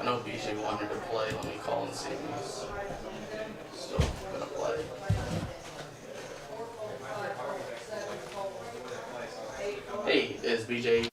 know BJ wanted to play. Let me call and see if he's still gonna play. Hey, is BJ?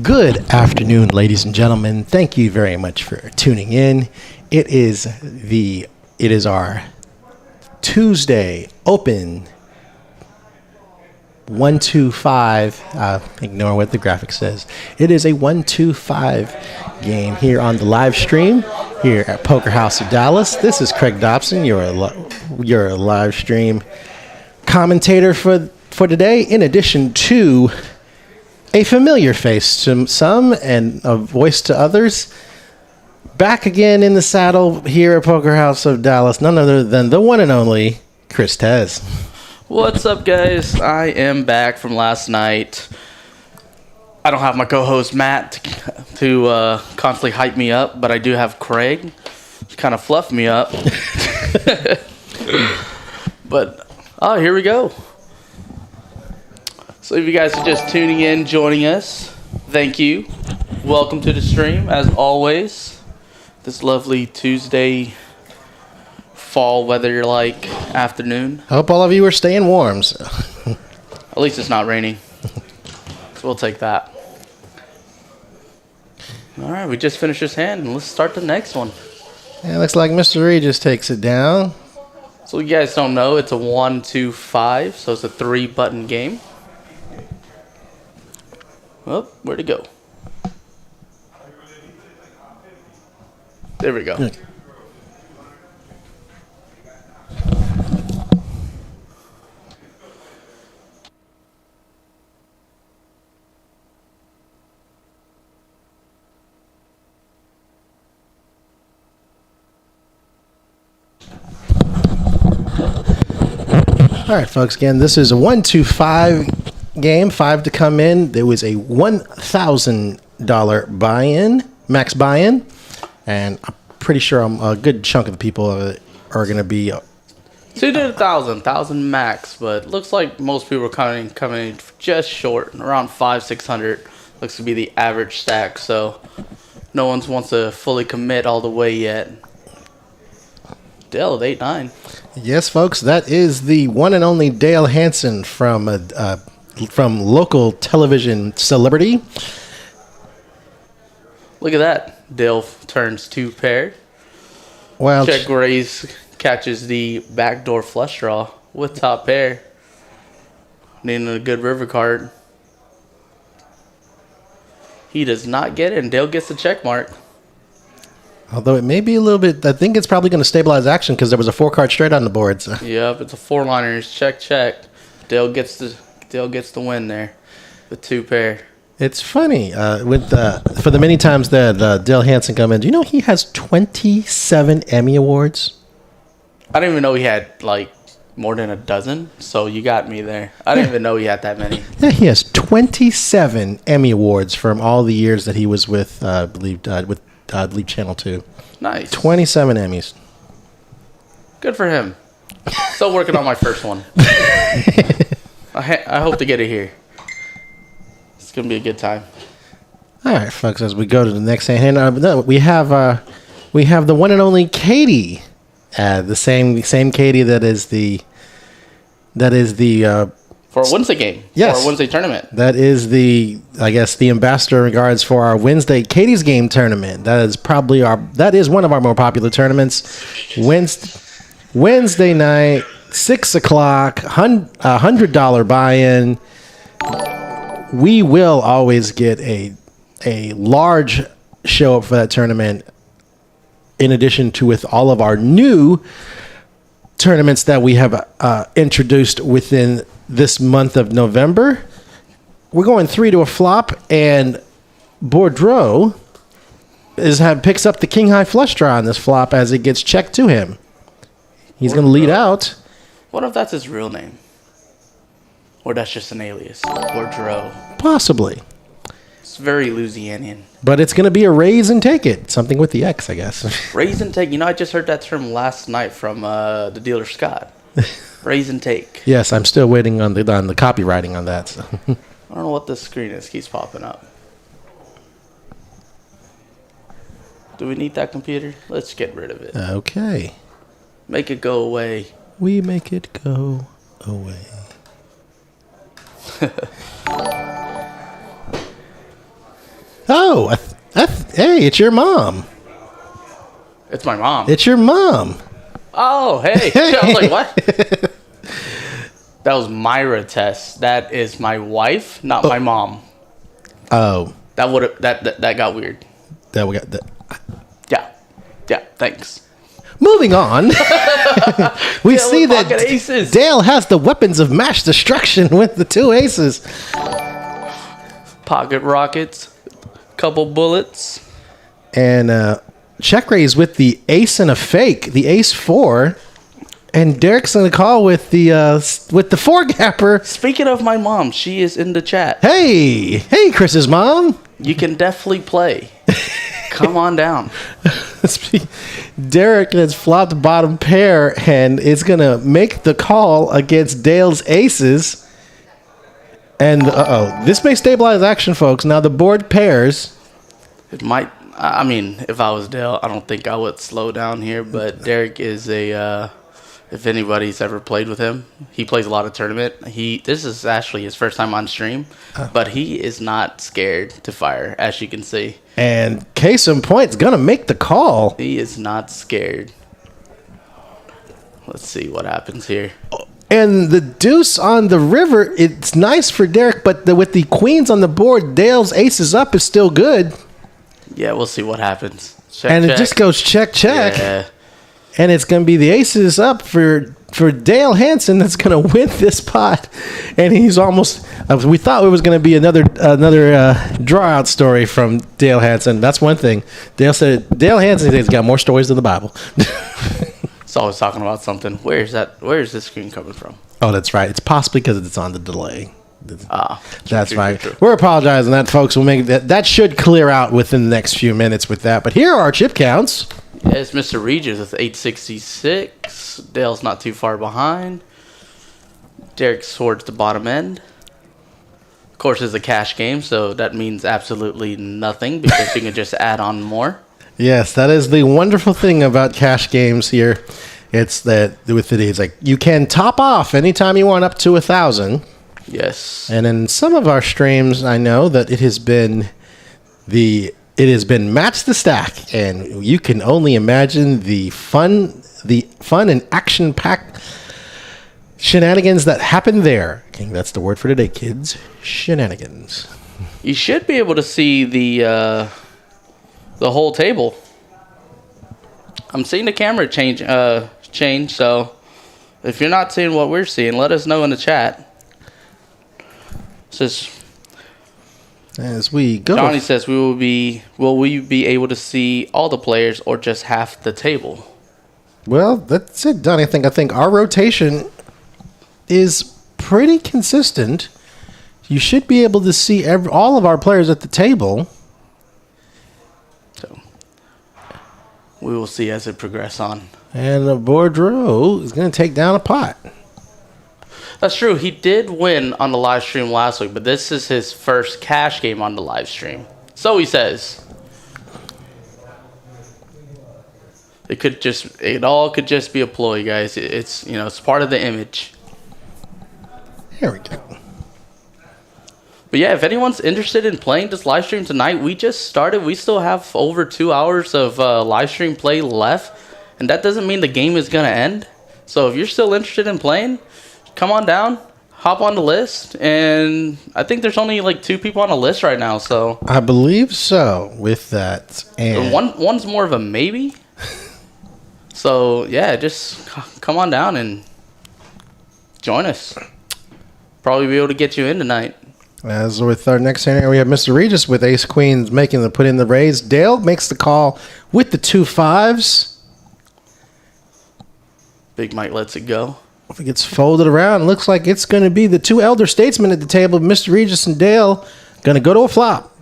Good afternoon, ladies and gentlemen. Thank you very much for tuning in. It is our Tuesday open 125. Ignore what the graphic says. It is a 125 game here on the live stream here at Poker House of Dallas. This is Craig Dobson, your live stream commentator for today. In addition to a familiar face to some and a voice to others. Back again in the saddle here at Poker House of Dallas, none other than the one and only Chris Tez. What's up, guys? I am back from last night. I don't have my co-host Matt to constantly hype me up, but I do have Craig to kind of fluff me up. But, here we go. So if you guys are just tuning in, joining us, thank you. Welcome to the stream, as always. This lovely Tuesday fall weather-like afternoon. I hope all of you are staying warm. So. At least it's not raining. So we'll take that. All right, we just finished this hand, and let's start the next one. Yeah, looks like Mr. Reed just takes it down. So you guys don't know, it's a 1-2-5, so it's a 3-button game. Oh, where'd it go? There we go. Okay. All right, folks, again, this is a 1-2-5 game, 5 to come in. There was a $1,000 buy-in, max buy-in, and I'm pretty sure a good chunk of the people are going to be... 2 to 1,000 max, but looks like most people are coming in just short, around 500-600 looks to be the average stack, so no one wants to fully commit all the way yet. Dale at 8-9. Yes, folks, that is the one and only Dale Hansen from local television celebrity. Look at that. Dale turns 2 pair. Well, Check raise catches the backdoor flush draw with top pair. Needing a good river card. He does not get it, and Dale gets the check mark. although it may be a little bit, I think it's probably going to stabilize action because there was a 4-card straight on the board. So. Yep, it's a 4-liners. Check. Dale gets the win there with 2 pair. It's funny for the many times that Dale Hansen come in. Do you know he has 27 Emmy Awards? I didn't even know he had more than a dozen. So you got me there. I didn't even know he had that many. Yeah, he has 27 Emmy Awards from all the years that he was with, I believe Channel 2. Nice. 27 Emmys. Good for him. Still working on my first one. I hope to get it here. It's gonna be a good time. All right, folks. As we go to the next hand, we have the one and only Katie, the same Katie that is the For a Wednesday game. Yes. For a Wednesday tournament. That is the ambassador in regards for our Wednesday Katie's Game tournament. That is one of our more popular tournaments. Wednesday night, 6 o'clock, $100 buy-in. We will always get a large show up for that tournament. In addition to with all of our new tournaments that we have introduced within this month of November. We're going 3 to a flop, and Boudreaux picks up the king high flush draw on this flop as it gets checked to him. He's going to lead out. What if that's his real name? Or that's just an alias? Boudreaux. Possibly. It's very Louisianian. But it's going to be a raise and take it. Something with the X, I guess. Raise and take. I just heard that term last night from the dealer Scott. Raise and take. Yes, I'm still waiting on the copywriting on that. So. I don't know what this screen is. Keeps popping up. Do we need that computer? Let's get rid of it. Okay. Make it go away. We make it go away. Oh, hey, it's your mom. It's my mom. It's your mom. Oh, hey. I was like, what? That was Myra Tess. That is my wife, not my mom. Oh, That got weird. that we got that. Yeah, thanks. Moving on, we Dale see with that pocket aces. Dale has the weapons of mass destruction with the 2 aces. Pocket rockets, couple bullets. And check raise with the ace and a fake, the ace 4. And Derek's going to call with the 4 gapper. Speaking of my mom, she is in the chat. Hey, Chris's mom. You can definitely play. Come on down. Derek has flopped bottom pair and is going to make the call against Dale's aces. And this may stabilize action, folks. Now the board pairs. It might. I mean, if I was Dale, I don't think I would slow down here. But Derek is a. If anybody's ever played with him, he plays a lot of tournament. This is actually his first time on stream, but he is not scared to fire, as you can see. And case in point's gonna make the call. He is not scared. Let's see what happens here. And the deuce on the river, it's nice for Derek, but with the queens on the board, Dale's aces up is still good. Yeah, we'll see what happens. Check. It just goes check. Yeah. And it's going to be the aces up for Dale Hansen that's going to win this pot. And he's almost. We thought it was going to be another draw out story from Dale Hansen. That's one thing. Dale Hansen has got more stories than the Bible. It's always talking about something. Where is this screen coming from? Oh, that's right. It's possibly because it's on the delay. That's true, right. true. We're apologizing that, folks. We'll make that should clear out within the next few minutes with that. But here are our chip counts. Yeah, it's Mr. Regis with 866. Dale's not too far behind. Derek's towards the bottom end. Of course, it's a cash game, so that means absolutely nothing because you can just add on more. Yes, that is the wonderful thing about cash games here. It's that with it is like you can top off anytime you want up to 1,000. Yes. And in some of our streams, I know that it has been match the stack, and you can only imagine the fun and action-packed shenanigans that happen there. I think that's the word for today, kids. Shenanigans. You should be able to see the whole table. I'm seeing the camera change. So if you're not seeing what we're seeing, let us know in the chat. Says as we go. Johnny says will we be able to see all the players or just half the table? Well, that's it, Donnie. I think our rotation is pretty consistent. You should be able to see all of our players at the table. So we will see as it progresses on. And the Boudreaux is going to take down a pot. That's true. He did win on the live stream last week, but this is his first cash game on the live stream. So he says. It all could just be a ploy, guys. It's it's part of the image. Here we go. But yeah, if anyone's interested in playing this live stream tonight, we just started. We still have over 2 hours of live stream play left, and that doesn't mean the game is gonna end. So if you're still interested in playing, come on down, hop on the list, and I think there's only like 2 people on the list right now. So I believe so. With that, and one's more of a maybe. So yeah, just come on down and join us. Probably be able to get you in tonight. As with our next scenario, we have Mr. Regis with ace queens making the put in the raise. Dale makes the call with the 2 5s. Big Mike lets it go. If it gets folded around, it looks like it's going to be the 2 elder statesmen at the table. Mr. Regis and Dale going to go to a flop.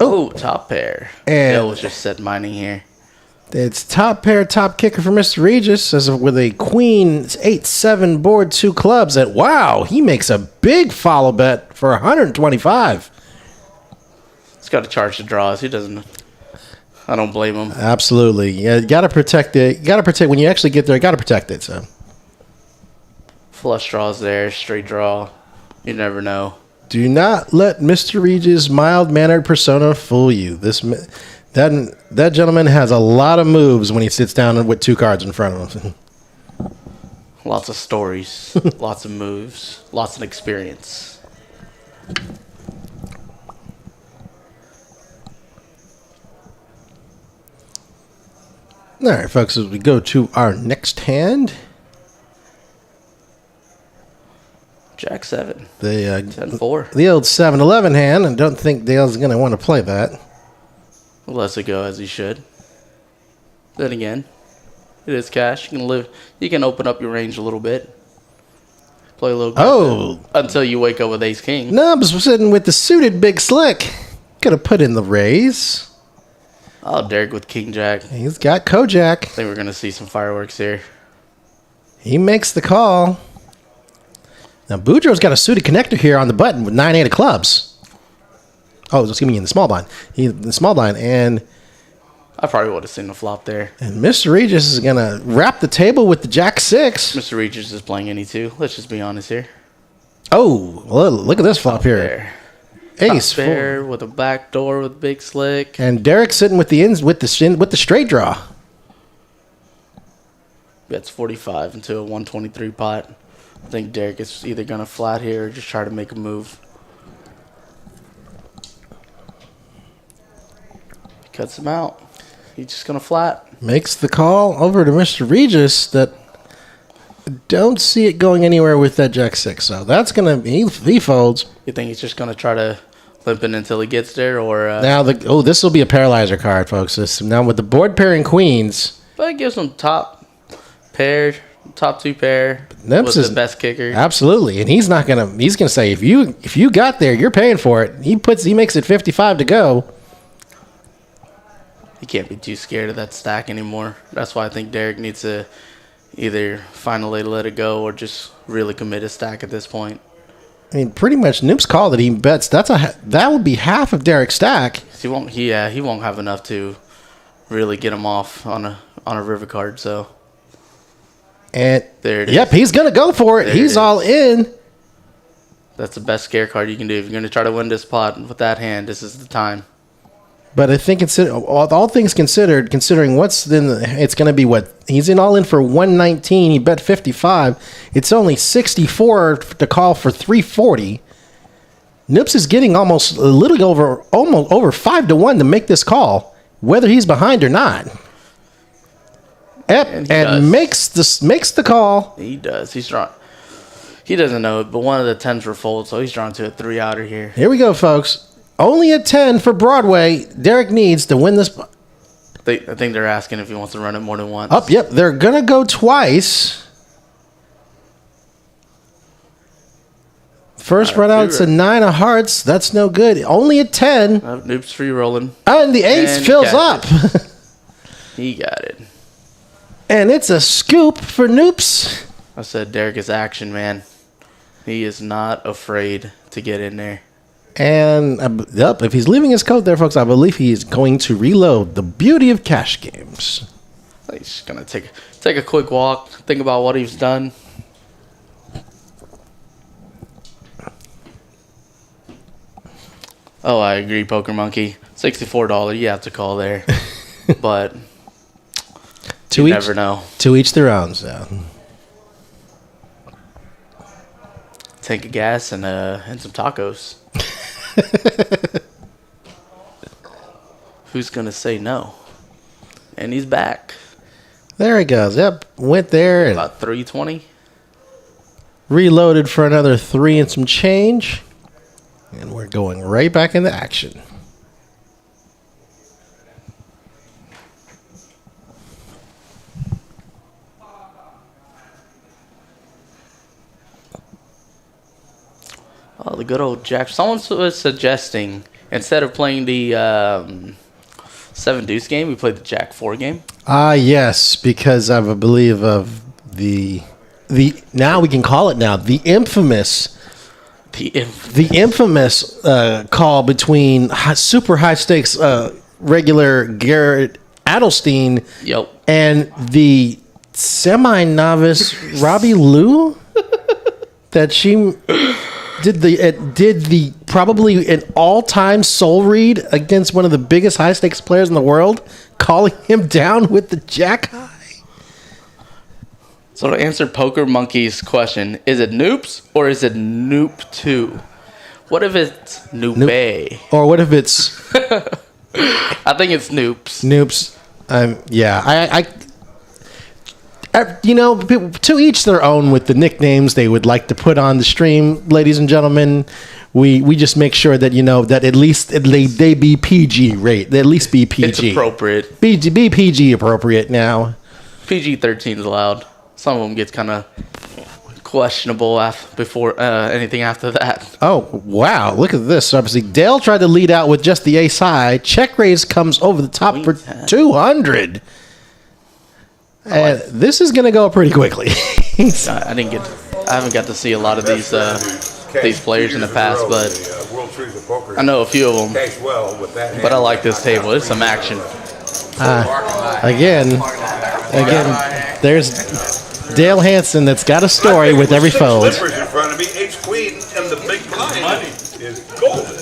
Oh, top pair. And Dale was just set mining here. It's top pair, top kicker for Mr. Regis as with a queen 8-7 board, 2 clubs. And wow, he makes a big follow bet for 125. He's got to charge the draws. He doesn't. I don't blame him. Absolutely. Yeah, you got to protect it. You got to protect when you actually get there. You got to protect it. So flush draws there, straight draw. You never know. Do not let Mr. Regis' mild-mannered persona fool you. That gentleman has a lot of moves when he sits down with 2 cards in front of him. Lots of stories, lots of moves, lots of experience. All right, folks, as we go to our next hand, Jack 7. the 10-4. the old 7-Eleven hand. I don't think Dale's going to want to play that. Lets it go as he should. Then again, it is cash. You can open up your range a little bit. Play a little until you wake up with ace king. Nubs was sitting with the suited Big Slick. Could have put in the raise. Oh, Derek with king jack. He's got Kojak. I think we're going to see some fireworks here. He makes the call. Now, Boudreaux's got a suited connector here on the button with 9-8 of clubs. Oh, excuse me, in the small blind. In the small blind. And I probably would have seen the flop there. Mr. Regis is going to wrap the table with the Jack 6. Mr. Regis is playing any 2. Let's just be honest here. Oh, well, look at this flop here. There. Ace Top pair with a back door with Big Slick. And Derek sitting with the straight draw. Bets 45 into a 123 pot. I think Derek is either going to flat here or just try to make a move. He cuts him out. He's just going to flat. Makes the call over to Mr. Regis that don't see it going anywhere with that Jack 6. So that's going to he folds. You think he's just going to try to limp it until he gets there? Or now, this will be a paralyzer card, folks. Now with the board pairing queens. But it gives him top 2 pair. Nips with is the best kicker. Absolutely. And he's going to say, if you got there, you're paying for it. He makes it 55 to go. He can't be too scared of that stack anymore. That's why I think Derek needs to either find a way to let it go or just really commit a stack at this point. I mean, pretty much Noop's call that he bets that would be half of Derek's stack. He won't have enough to really get him off on a river card. So and there it is. Yep, he's gonna go for it. He's all in. That's the best scare card you can do if you're gonna try to win this pot with that hand. This is the time. But I think all things considered, considering it's going to be what he's all in for 119. He bet 55. It's only 64 to call for 340. Nips is getting almost over 5-1 to make this call, whether he's behind or not. And makes the call. He does. He's drawn. He doesn't know it, but one of the 10s were fold, so he's drawn to a 3-outer here. Here we go, folks. Only a 10 for Broadway. Derek needs to win this. I think they're asking if he wants to run it more than once. Yep. They're going to go twice. First run out's a 9 of hearts. That's no good. Only a 10. Noop's free rolling. And the ace fills up. He got it. And it's a scoop for Noops. I said Derek is action, man. He is not afraid to get in there. And if he's leaving his coat there, folks, I believe he's going to reload. The beauty of cash games. He's just gonna take a quick walk, think about what he's done. Oh, I agree, Poker Monkey. $64, you have to call there, but you never know. To each their own. So. Tank of gas and some tacos. Who's gonna say no? And he's back. There he goes. Yep, went there and About 320. Reloaded for another 3 and some change, and we're going right back into action. Oh, the good old Jack. Someone was suggesting instead of playing the 7 deuce game, we played the Jack 4 game. Yes, because I believe of the now we can call it now the infamous call between super high stakes regular Garrett Adelstein and the semi novice Robbie Liu that did the probably an all-time soul read against one of the biggest high-stakes players in the world, calling him down with the jack high. So to answer Poker Monkey's question, is it Noops or is it Noop 2? What if it's Noope? Or what if it's I think it's Noops. Noops? Yeah, you know, to each their own with the nicknames they would like to put on the stream, ladies and gentlemen. We just make sure that, you know, that at least they be PG rate. They at least be PG. It's appropriate. Be PG appropriate now. PG-13 is allowed. Some of them gets kind of questionable before anything after that. Oh, wow. Look at this. Obviously, Dale tried to lead out with just the ace high. Check raise comes over the top for 200. And this is going to go pretty quickly. I haven't got to see a lot of these players in the past, but I know a few of them. But I like this table. It's some action. Again, there's Dale Hansen that's got a story with every fold. Slippers in front of me, ace queen, and the big blind is golden.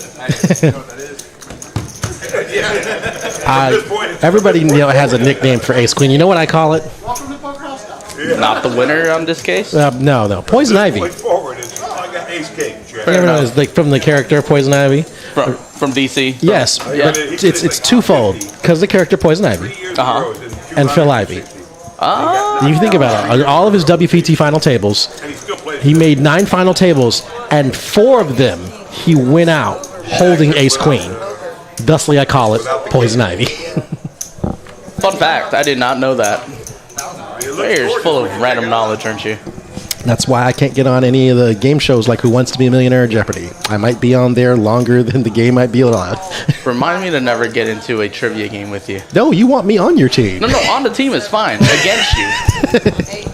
Everybody, you know, has a nickname for ace queen. You know what I call it? Not the winner on this case? No. Poison Ivy. Point forward is like an ace king. It's like from the character Poison Ivy. From DC? Yes. Yeah. But it's twofold because the character Poison Ivy and Phil Ivey. You think about it. All of his WPT final tables, he made 9 final tables, and 4 of them he went out holding ace queen. Thusly, I call it Poison Ivy. Fun fact, I did not know that. You're full of random knowledge, aren't you? That's why I can't get on any of the game shows like Who Wants to Be a Millionaire or Jeopardy. I might be on there longer than the game might be allowed. Remind me to never get into a trivia game with you. No, you want me on your team. No, on the team is fine. Against you.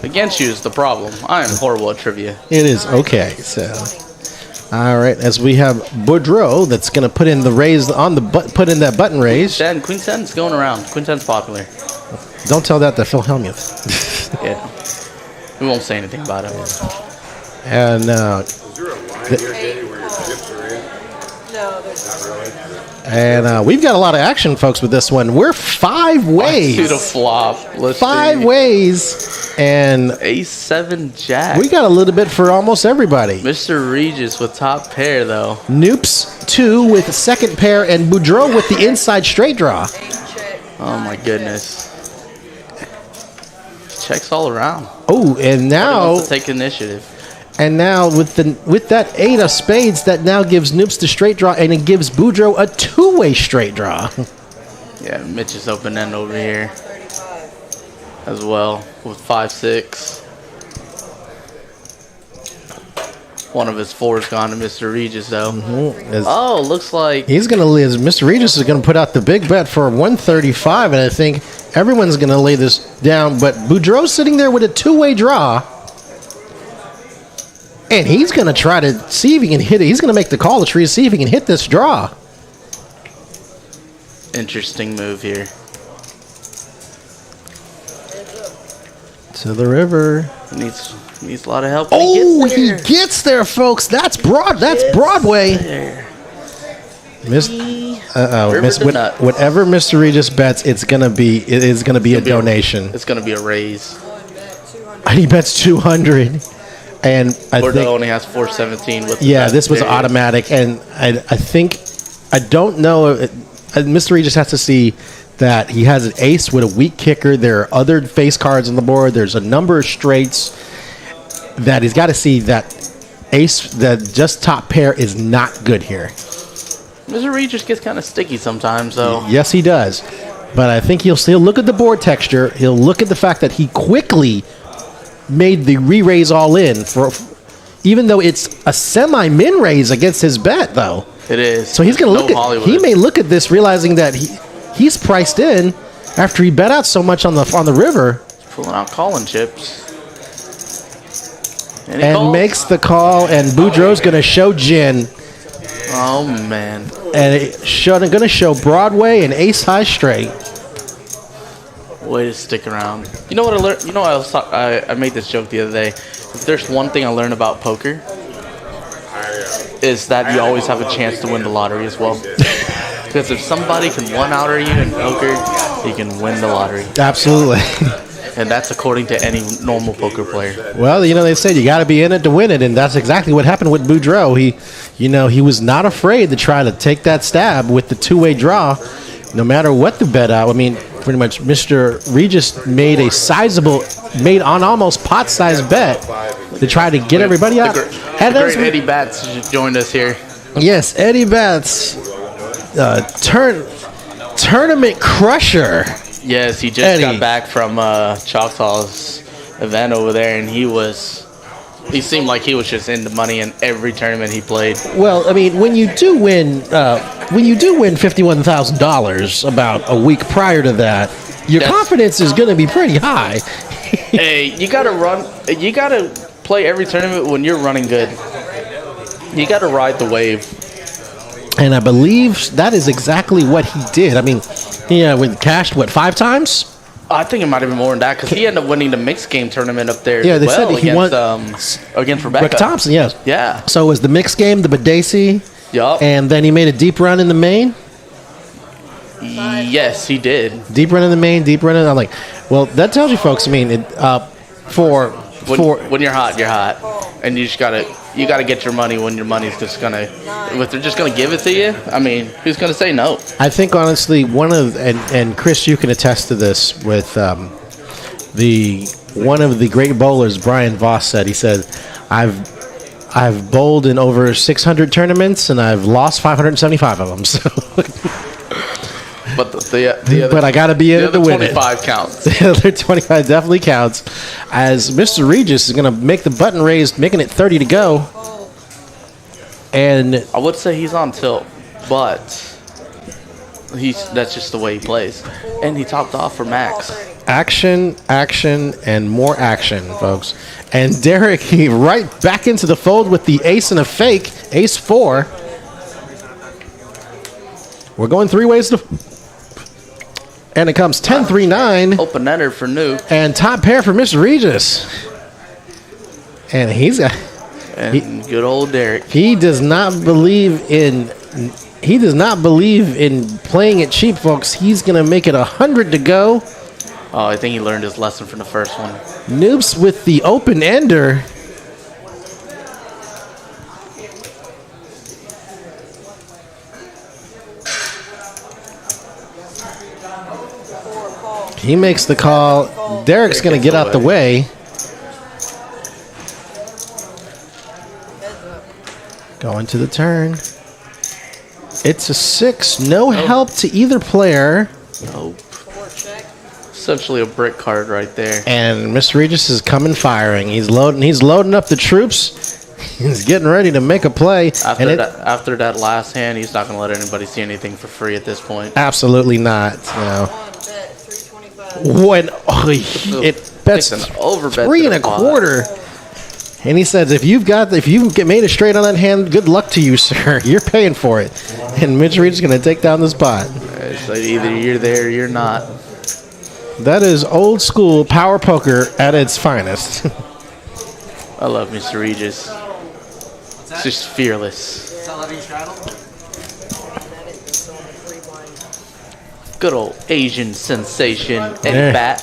Against you is the problem. I am horrible at trivia. It is. Okay, so... All right, as we have Boudreaux that's going to put in the raise on the put in that button raise. Queen 10's going around. Queen 10's popular. Don't tell that to Phil Hellmuth. Yeah. We won't say anything about him. And Is there a line here, Danny, where your chips are in? No, there's not really. And we've got a lot of action, folks, with this one. We're 5 ways. To the flop. Let's 5 see. ways. And Ace 7 Jack. we got a little bit for almost everybody. Mr. Regis with top pair, though. Noops 2 with the second pair, and Boudreaux with the inside straight draw. Oh, my goodness. Checks all around. Oh, and now Wants to take initiative. with that 8 of spades, that now gives Noops the straight draw, and it gives Boudreaux a 2-way straight draw. Yeah, Mitch is open end over here as well with 5-6. One of his 4's gone to Mr. Regis, though. Oh, looks like Mr. Regis is going to put out the big bet for 135, and I think everyone's going to lay this down. But Boudreaux's sitting there with a 2-way draw, and he's going to try to see if he can hit it. He's going to make the call to try to see if he can hit this draw. interesting move here. To the river. Needs a lot of help. Oh, he gets there, folks. That's Broadway. Whatever Mr. Regis bets, it is gonna be a donation. It's gonna be a raise. And he bets 200, and I Bordeaux think only has 417 with. this was automatic, and I don't know. Mr. Regis has to see that he has an ace with a weak kicker. There are other face cards on the board. There's a number of straights that he's got to see that ace, that just top pair is not good here. Mr. Regis gets kind of sticky sometimes, though. Yes, he does. But I think he'll still look at the board texture. He'll look at the fact that he quickly made the re-raise all in, even though it's a semi-min raise against his bet, though. It is. So he's going to look at. He may look at this, realizing that he's priced in after he bet out so much on the river. Pulling out calling chips. And makes the call, and Boudreaux's going to show Gin. Oh, man. And going to show Broadway and ace high straight. Way to stick around. You know what I learned? You know, I made this joke the other day. If there's one thing I learned about poker, is that you always have a chance to win the lottery as well. Because if somebody can one-outer you in poker, you can win the lottery. Absolutely. And that's according to any normal poker player. Well, they said you got to be in it to win it, and that's exactly what happened with Boudreaux. He was not afraid to try to take that stab with the two-way draw, no matter what the bet out. I mean, pretty much Mr. Regis made an almost pot-sized bet to try to get everybody out. The great Eddie Batts just joined us here. Yes, Eddie Batts, tournament crusher. Yes, he just Eddie. got back from Choctaw's event over there, and he seemed like he was just in the money in every tournament he played. Well, I mean, when you do win $51,000 about a week prior to that, your confidence is going to be pretty high. Hey, you gotta play every tournament when you're running good. You gotta ride the wave. And I believe that is exactly what he did. I mean, he cashed, 5 times? I think it might have been more than that because he ended up winning the mixed game tournament up there. Yeah, as they well said he won against Rebecca. Rick Thompson, yes. Yeah. So it was the mixed game, the Badesi, Yup. and then he made a deep run in the main. Yes, he did. Deep run in the main, deep run in. I'm like, well, that tells you, folks. I mean, When you're hot, you're hot, and you gotta get your money when your money's just gonna. If they're just gonna give it to you, I mean, who's gonna say no? I think honestly, and Chris, you can attest to this with one of the great bowlers, Brian Voss said. He said, I've bowled in over 600 tournaments and I've lost 575 of them. So. But the other, but I got to be in it to win 25 counts. The other 25 definitely counts. As Mr. Regis is going to make the button raised, making it 30 to go. And I would say he's on tilt, but that's just the way he plays. And he topped off for Max. action, and more action, folks. And Derek, he right back into the fold with the ace and a fake, ace 4. We're going 3 ways to... And it comes 10-3-9. Open ender for Nuke. And top pair for Mr. Regis. And he's got... And good old Derek. He does not believe in playing it cheap, folks. He's going to make it 100 to go. Oh, I think he learned his lesson from the first one. Noops with the open ender. He makes the call. Derek's going to get out the way. Going to the turn. It's a 6. No help to either player. Nope. Essentially a brick card right there. And Mr. Regis is coming firing. He's loading up the troops. He's getting ready to make a play. After that last hand, he's not going to let anybody see anything for free at this point. Absolutely not. When it bets an overbet 3 1/4. And he says, if you get made a straight on that hand, good luck to you, sir. You're paying for it. And Mitch Reed's going to take down the spot. It's like either you're there or you're not. That is old school power poker at its finest. I love Mr. Regis. It's just fearless. Good old Asian sensation, Eddie Bat.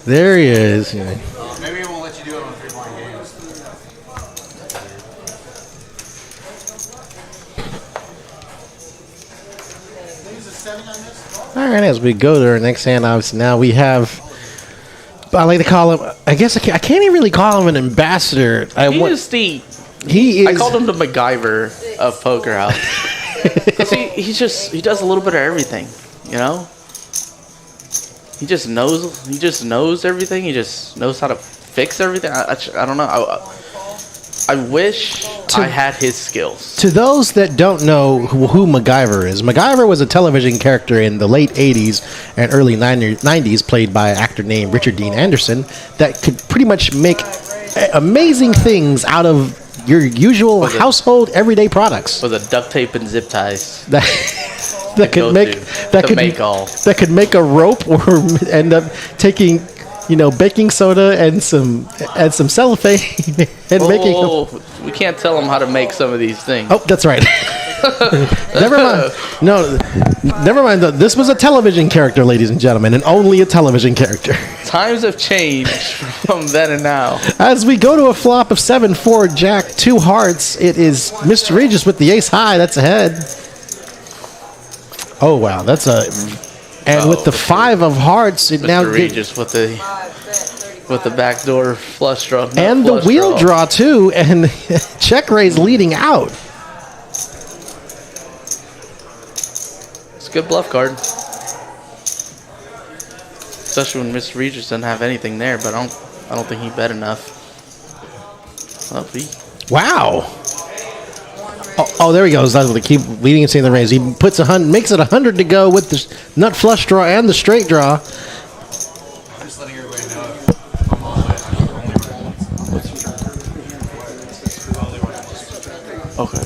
There he is. Maybe it won't let you do it on 3 blind games. All right, as we go to our next hand, obviously now we have. I like to call him. I guess I can't even really call him an ambassador. He is. I called him the MacGyver of Poker House. 'Cause he does a little bit of everything, you know. He just knows everything. He just knows how to fix everything. I don't know. I wish I had his skills. To those that don't know who MacGyver is, MacGyver was a television character in the late 80s and early 90s played by an actor named Richard Dean Anderson that could pretty much make amazing things out of your usual household everyday products. With a duct tape and zip ties. that could make a rope or end up taking baking soda and some cellophane and making. Oh, we can't tell them how to make some of these things. Oh, that's right. Never mind. No, never mind. This was a television character, ladies and gentlemen, and only a television character. Times have changed from then and now. As we go to a flop of 7-4, Jack, 2 hearts, it is Mr. Regis with the ace high. That's ahead. Oh, wow. That's a... And with the 5 of hearts, it now... Mr. Regis with the backdoor flush draw. And the wheel draw, too, and check raise leading out. It's a good bluff card. Especially when Mr. Regis doesn't have anything there, but I don't think he bet enough. Wow. Oh, there he goes. That's what they keep leading and seeing the raise. He puts makes it 100 to go with the nut flush draw and the straight draw. Just letting everybody know. Okay.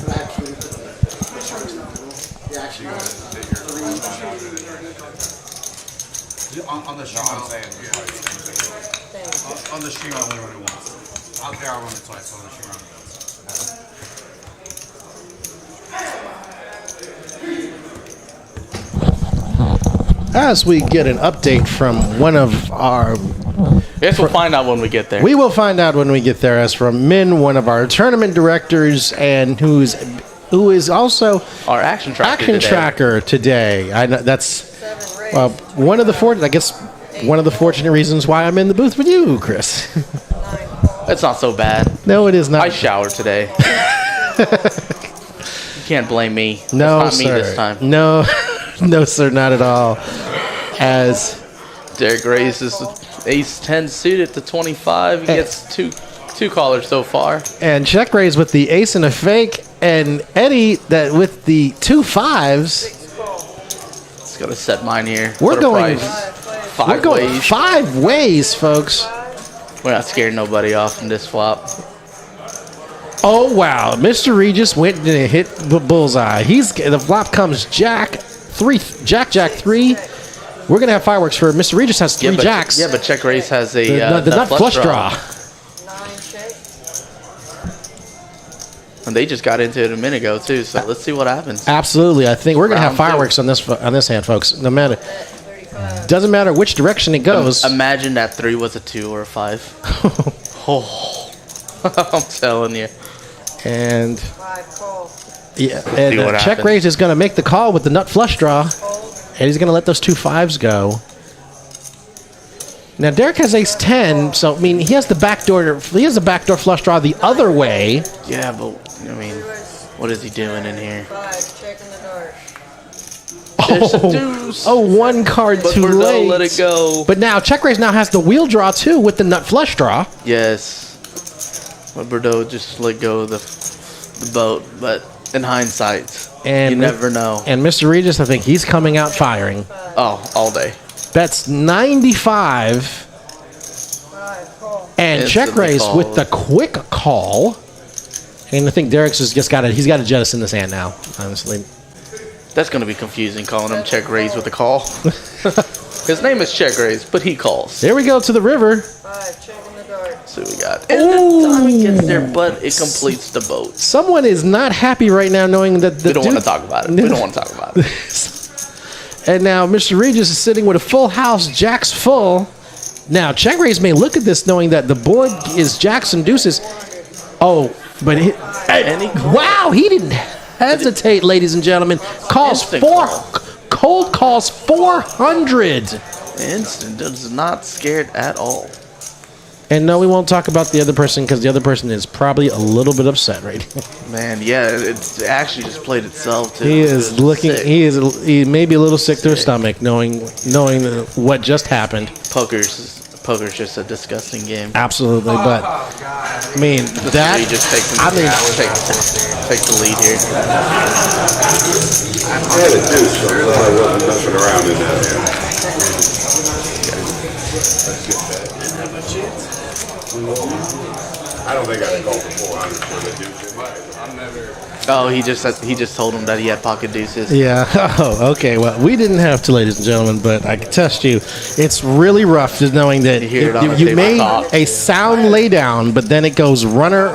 On the stream, I'm saying. On the stream, I only run it once. Out there, I run it twice. On the stream, I run it once. As we get an update from one of our... Guess we'll find out when we get there. We will find out when we get there. As from Min, one of our tournament directors, and who is also Our action tracker today. I know that's one of the fortunate reasons why I'm in the booth with you, Chris. It's not so bad. No, it is not. I showered today. You can't blame me. No, it's not sir. me this time. No, no, sir, not at all. As Derek raises ace 10 suited to 25. He gets two callers so far. And check raise with the ace and a fake, and Eddie that with the 2 5s. It's gonna set mine here. We're Put a going price. We're going 5 ways, folks. We're not scaring nobody off in this flop. Oh wow, Mr. Regis went and hit the bullseye. The flop comes Jack 3. We're gonna have fireworks for Mr. Regis has 3 jacks. Yeah, but check raise has a the nut flush draw. 9 shake. And they just got into it a minute ago too. So let's see what happens. Absolutely, I think we're gonna have Round fireworks on this hand, folks. No matter, doesn't matter which direction it goes. Imagine that 3 was a 2 or a 5. Oh, I'm telling you. And 5 call. yeah, and what check happens. raise is gonna make the call with the nut flush draw, and he's gonna let those 2 5s go. Now Derek has ace 10, so I mean he has the backdoor flush draw the other way. Yeah, but I mean, what is he doing in here? 5, checking the dark. There's a deuce. Oh, 1 card But too Bordeaux late. let it go. But now check raise now has the wheel draw too with the nut flush draw. Yes. But Bordeaux just let go of the boat. But in hindsight, And you never know. And Mr. Regis, I think he's coming out firing. Oh, all day. That's 95. 5 call. And check Instantly raise called. with the quick call. And I think Derek's he's got to jettison this hand now, honestly. That's going to be confusing calling him check raise with a call. His name is check raise, but he calls. There we go to the river. 5, checking the dark. So we got. And the time he gets there, but it completes the boat. Someone is not happy right now knowing that the We don't want to dude- talk about it. We don't want to talk about it. And now Mr. Regis is sitting with a full house, jacks full. Now, check raise may look at this knowing that the board is jacks and deuces. Oh, but wow, he didn't hesitate, ladies and gentlemen. Calls Instant 4, call. cold calls 400. Instant is not scared at all. And no, we won't talk about the other person because the other person is probably a little bit upset right now. Man, yeah, it's actually just played itself too. He is It's looking. sick. He may be a little sick to his stomach, knowing what just happened. Poker's just a disgusting game. Absolutely, but I mean You that. just take the, I mean, take the lead here. I had a deuce, so I wasn't messing around in that hand. I don't think I can call for 400 for the deuce. I'm never. Oh, he just told him that he had pocket deuces. Yeah. Oh, okay. Well, we didn't have to, ladies and gentlemen, but I can test you. It's really rough just knowing that You hear it on the you made tabletop. a sound laydown, but then it goes runner,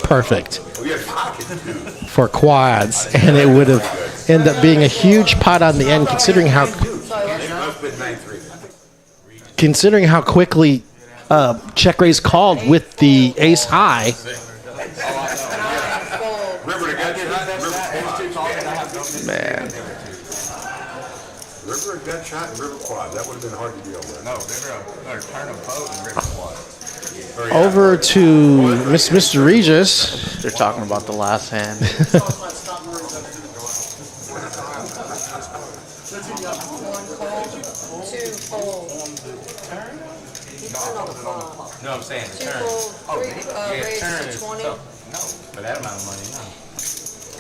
perfect We had pocket deuce. for quads, and it would have ended up being a huge pot on the end, considering how Must have been 9-3. quickly check raise called with the ace high. River to gut shot. Man, River a gut shot and river quad. That would have been hard to deal with. No, they're turn a boat and rip quad. Over to Mr. Regis. they're talking about the last hand. One call, two fold. No, I'm saying Two fold, three, raise to 20, No, for that amount of money, no.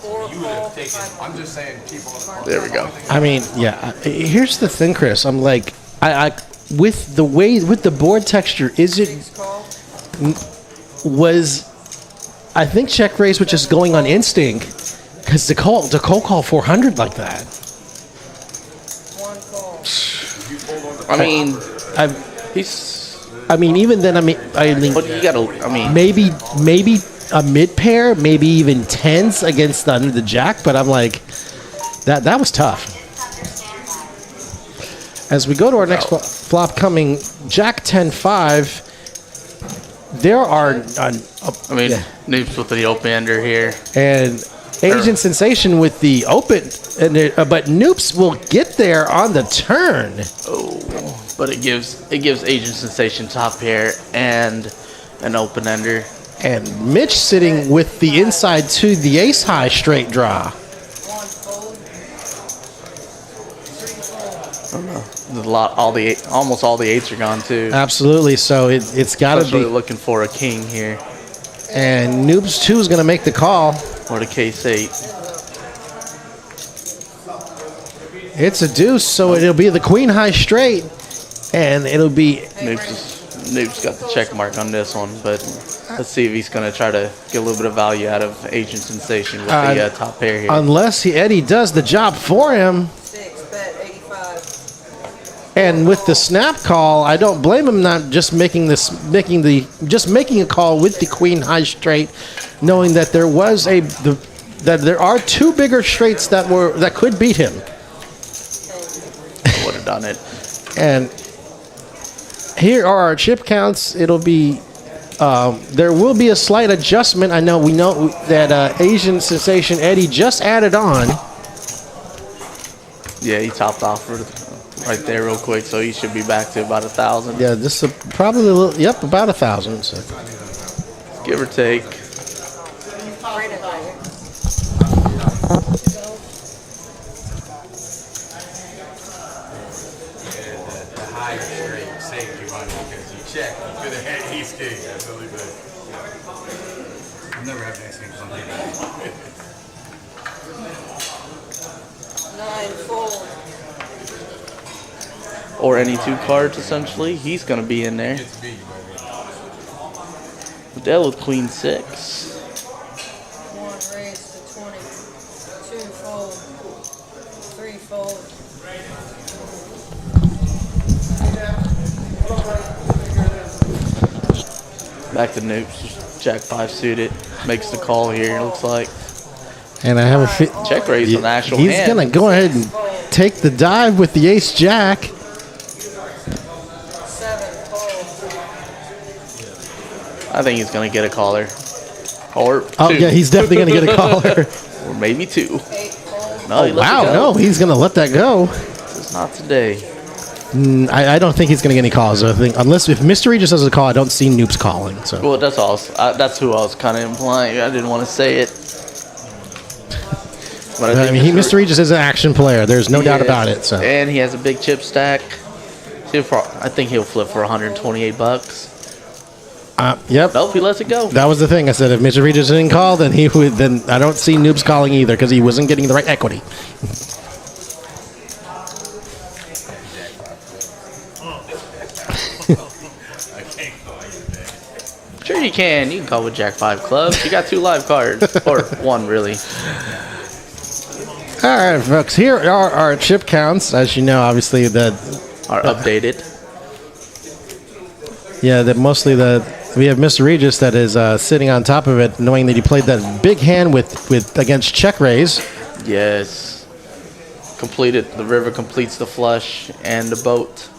four You would call, have taken. 500. I'm just saying, keep on. There we go. I mean, yeah. Here's the thing, Chris. I'm like, I with the board texture, is it Six call, was I think check raise was just going on instinct because the cold call 400 like that. one call. I mean, I mean, even then, I mean, but you gotta. I mean, maybe a mid pair, maybe even tens against under the jack, but I'm like, that was tough. As we go to our next flop coming, Jack 10-5. There are, I mean, yeah. Noobs with the open ender here. and Agent Sensation with the open, but Noops will get there on the turn. Oh, but it gives Agent Sensation top pair and an open ender. And Mitch sitting with the inside to the ace high straight draw. One fold, three fold. Almost all the eights are gone too. Absolutely. So it's got to Especially be. looking for a king here And Noobs 2 is going to make the call. or the case 8. It's a deuce, so it'll be the queen high straight. And it'll be. Noob's got the check mark on this one, but let's see if he's going to try to get a little bit of value out of Agent Sensation with the top pair here. Unless Eddie does the job for him. Six, bet 85. And with the snap call, I don't blame him not just making a call with the queen high straight, knowing that there are two bigger straights that could beat him. Would have done it. And here are our chip counts. It'll be there will be a slight adjustment. We know that Asian Sensation Eddie just added on. Yeah, he topped off right there real quick, so he should be back to about 1,000. Yeah, this is probably about 1,000. So. Give or take. Right in there. The higher straight saved you money because you checked. You could have had ace king. That's really good. I've never had ace king something. 9 fold, Or any two cards, essentially. He's going to be in there. It's big, baby. Adele with Queen 6. one raise to 20. Two fold, three fold. Back to Noops. Jack 5 suited. Makes the call here, it looks like. And I have a Check raise on the actual he's hand. gonna go ahead and take the dive with the ace jack. 7 fold, I think he's going to get a caller. Or two. Oh yeah, he's definitely gonna get a caller. Or maybe 2. 8 fold, No, he let Wow, it go. no, he's gonna let that go. It's not today. I don't think he's gonna get any calls. I think unless if Mr. Regis does a call, I don't see Noops calling. So Well, that's all. That's who I was kind of implying. I didn't want to say it. But I mean, Mr. Regis is an action player. There's no doubt Yes. about it. So And he has a big chip stack. I think he'll flip for $128. yep. Nope, he lets it go. That was the thing. I said if Mr. Regis didn't call, then he would. Then I don't see Noobs calling either because he wasn't getting the right equity. Sure you can. You can call with Jack 5 clubs. You got 2 live cards. Or 1, really. All right, folks. Here are our chip counts. As you know, obviously Are updated. we have Mr. Regis that is sitting on top of it, knowing that he played that big hand with against check raise. Yes. Completed. The river completes the flush and the boat.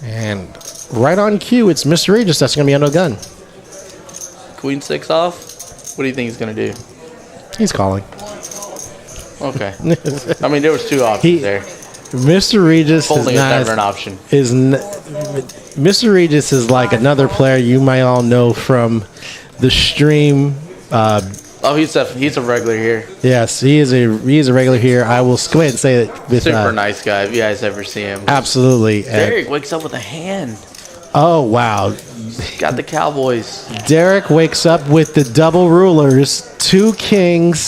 And right on cue, it's Mr. Regis that's going to be under gun. Queen 6 off. What do you think he's going to do? He's calling. Okay. I mean, there was 2 options there. Mr. Regis Folding is never an option. Mr. Regis is like another player you might all know from the stream. Oh, he's a regular here. Yes, he is a regular here. I will go ahead and say that with Super nice guy. If you guys ever see him. Absolutely. Derek wakes up with a hand. Oh wow. Got the Cowboys. Derek wakes up with the double rulers, 2 kings,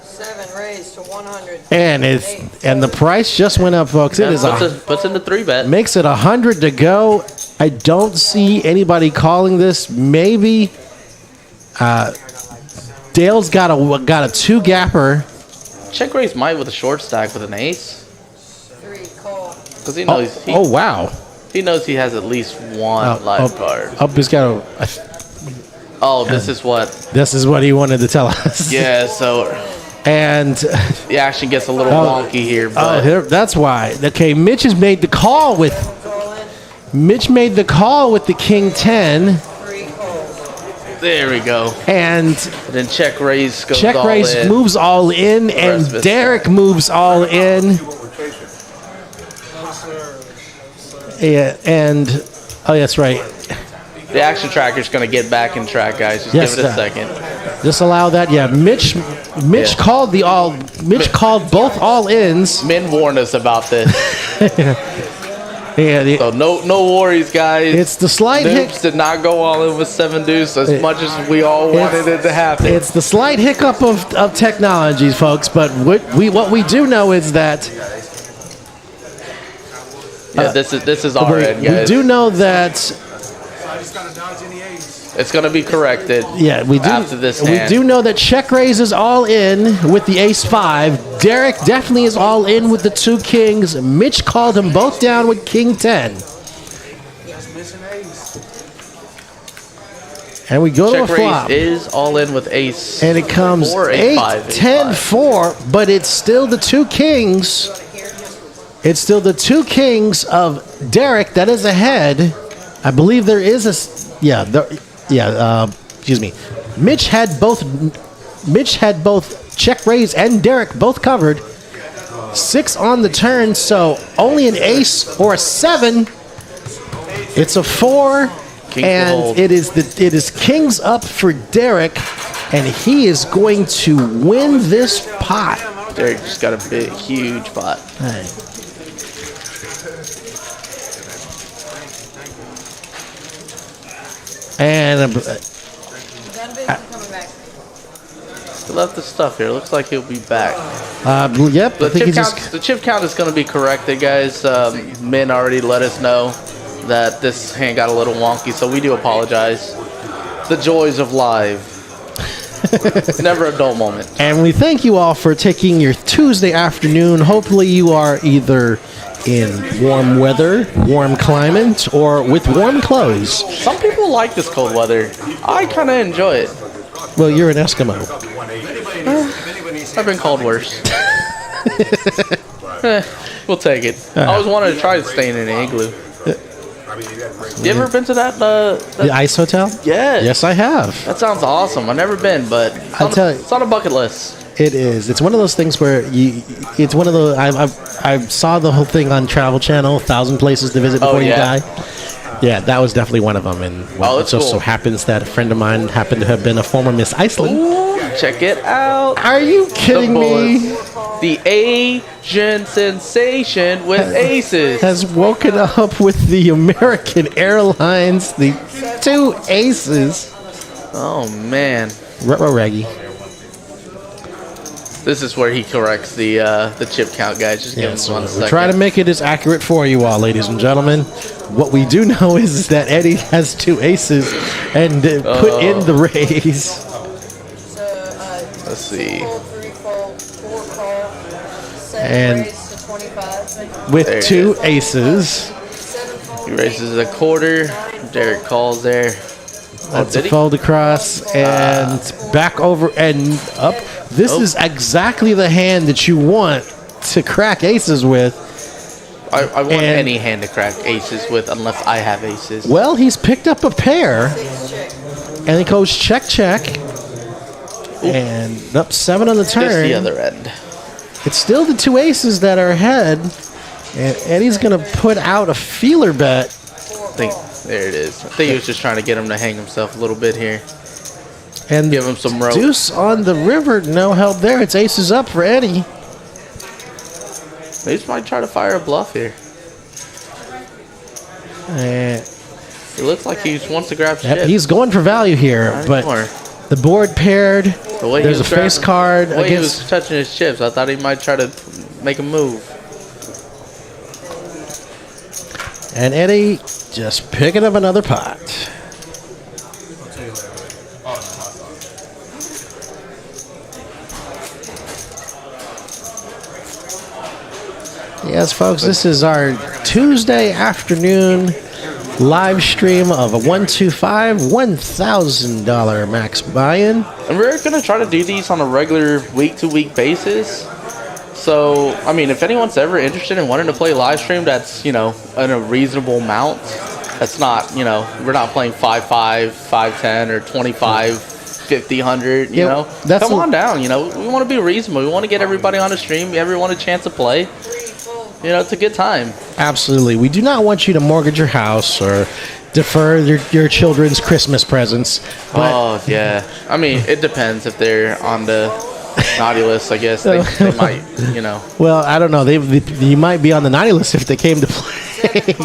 7 raised to 100. and the price just went up, folks. It is Puts in the 3 bet. makes it 100 to go. I don't see anybody calling this. Maybe Dale's got a 2 gapper. Check raise might with a short stack with an ace. 3 call. Because he knows Oh wow. he knows he has at least 1 live card. He's got Oh, this is what. this is what he wanted to tell us. Yeah, so And the action gets a little wonky here. But that's why. Okay, Mitch has made the call with Call in. Mitch made the call with the king 10, 3 calls. there we go. and Then check raise goes check all raise in. moves all in, rest and of it's Derek moves all in. Yeah, and oh, that's right. The action tracker's going to get back in track, guys. Just Yes, give it a sir. second. Just allow that. Yeah, Mitch Yeah. called Mitch called both all ins. Min warned us about this. Yeah, So no worries, guys. it's the slight Noops did not go all in with 7 deuce as much as we all It's- wanted it to happen. It's the slight hiccup of technologies, folks. But what we do know is that Yeah, this is our end, we guys. do know that It's going to be corrected. yeah we do After this we hand. do know that check raise is all in with the ace 5. Derek definitely is all in with the 2 kings. Mitch called them both down with king 10. And we go Check to a flop. raise is all in with ace. And it comes 4, 8, 5, 10, 5. 4, but it's still the 2 kings. It's still the 2 kings of Derek that is ahead. I believe there is excuse me. Mitch had both check raise and Derek both covered. 6 on the turn, so only an ace or a 7. It's a 4. Kings will And hold. it is kings up for Derek, and he is going to win this pot. Derek just got a big, huge pot. And Got a bit coming back. He left the stuff here. Looks like he'll be back. yep, I The think he the chip count is going to be corrected, guys. Min already let us know that this hand got a little wonky, so we do apologize. The joys of live. Never a dull moment. And we thank you all for taking your Tuesday afternoon. Hopefully you are either in warm weather, warm climate, or with warm clothes. Some people like this cold weather. I kind of enjoy it. Well, you're an Eskimo. I've been called worse. We'll take it. I always wanted to try staying in an igloo. You ever been to that? The ice hotel? Yeah. Yes, I have. That sounds awesome. I've never been, but I'll tell you. it's on a bucket list. It is. It's one of those things where it's one of the. I saw the whole thing on Travel Channel, 1,000 places to visit before you yeah. die. Yeah, that was definitely one of them. And it that's just so cool. happens that a friend of mine happened to have been a former Miss Iceland. Ooh, check it out. Are you The kidding me? boys. The Asian sensation with aces. Has woken up with the American Airlines, the 2 aces. Oh man. Ruh-roh Raggy. This is where he corrects the chip count, guys. Just give Yeah, him so 1 we're second. trying to make it as accurate for you all, ladies and gentlemen. What we do know is that Eddie has 2 aces and put in the raise. So, Let's see. fold, 3 fold, 4 call, 7 And- raise to 25. With There it 2 is. aces. 7 fold. He raises a quarter. Derek calls there. That's did a he? fold across and back over and up. This Nope. is exactly the hand that you want to crack aces with. I want And- any hand to crack aces with unless I have aces. Well, he's picked up a pair, 6 check. and it goes check, check. And up 7 on the Just turn. the other end. It's still the 2 aces that are ahead. And Eddie's going to put out a feeler bet. I think there it is. I think he was just trying to get him to hang himself a little bit here. And Give him some rope. deuce on the river. No help there. It's aces up for Eddie. He just might try to fire a bluff here. And It looks like he just wants to grab shit. he's going for value here, Not but anymore. the board paired. The way he There's a was face grabbing- card the way he was against. touching his chips, I thought he might try to make a move. And Eddie just picking up another pot. I'll tell you later. Oh, no, I saw it. Yes, folks, this is our Tuesday afternoon live stream of a 125 $1,000 max buy-in. And we're going to try to do these on a regular week-to-week basis. So, I mean, if anyone's ever interested in wanting to play live stream that's, in a reasonable amount, that's not, we're not playing 5-5, 5-10, or 25, 50, 100, Yeah, that's Come a- on down, we want to be reasonable. We want to get everybody on the stream, everyone a chance to play. 3 fold. It's a good time. Absolutely. We do not want you to mortgage your house or defer your children's Christmas presents. But Oh, yeah. I mean, it depends if they're on the naughty list, I guess. They might, well, I don't know. You might be on the naughty list if they came to play.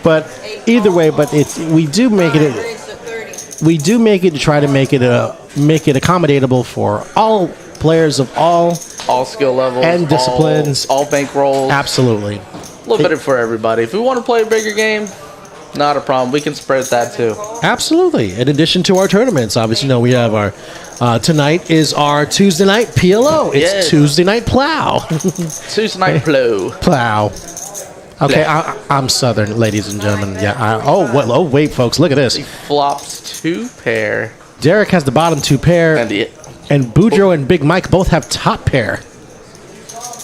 But either way, but we do make 5 it raise to 30. we do make it to try to make it accommodatable for all players of all. all skill levels. And disciplines. All bankrolls. Absolutely. A little bit for everybody. If we want to play a bigger game, not a problem. We can spread that too. Absolutely. In addition to our tournaments, obviously, we have our tonight is our Tuesday night PLO. It's Yes. Tuesday night plow. Tuesday night plow. Plow. Okay, I'm Southern, ladies and gentlemen. Yeah. Wait, folks, look at He this. flops 2 pair. Derek has the bottom 2 pair, And and Boudreaux and Big Mike both have top pair.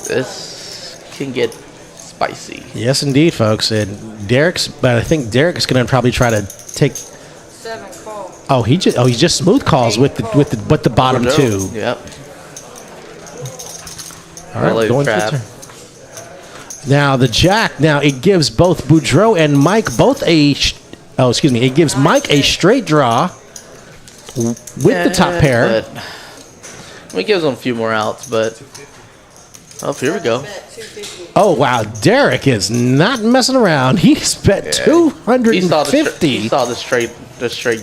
this can get spicy. Yes, indeed, folks. And I think Derek's going to probably try to take. 7 call. Oh, he just smooth calls with the bottom 2. Yep. All right, Really going for crap. turn. Now the jack. Now it gives both Boudreaux and Mike it gives Mike a straight draw with the top pair. But it gives them a few more outs, but here we go. Bet 250. Oh wow, Derek is not messing around. He's bet He 250. He saw the straight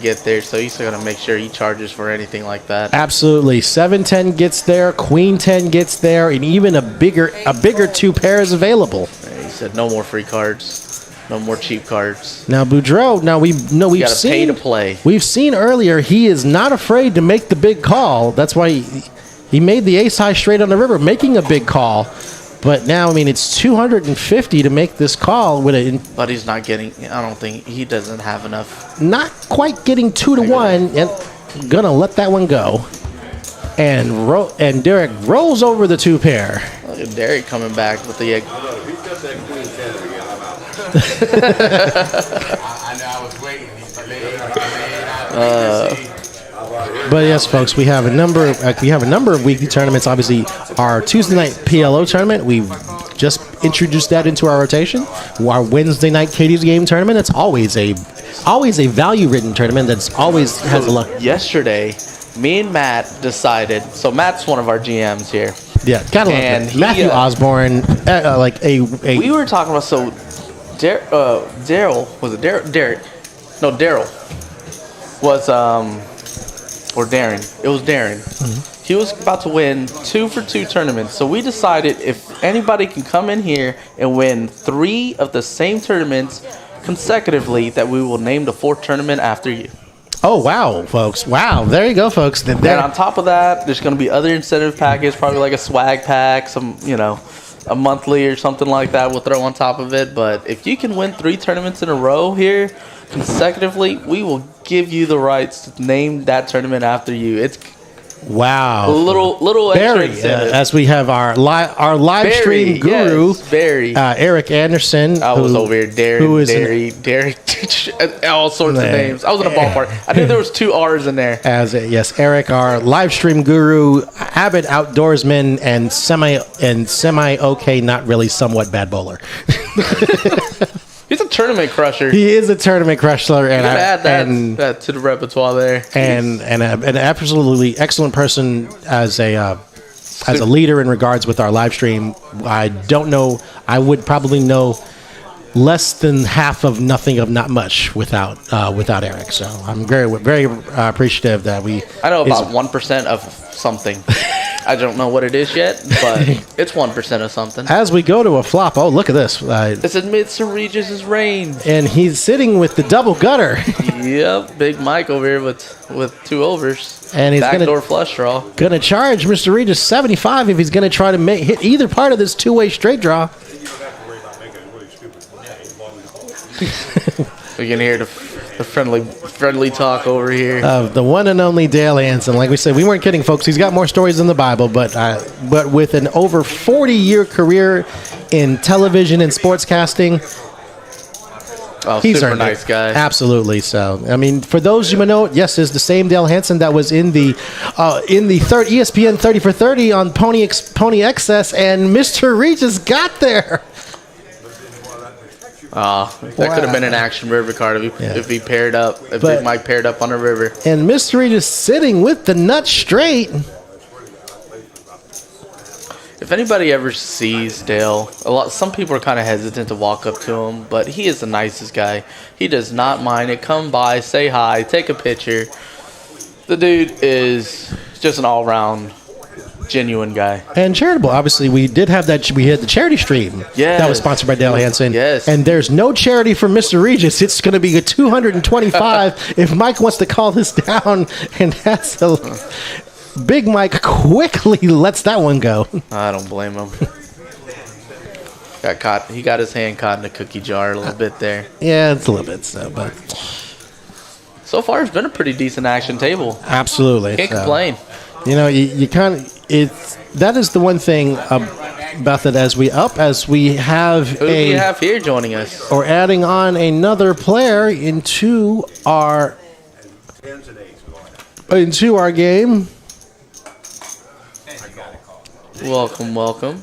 get there, so he's gonna make sure he charges for anything like that. Absolutely. 7-10 gets there, Queen 10 gets there, and even a bigger 2 pair is available. He said no more free cards, no more cheap cards. Now Boudreaux, we've You gotta seen pay to play. We've seen earlier he is not afraid to make the big call. That's why he made the ace high straight on the river, making a big call. But now, it's 250 to make this call with But he's not getting. I don't think he doesn't have enough. not quite getting 2-1, and gonna let that one go. And Derek rolls over the 2 pair. Look at Derek coming back with the egg. No, if he does that queen 10 again, I'm out. I know I was waiting. He delayed. But yes, folks, we have a number of weekly tournaments. Obviously, our Tuesday night PLO tournament, we've just introduced that into our rotation. Our Wednesday night Katie's Game tournament, it's always a value ridden tournament that's always has a lot. Yesterday, me and Matt decided. So Matt's one of our GMs here. Yeah, gotta love And that. he, Matthew Osborne, We were talking about Daryl was it Derek? No, Daryl was or Darren. It was Darren. he was about to win 2 for 2 tournaments. So we decided if anybody can come in here and win 3 of the same tournaments consecutively, that we will name the 4th tournament after you. Oh, wow, folks. Wow. There you go, folks. And on top of that, there's going to be other incentive packages, probably like a swag pack, some, a monthly or something like that we'll throw on top of it. But if you can win 3 tournaments in a row here consecutively, we will give you the rights to name that tournament after you. It's wow. a little extra Barry, incentive. as we have our live stream guru, yes, Barry. Eric Anderson. I was over here, Derry, all sorts of Man. names. I was in a ballpark. I knew there was 2 R's in there. Yes, Eric, our live stream guru, avid outdoorsman, and semi okay, not really, somewhat bad bowler. He's a tournament crusher. He is a tournament crusher, and You gotta add that to the repertoire there. and an absolutely excellent person as a leader in regards with our live stream. I don't know. I would probably know less than half of nothing of not much without Eric. So I'm very appreciative that we. I know about 1% of something. I don't know what it is yet, but it's 1% of something. As we go to a flop, oh, look at this. It's amid Sir Regis' reign. And he's sitting with the double gutter. Yep, Big Mike over here with 2 overs. And he's backdoor flush draw. Going to charge Mr. Regis 75 if he's going to try to hit either part of this 2-way straight draw. We can hear the friendly talk over here. Of the one and only Dale Hansen. Like we said, we weren't kidding, folks. He's got more stories than the Bible, but with an over 40-year career in television and sportscasting, he's super earned nice it. guy. Absolutely. So, I mean, for those you may know, yes, is the same Dale Hansen that was in the third ESPN 30 for 30 on Pony Excess, and Mr. Regis got there. That could have been an Action River card if he paired up, Big Mike paired up on the river. And Mr. Regis sitting with the nut straight. If anybody ever sees Dale, some people are kind of hesitant to walk up to him, but he is the nicest guy. He does not mind it. Come by, say hi, take a picture. The dude is just an all-round genuine guy. And charitable. Obviously, we had the charity stream that was sponsored by Dale Hansen. Yes. And there's no charity for Mr. Regis. It's going to be a 225 if Mike wants to call this down. And that's Big Mike quickly lets that one go. I don't blame him. Got caught. He got his hand caught in the cookie jar a little bit there. Yeah, it's a little bit so, but so far it's been a pretty decent action table. Absolutely. Can't complain. You know, you kind of that is the one thing about that as we have Who do we have here joining us? or adding on another player into our game. Welcome.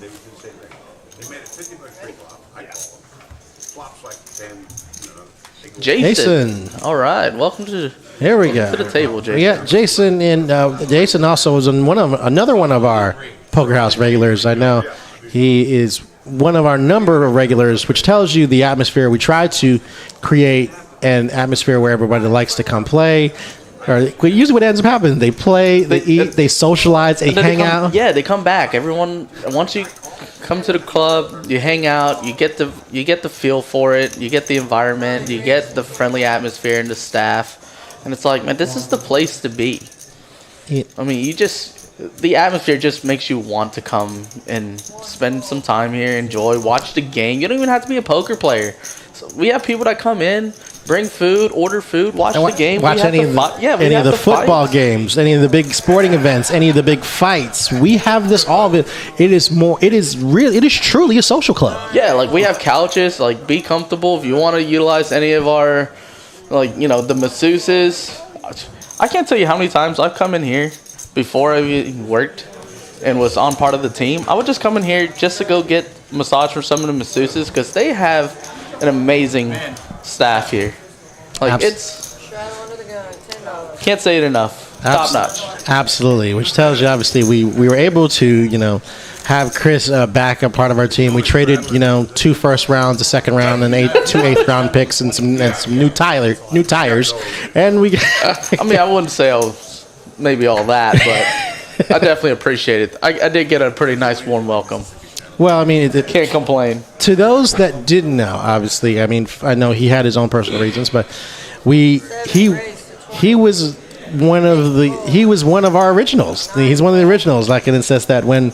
Jason. All right, welcome to. Here we go. To the table, Jason. We got Jason, and Jason also was in another one of our Poker House regulars. I know he is one of our number of regulars, which tells you the atmosphere. We try to create an atmosphere where everybody likes to come play. Or usually what ends up happening, they play, they eat, they socialize, they hang out. Yeah, they come back. Everyone, once you come to the club, you hang out, you get the feel for it, you get the environment, you get the friendly atmosphere and the staff. And it's like, man, this is the place to be. Yeah. I mean, the atmosphere just makes you want to come and spend some time here, enjoy, watch the game. You don't even have to be a poker player. So we have people that come in, bring food, order food, watch the game. Watch any of the football games, any of the big sporting events, any of the big fights. We have this all of it. It is truly a social club. Yeah, like we have couches. Like, be comfortable if you want to utilize any of our, the masseuses. I can't tell you how many times I've come in here before I even worked and was on part of the team. I would just come in here just to go get massage from some of the masseuses because they have an amazing staff here. It's Shadow under the gun, $10. can't say it enough. Top notch. Absolutely, which tells you obviously we were able to have Chris back a part of our team. We traded 2 first rounds, a second round, and 2 eighth round picks, and some new tires, and we. I mean, I wouldn't say I was maybe all that, but I definitely appreciate it. I did get a pretty nice warm welcome. Well, I mean, Can't complain. to those that didn't know, obviously, I mean, I know he had his own personal reasons, but he was one of our originals. He's one of the originals. I can insist that when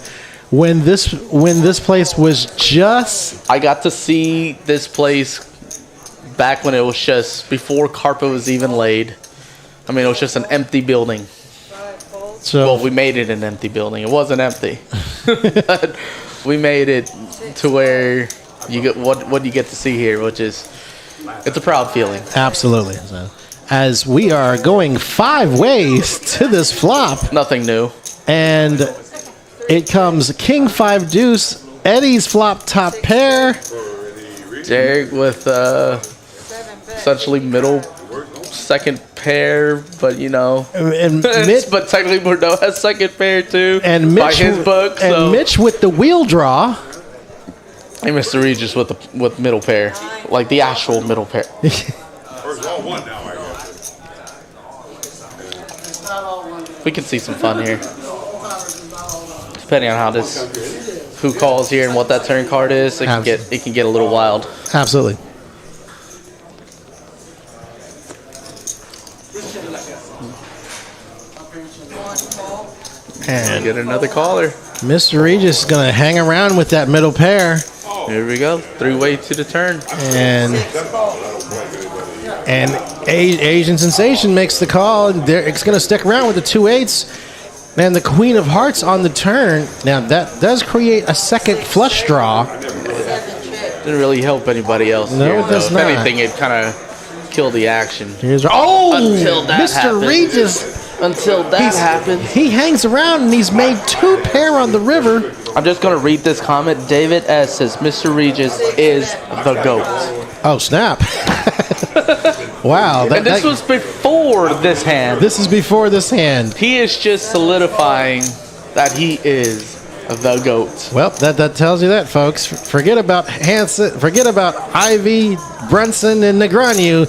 this place was just I got to see this place back when it was just before carpet was even laid. I mean, it was just an empty building. so. Well, we made it an empty building. It wasn't empty. But we made it to where you get what you get to see here, which is it's a proud feeling. Absolutely. So, as we are going 5 ways to this flop, Nothing new. and it comes King 5 Deuce, Eddie's flop top pair, Derek with essentially middle second pair, but you know, and Mitch, but technically Bordeaux has second pair too. and by Mitch, his book, and so. Mitch with the wheel draw. And Mr. Regis with middle pair, like the actual middle pair. First all one now, I guess. We can see some fun here, depending on how who calls here and what that turn card is. It can get a little wild. Absolutely. And Get another caller. Mr. Regis is going to hang around with that middle pair, Here we go. 3-way to the turn. and Asian Sensation makes the call, and Derek's going to stick around with the 2-8s. And the Queen of Hearts on the turn. Now, that does create a second flush draw. Didn't really help anybody else. No, here, it does though. If not. anything, it kind of killed the action. Until Until that Mr. happened. Regis. Until that happened. He hangs around, and he's made 2 pair on the river. I'm just going to read this comment. David S. says, Mr. Regis is the GOAT. Oh, snap. Wow. And this was before this hand. This is before this hand. He is just solidifying that he is the GOAT. Well, that tells you that, folks. Forget about Hansen. Forget about Ivy, Brunson, and Negreanu.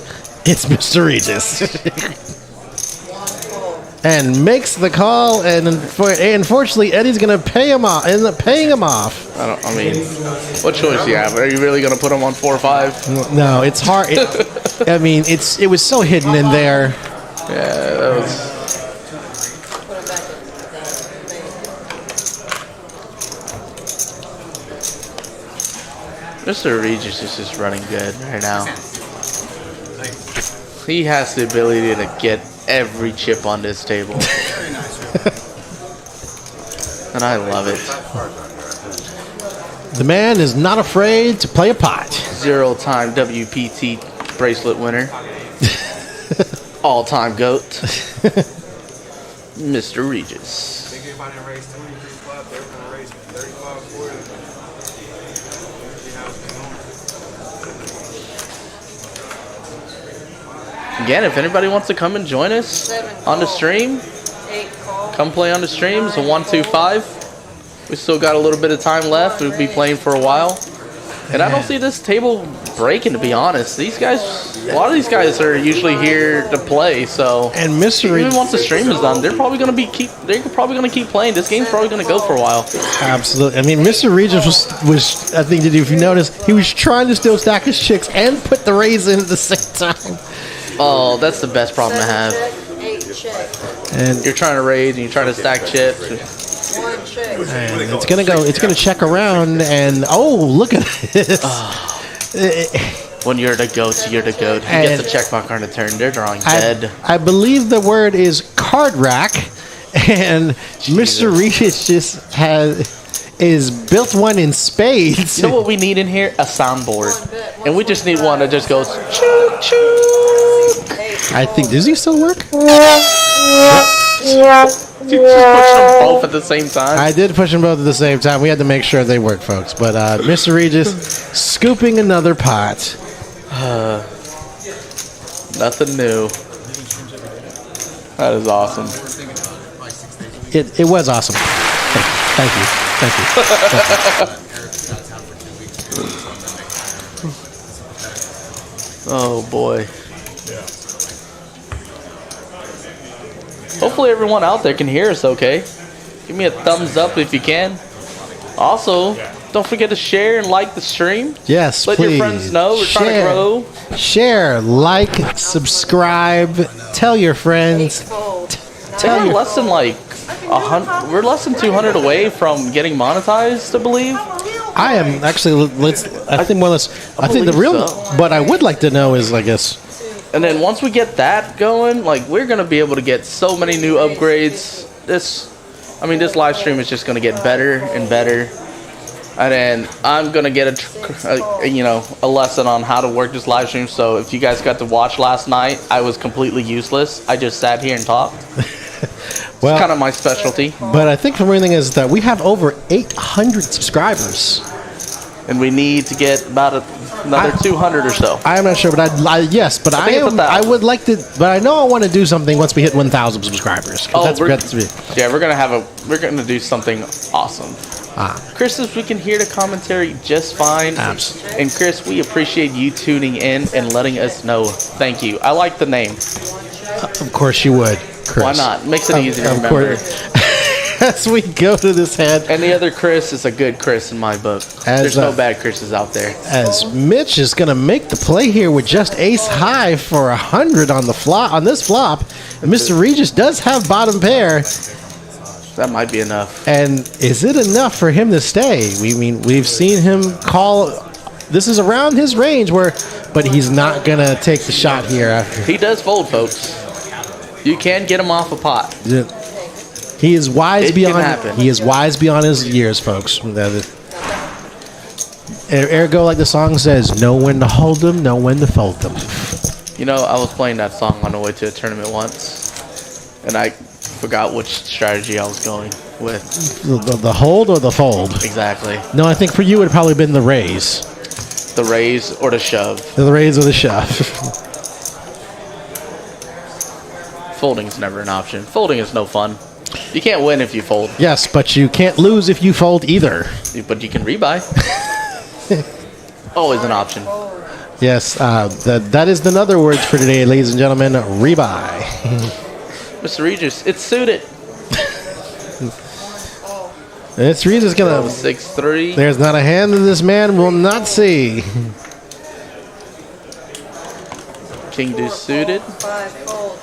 It's Mr. Regis. And makes the call, and unfortunately, Eddie's going to pay him off. End up paying him off. I mean, what choice do you have? Are you really going to put him on 4 or 5? No, it's hard. I mean, it was so hidden in there. Yeah, that was... Mr. Regis is just running good right now. He has the ability to get every chip on this table. And I love it. The man is not afraid to play a pot. 0-time WPT bracelet winner. All-time GOAT. Mr. Regis. Think if I didn't raise 23 flop, they were going to raise 35, 40. Again, if anybody wants to come and join us on the stream, 8 call. come play on the stream. It's a 1-2-5. We still got a little bit of time left. We'll be playing for a while. And I don't see this table breaking, to be honest. These guys, a lot of these guys are usually here to play, so And Mr. even Regis, once the stream is done, they're probably gonna keep playing. This game's probably gonna go for a while. absolutely. I mean, Mr. Regis was. I think, if you notice, he was trying to still stack his chicks and put the raise in at the same time. Oh, that's the best problem to 7 have. check, 8 check. And You're trying to raise and you're trying to stack chips. 1 check. it's gonna go. It's gonna check around, and look at this. When you're the GOAT, you're the GOAT. He gets a check back on the turn. They're drawing dead. I believe the word is card rack, and Mr. Regis just is built one in spades. You know what we need in here? A soundboard. And we just need one that just goes choo choo. I think, does he still work? You just push them both at the same time. I did push them both at the same time. We had to make sure they work, folks. But Mr. Regis scooping another pot. Nothing new. That is awesome. It was awesome. Thank you. Oh boy. Hopefully everyone out there can hear us okay. Give me a thumbs up if you can. Also, don't forget to share and like the stream. Yes, Let please. your friends know we're trying to grow. Share, like, subscribe, tell your friends. Fold. Tell We're your less than like 100. We're less than 200 away from getting monetized, I believe. I am actually. I think more or less. I think the believe real. so. What I would like to know is, I guess. And then once we get that going, like we're gonna be able to get so many new upgrades. This live stream is just gonna get better and better. And then I'm gonna get a lesson on how to work this live stream. So if you guys got to watch last night, I was completely useless. I just sat here and talked. Well, It's kind of my specialty. but I think the main thing is that we have over 800 subscribers. And we need to get about another 200 or so. I am not sure, but yes, but I think it's am. 1,000. I would like to, but I know I want to do something once we hit 1,000 subscribers. 'Cause Oh, that's we're- to be. Yeah, we're gonna do something awesome. Chris says we can hear the commentary just fine. Absolutely. And Chris, we appreciate you tuning in and letting us know. Thank you. I like the name. Of course you would, Chris. Why not? Makes it easy to Of remember. course. As we go to this head, Any other Chris is a good Chris in my book. As, There's no bad Chris's out there. as Mitch is going to make the play here with just ace high for 100 on the flop on this flop, and Mr. Regis does have bottom pair. That might be enough. And is it enough for him to stay? We've seen him call. This is around his range, but he's not gonna take the shot here. He does fold, folks. You can get him off a pot. He is wise It can beyond. happen. He is wise beyond his years, folks. Ergo, like the song says, know when to hold them, know when to fold them. You know, I was playing that song on the way to a tournament once, and I forgot which strategy I was going with. The hold or the fold? Exactly. No, I think for you it would probably been the raise. The raise or the shove. The raise or the shove. Folding's never an option. Folding is no fun. You can't win if you fold, Yes, but you can't lose if you fold either. but you can rebuy. Always an option. Yes, that is another word for today, ladies and gentlemen. Rebuy. Mr. Regis, it's suited. It's Regis gonna. 6-3. There's not a hand that this man will not see. King Deuce suited. 5 fold.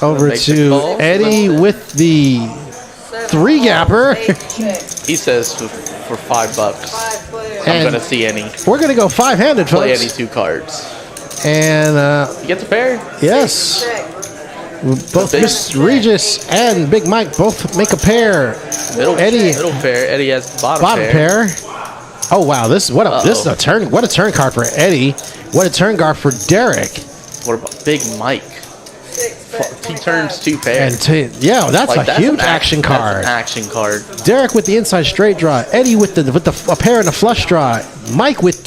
Over Make the to call. Eddie with the 7 Three gapper. 8 check. He says for $5. 5 players. I'm And- gonna see any. We're gonna go five-handed, Play folks. any 2 cards. And You get the pair. yes, Check. both Big- Miss Regis and Big Mike both make a pair. Eddie Middle pair. Eddie has the bottom, bottom pair. Oh wow, this is a turn. What a turn card for Eddie. What a turn card for Derek. What about Big Mike? 6 bet. He 25. turns 2 pairs. And that's a that's huge an action That's card. an action card. Derek with the inside straight draw. Eddie with the a pair and a flush draw. Mike with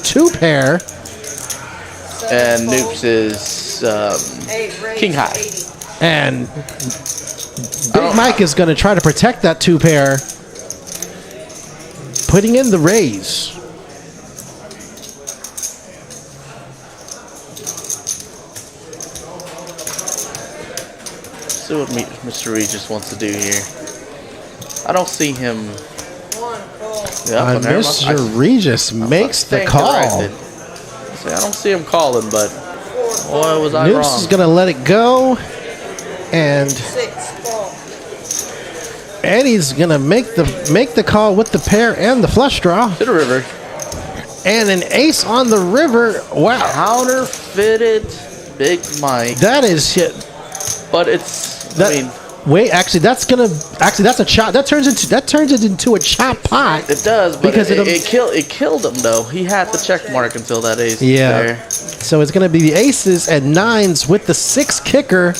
2 pair. 7 And fold. Noops is 8 raise. King high. 80. And Big Mike is going to try to protect that 2 pair, putting in the raise. see what Mr. Regis wants to do here. I don't see him. 1 call. Yeah, never mind. Mr. Regis makes the stand call. corrected. See, I don't see him calling, but boy, was I Noops wrong. is going to let it go. And 6 call. Eddie's going to make the call with the pair and the flush draw. To the river. And an ace on the river. Wow. Counterfeited Big Mike. That is hit. But it's, That, I mean, wait, that's a chop. That turns it into a chop pot. it does, but because it killed him, though. He had the check mark until that ace was Yeah. there. So it's going to be the aces and nines with the 6 kicker.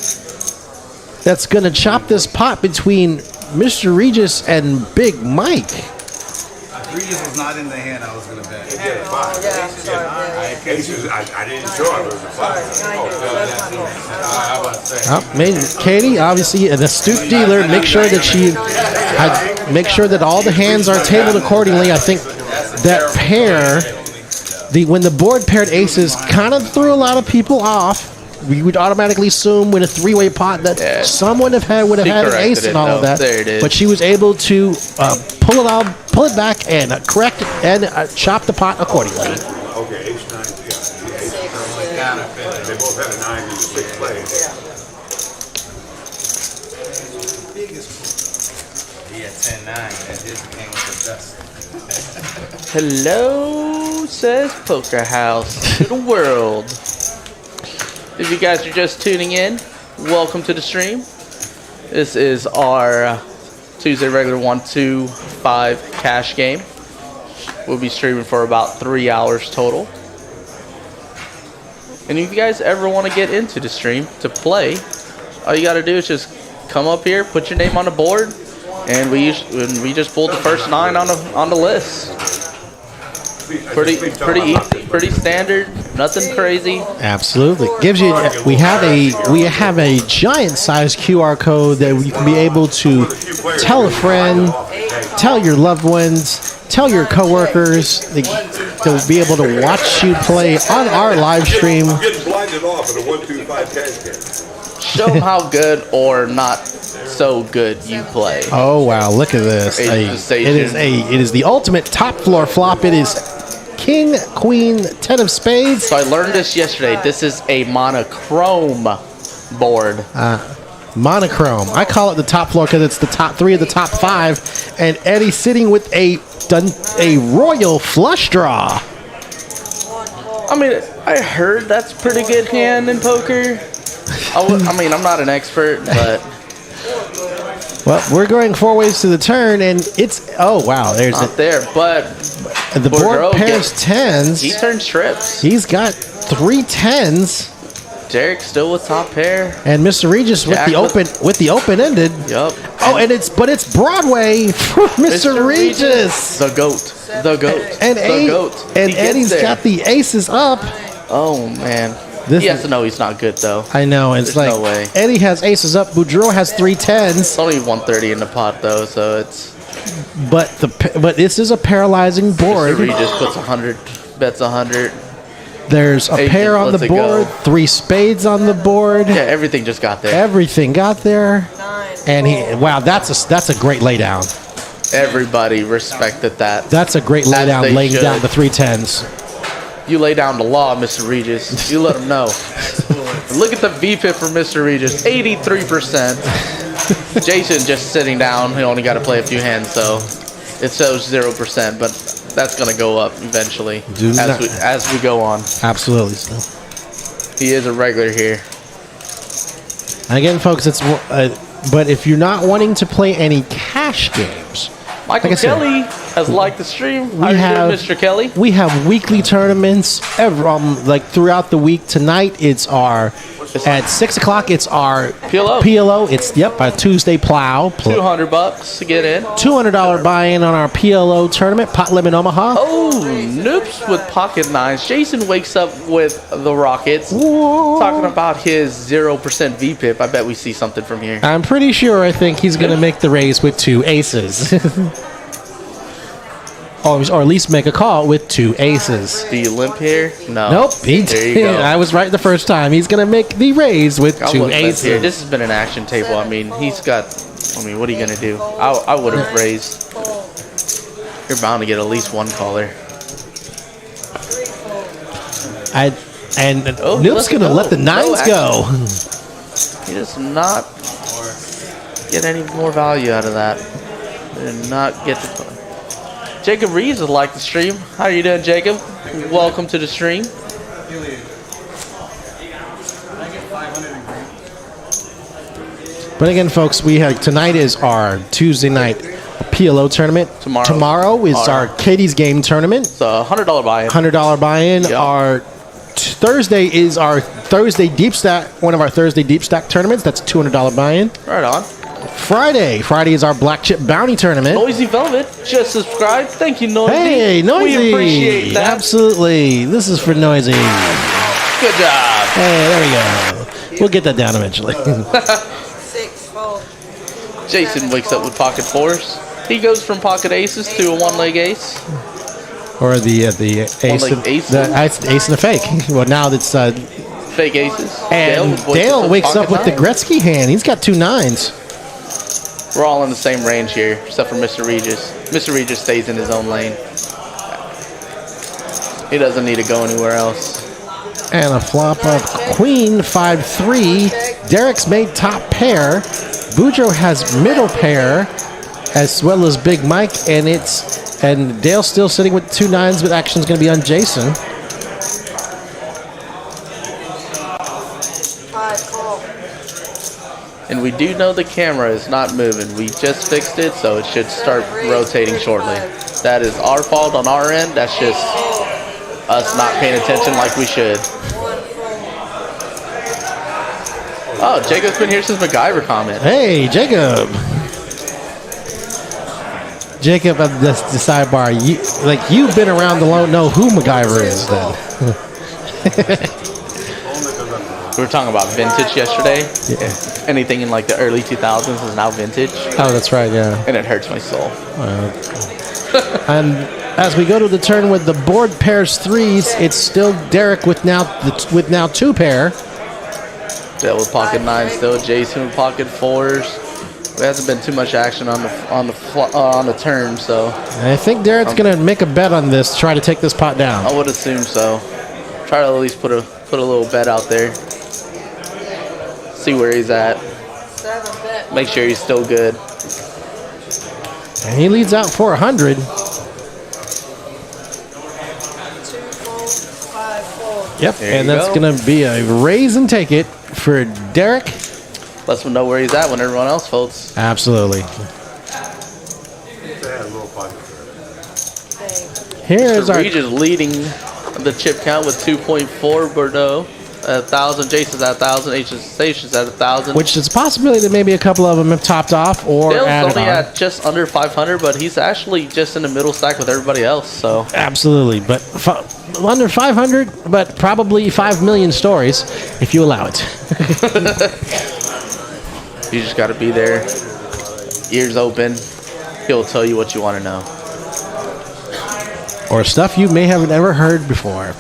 That's going to chop this pot between Mr. Regis and Big Mike. Regis was not in the hand I was going to bet. Yeah, sorry. Yeah. Aces, I didn't show it was a Sorry. five. That's my fault. Katie, obviously an astute dealer. Make sure that all the hands are tabled accordingly. I think that pair, when the board paired aces, kind of threw a lot of people off. we would automatically assume with a three-way pot that Yeah. someone would have She had an corrected ace it, and all of though. that. There it is. But she was able to pull it back and correct it and chop the pot accordingly. Okay, ace nine, yeah. They both had a 9 and 6 plays. He had 10-9, and his came with the dust. Hello, says Poker House to the world. If you guys are just tuning in, welcome to the stream. This is our Tuesday regular 1-2-5 cash game. We'll be streaming for about 3 hours total. And if you guys ever want to get into the stream to play, all you got to do is just come up here, put your name on the board, and we just pulled the first 9 on the list. Pretty standard, nothing crazy. Absolutely, gives you. We have a giant size QR code that you can be able to tell a friend, tell your loved ones, tell your coworkers. They'll be able to watch you play on our live stream. Getting blinded off in a 1-2-5 cash game. Show them how good or not so good you play. Oh wow! Look at this. It is the ultimate top floor flop. It is King, Queen, 10 of spades. So I learned this yesterday. This is a monochrome board. Monochrome. I call it the top floor because it's the top 3 of the top 5, and Eddie's sitting with a royal flush draw. I mean, I heard that's pretty good hand in poker. I mean, I'm not an expert, but Well, we're going 4 ways to the turn, and it's oh wow, there's not there. But the board Boudreaux pairs tens. he turns trips. He's got 3 tens, Derek still with top pair. and Mr. Regis with Jack the open ended. Yup. Oh, and it's Broadway for Mr. Regis. The goat. And the goat. and He gets Eddie's there. got the aces up. Oh man. This He has is- to know he's not good though. I know it's There's like no way. Eddie has aces up. Boudreaux has 3 tens, It's only 130 in the pot though, so it's but this is a paralyzing board. Mr. Regis puts 100, bets 100. There's a Hey, pair on lets the it go. board, 3 spades on the board. Yeah, everything just got there. Everything got there, 9. and wow, that's a great laydown. Everybody respected that. That's a great As laydown, they laying should. down the 3 tens. You lay down the law, Mr. Regis. You let him know. Look at the VPIP for Mr. Regis, 83%. Jason just sitting down. He only got to play a few hands, so it shows 0%, but that's going to go up eventually Do not- as we go on. Absolutely. He is a regular here. Again, folks, it's but if you're not wanting to play any cash games, Michael Like I said, Kelly has liked the stream. How we you have doing, Mr. Kelly? We have weekly tournaments like throughout the week. Tonight it's our at 6 o'clock. It's our PLO. PLO. It's our Tuesday plow. $200 to get in. $200 buy-in on our PLO tournament. Pot Limit Omaha. Oh, Noops with pocket nines. Jason wakes up with the Rockets. Whoa. Talking about his 0% VPIP. I bet we see something from here. I'm pretty sure. I think he's going to make the raise with 2 aces. Or at least make a call with 2 aces. Do you limp here? No. Nope. He There you did. go. I was right the first time. He's going to make the raise with I 2 wouldn't limp aces. here. This has been an action table. I mean, he's got. I mean, what are you gonna do? I would have raised. You're bound to get at least one caller. Noop's going to let the 9s go. He does not get any more value out of that. Did not get the. Jacob Reeves would like the stream. How are you doing, Jacob? Welcome to the stream. But again, folks, tonight is our Tuesday night PLO tournament. Tomorrow is our Katie's Game tournament. It's a $100 buy-in. $100 buy-in. Yep. Our Thursday is our Thursday deep stack, one of our Thursday deep stack tournaments. That's $200 buy-in. Right on. Friday is our Black Chip Bounty tournament. Noisy Velvet, just subscribe. Thank you, Noisy. Hey, Noisy! We appreciate that. Absolutely. This is for Noisy. Good job. Hey, there we go. We'll get that down eventually. 6 fold. Jason wakes up with pocket 4s. He goes from pocket aces to a one-leg ace. Or the ace, like of, ace? the ace and the fake. Well, now it's fake aces. And with Dale the wakes up pocket with the nines. Gretzky hand. He's got 2 9s. We're all in the same range here, except for Mr. Regis. Mr. Regis stays in his own lane. He doesn't need to go anywhere else. And a flop of Queen 5-3. Derek's made top pair. Boudreaux has middle pair, as well as Big Mike, and Dale's still sitting with 2 9s, but action's going to be on Jason. 5 call. And we do know the camera is not moving. We just fixed it, so it should start rotating shortly. That is our fault on our end. That's just us not paying attention like we should. 1 fold. Oh, Jacob's been here since MacGyver comment. Hey, Jacob. Jacob, at the sidebar, you've been around to know who MacGyver is then. We were talking about vintage yesterday. Yeah. Anything in like the early 2000s is now vintage, Oh, that's right, yeah. and it hurts my soul. And as we go to the turn with the board pairs 3s, it's still Derek with now 2 pair. Dale with pocket 9 still. Jason with pocket 4s. There hasn't been too much action on the turn, so I think Derek's going to make a bet on this, try to take this pot down. I would assume so. Try to at least put a little bet out there. See where he's at. 7 bet. Make sure he's still good. And he leads out for 100. 2 fold. 5 fold. Yep, There and you that's go. going to be a raise and take it for Derek. Lets him know where he's at when everyone else folds. Absolutely. They had a little pocket there. Bang. Here is Mr. our Regis leading the chip count with 2.4. Bordeaux at 1,000. Jason's at 1,000. Station's at 1,000. which is a possibility that maybe a couple of them have topped off or Dale's added only on. at just under 500, but he's actually just in the middle stack with everybody else. So Absolutely, but under 500, but probably 5 million stories if you allow it. you just got to be there, ears open. He'll tell you what you want to know. Or stuff you may have never heard before.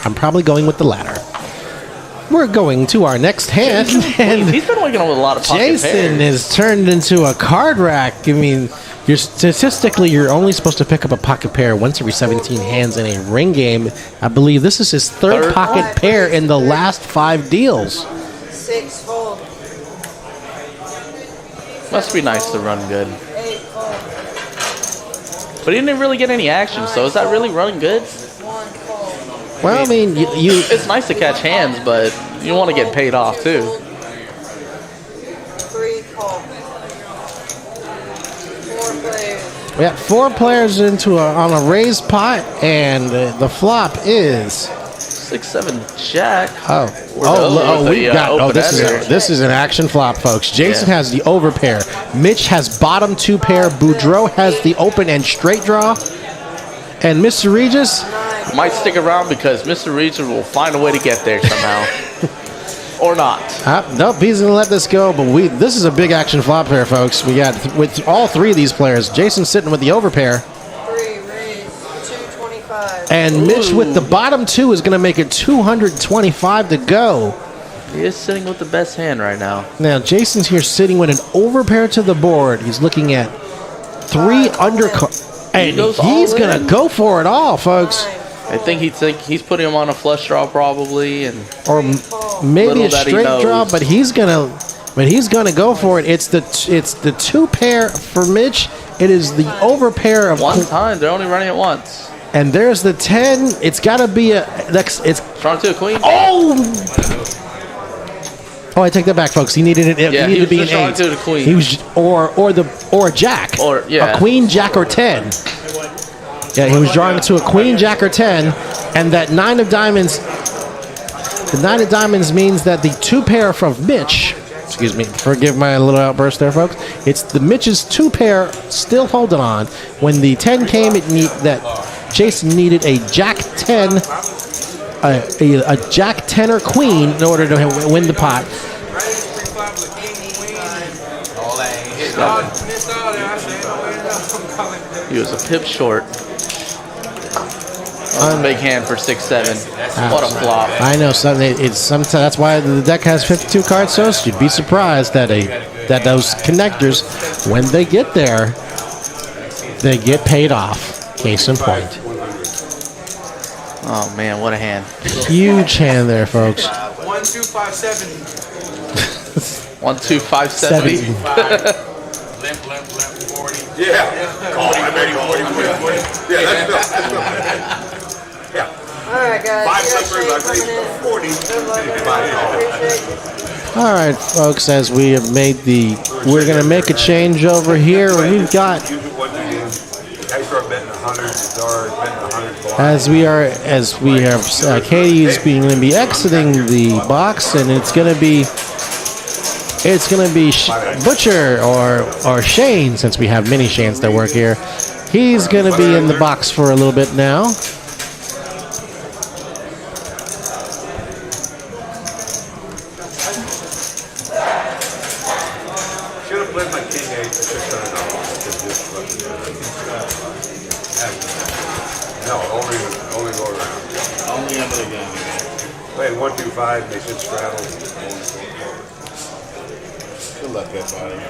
I'm probably going with the latter. We're going to our next hand, and He's been waking up with a lot of pocket Jason pairs. is turned into a card rack. I mean, you're only supposed to pick up a pocket pair once every 17 hands in a ring game. I believe this is his third Third? pocket pair in the last 5 deals. 6 fold. Must be nice to run good. 8 fold. But he didn't really get any action, so is that really running good? 1 fold. Well, I mean, you It's nice to catch hands, but you want to get paid off too. 3 call. 4 players. we got 4 players on a raised pot, and the flop is 6-7 jack. This is an action flop, folks. Jason Yeah. has the over pair. Mitch has bottom 2 pair. Boudreaux has the open and straight draw. And Mr. Regis, Might stick around because Mr. Regis will find a way to get there somehow. Or not. nope, he's going to let this go. But this is a big action flop pair, folks. We got with all 3 of these players. Jason's sitting with the over pair. 3 raise. 225. And Mitch with the bottom 2 is going to make it 225 to go. He is sitting with the best hand right now. Now, Jason's here sitting with an overpair to the board. He's looking at 3 undercard. And goes he's all going in. to go for it all, folks. 9. I think he's putting him on a flush draw probably, and Or maybe Little a that he straight knows. draw, but he's going to go for it. It's the 2 pair for Mitch. It is the overpair of one time they're only running it once. and there's the 10. It's got to be it's Strong to a queen. Oh, I take that back, folks. He needed it. Yeah, he he needed to was be an just drawing 8. to the queen. He was or a jack. Or, yeah. A queen, jack, or 10. Yeah, he was drawing to a queen, jack, or 10, and that 9 of diamonds. The 9 of diamonds means that the 2 pair from Mitch. Excuse me, forgive my little outburst there, folks. It's the Mitch's 2 pair still holding on. When the 10 came, that Jason needed a jack 10. A jack 10 or queen in order to win the pot. He was a pip short. Big hand for 6-7. What a flop. I know something. It's sometimes that's why the deck has 52 cards. So you'd be surprised that those connectors, when they get there, they get paid off. Case in point. Oh man, what a hand. Huge hand there, folks. 12570. 12570. Limp, 40. Yeah. Oh, I bet he 40. Yeah, that's yeah. Alright, guys. 5 You got slippers, Shane I coming in. think 40. Good luck, everybody. Appreciate you. All right, folks. As we have made we're gonna make a change over here. We've got. Usually what you do, I start betting 100, start betting 100 blind. As we have, Katie's going to be exiting the box, and it's going to be Butcher or Shane, since we have many Shanes that work here. He's going to be in the box for a little bit now. Should have played my king 8 for $600. No, only go around. Only under the gun. Played 125, they should straddle. Good luck, everybody.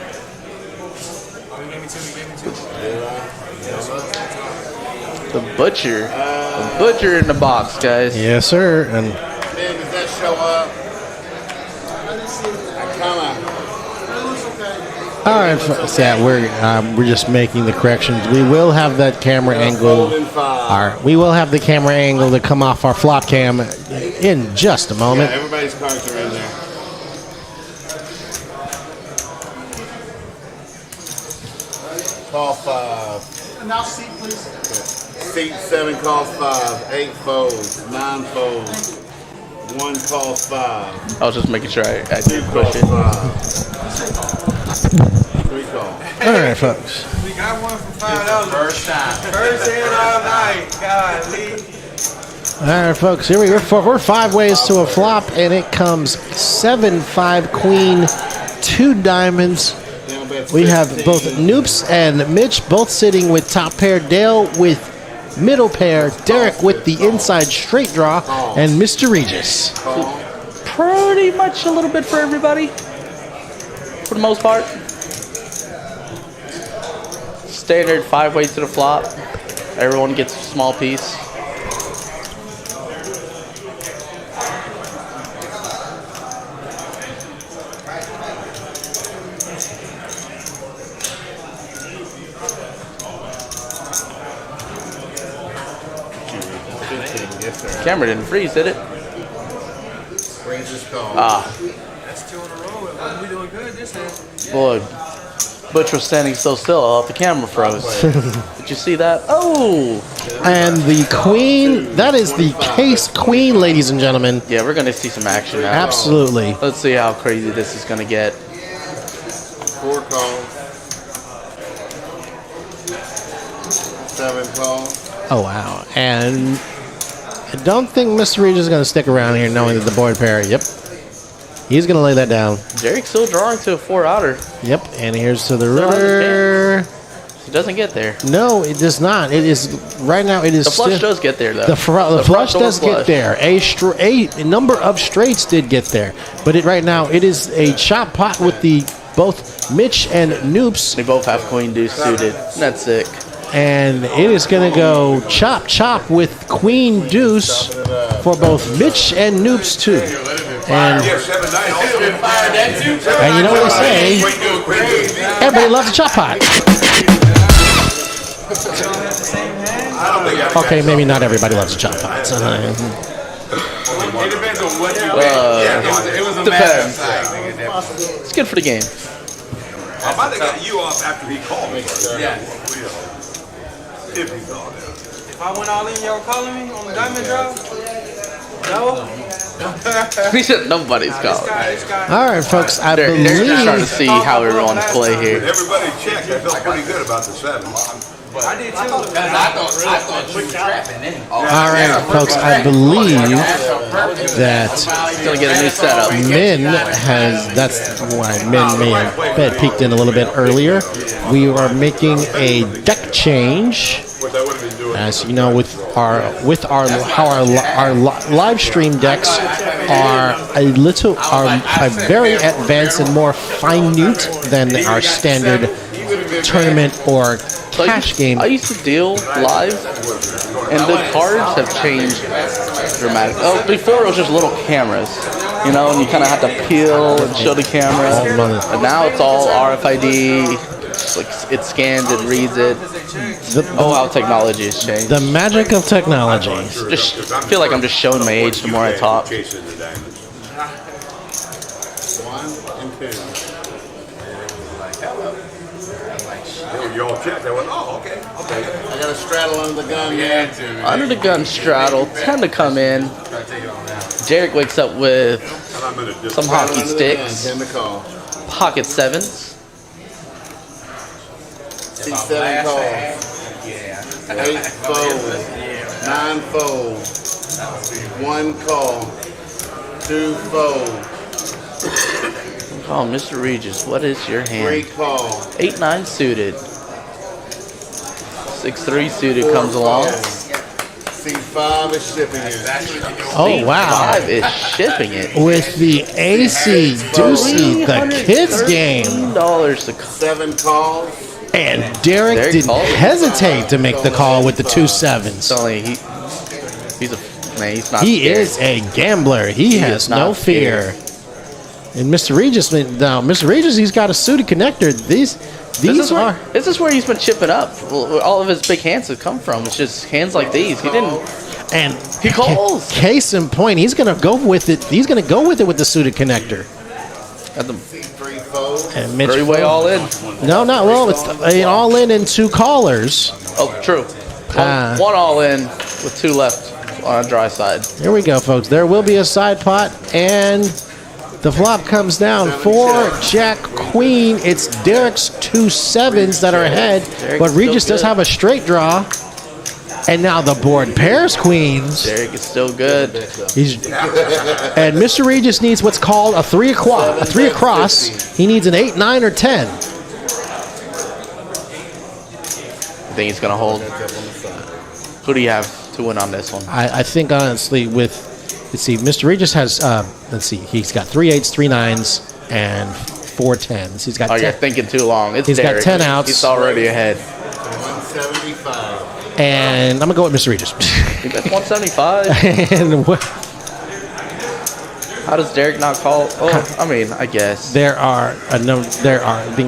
The Butcher in the box, guys. Yes, sir. And Man, does that show up? Come on. all right, folks, yeah, we're just making the corrections. We will have that camera angle. We will have the camera angle to come off our flop cam in just a moment. Everybody's cards are in there. Call 5. Now seat, please. Seat 7 calls 5. 8 folds. 9 folds. 1 calls 5. I was just making sure I 2 did calls push it. 5. 3 calls. All right, folks. We got one for $5. First time. First hand all night. Golly. All right, folks. Here we're 5 ways to a flop, and it comes 7, 5, queen, 2 diamonds. We have both Noops and Mitch both sitting with top pair, Dale with middle pair, Derek with the inside straight draw, and Mr. Regis. Pretty much a little bit for everybody, for the most part. Standard 5 ways to the flop. Everyone gets a small piece. Camera didn't freeze, did it? Brings this call. Ah, That's 2 in a row. We doing good this hand. boy. Butch was standing so still, the camera froze. Did you see that? Oh! And the queen, that is the case queen, ladies and gentlemen. Yeah, we're going to see some action now. Absolutely. Let's see how crazy this is going to get. 4 calls. 7 calls. Oh, wow. And I don't think Mr. Regis is going to stick around here knowing that the board pair, yep. He's going to lay that down. Derek's still drawing to a 4 outer. Yep, and here's to the Still has a river. He doesn't get there. No, it does not. It is, right now, it is The flush still. does get there, though. The flush front door does get there. A number of straights did get there, but right now it is a chop pot with both Mitch and Noops, They both have queen deuce suited. That's sick. and it is going to go chop with queen deuce for both Mitch and Noops too. And Yeah, 7-9 also. you know what they say? Everybody loves a chop pot. Okay, maybe not everybody loves a chop pot. It depends on what you It was a Depends. matter. It's good for the game. I might have got you off after he called me. Yeah. If he called him. If I went all in, y'all calling me on the diamond draw? No? He said nobody's called. This guy. All right, folks, I They're just trying to believe. see how everyone's play here. Everybody checked. I felt pretty good about the 7. I did too. I thought you were trapping then. All right, folks, I believe that He's gonna get a new setup. Min has, that's why Min may have peeked in a little bit earlier. We are making a deck change. What I would have been doing. As you know, with our live stream decks are very advanced and more minute than our standard tournament or cash game. I used to deal live, and the cards have changed dramatically. Oh, before it was just little cameras, you know, and you kind of had to peel and show the camera. But now it's all RFID. It's like it scans, it reads it. How technology has changed. The magic of technology. Just feel like I'm just showing my age the more I talk. Chasing the diamonds. 1 and 2. You all checked. I went, oh, okay. I got a straddle under the gun. Yeah, Under the gun straddle, tend to come in. Derek wakes up with And I'm gonna just some hockey sticks, Ten to call. pocket sevens. 6, 7 calls. 8 fold. 9 fold. 1 call. 2 fold. Oh, Mr. Regis, what is your 3 hand? call. 8-9 suited. 6-3 suited comes along. C5 is shipping it. Oh, wow. 5 is shipping it. With the AC Deucey, the kids game. $15 to 7 calls. And Derek Derek didn't called. hesitate to make the call with the 2 sevens. only he's a man. He's not. He scared. is a gambler. He has is no not fear. And Mr. Regis, now Mr. Regis, he's got a suited connector. These are. This is where he's been chipping up. All of his big hands have come from. It's just hands like these. He didn't. And He calls. Case in point, he's gonna go with it. He's gonna go with it with the suited connector. At the C3 fold. And Mitch, three-way all in. no, not well. It's all in 2 callers. Oh, true. One all in with 2 left on a dry side. Here we go, folks. There will be a side pot, and the flop comes down 4 Jack Queen. It's Derek's 2 sevens that are ahead, Derek's but Regis still does good. have a straight draw. And now the board pairs queens. Derek is still good. And Mr. Regis needs what's called a 3 across. He needs an 8, 9, or 10. I think he's gonna hold. Who do you have to win on this one? I think honestly let's see, Mr. Regis has he's got 3 8s, 3 9s, and 4 10s. He's got Oh, 10, you're thinking too long. It's He's got Derek. 10 outs. He's already ahead. 175. and I'm gonna go with Mr. Regis. He bet 175. And How does Derek not call? Oh, I mean, I guess. think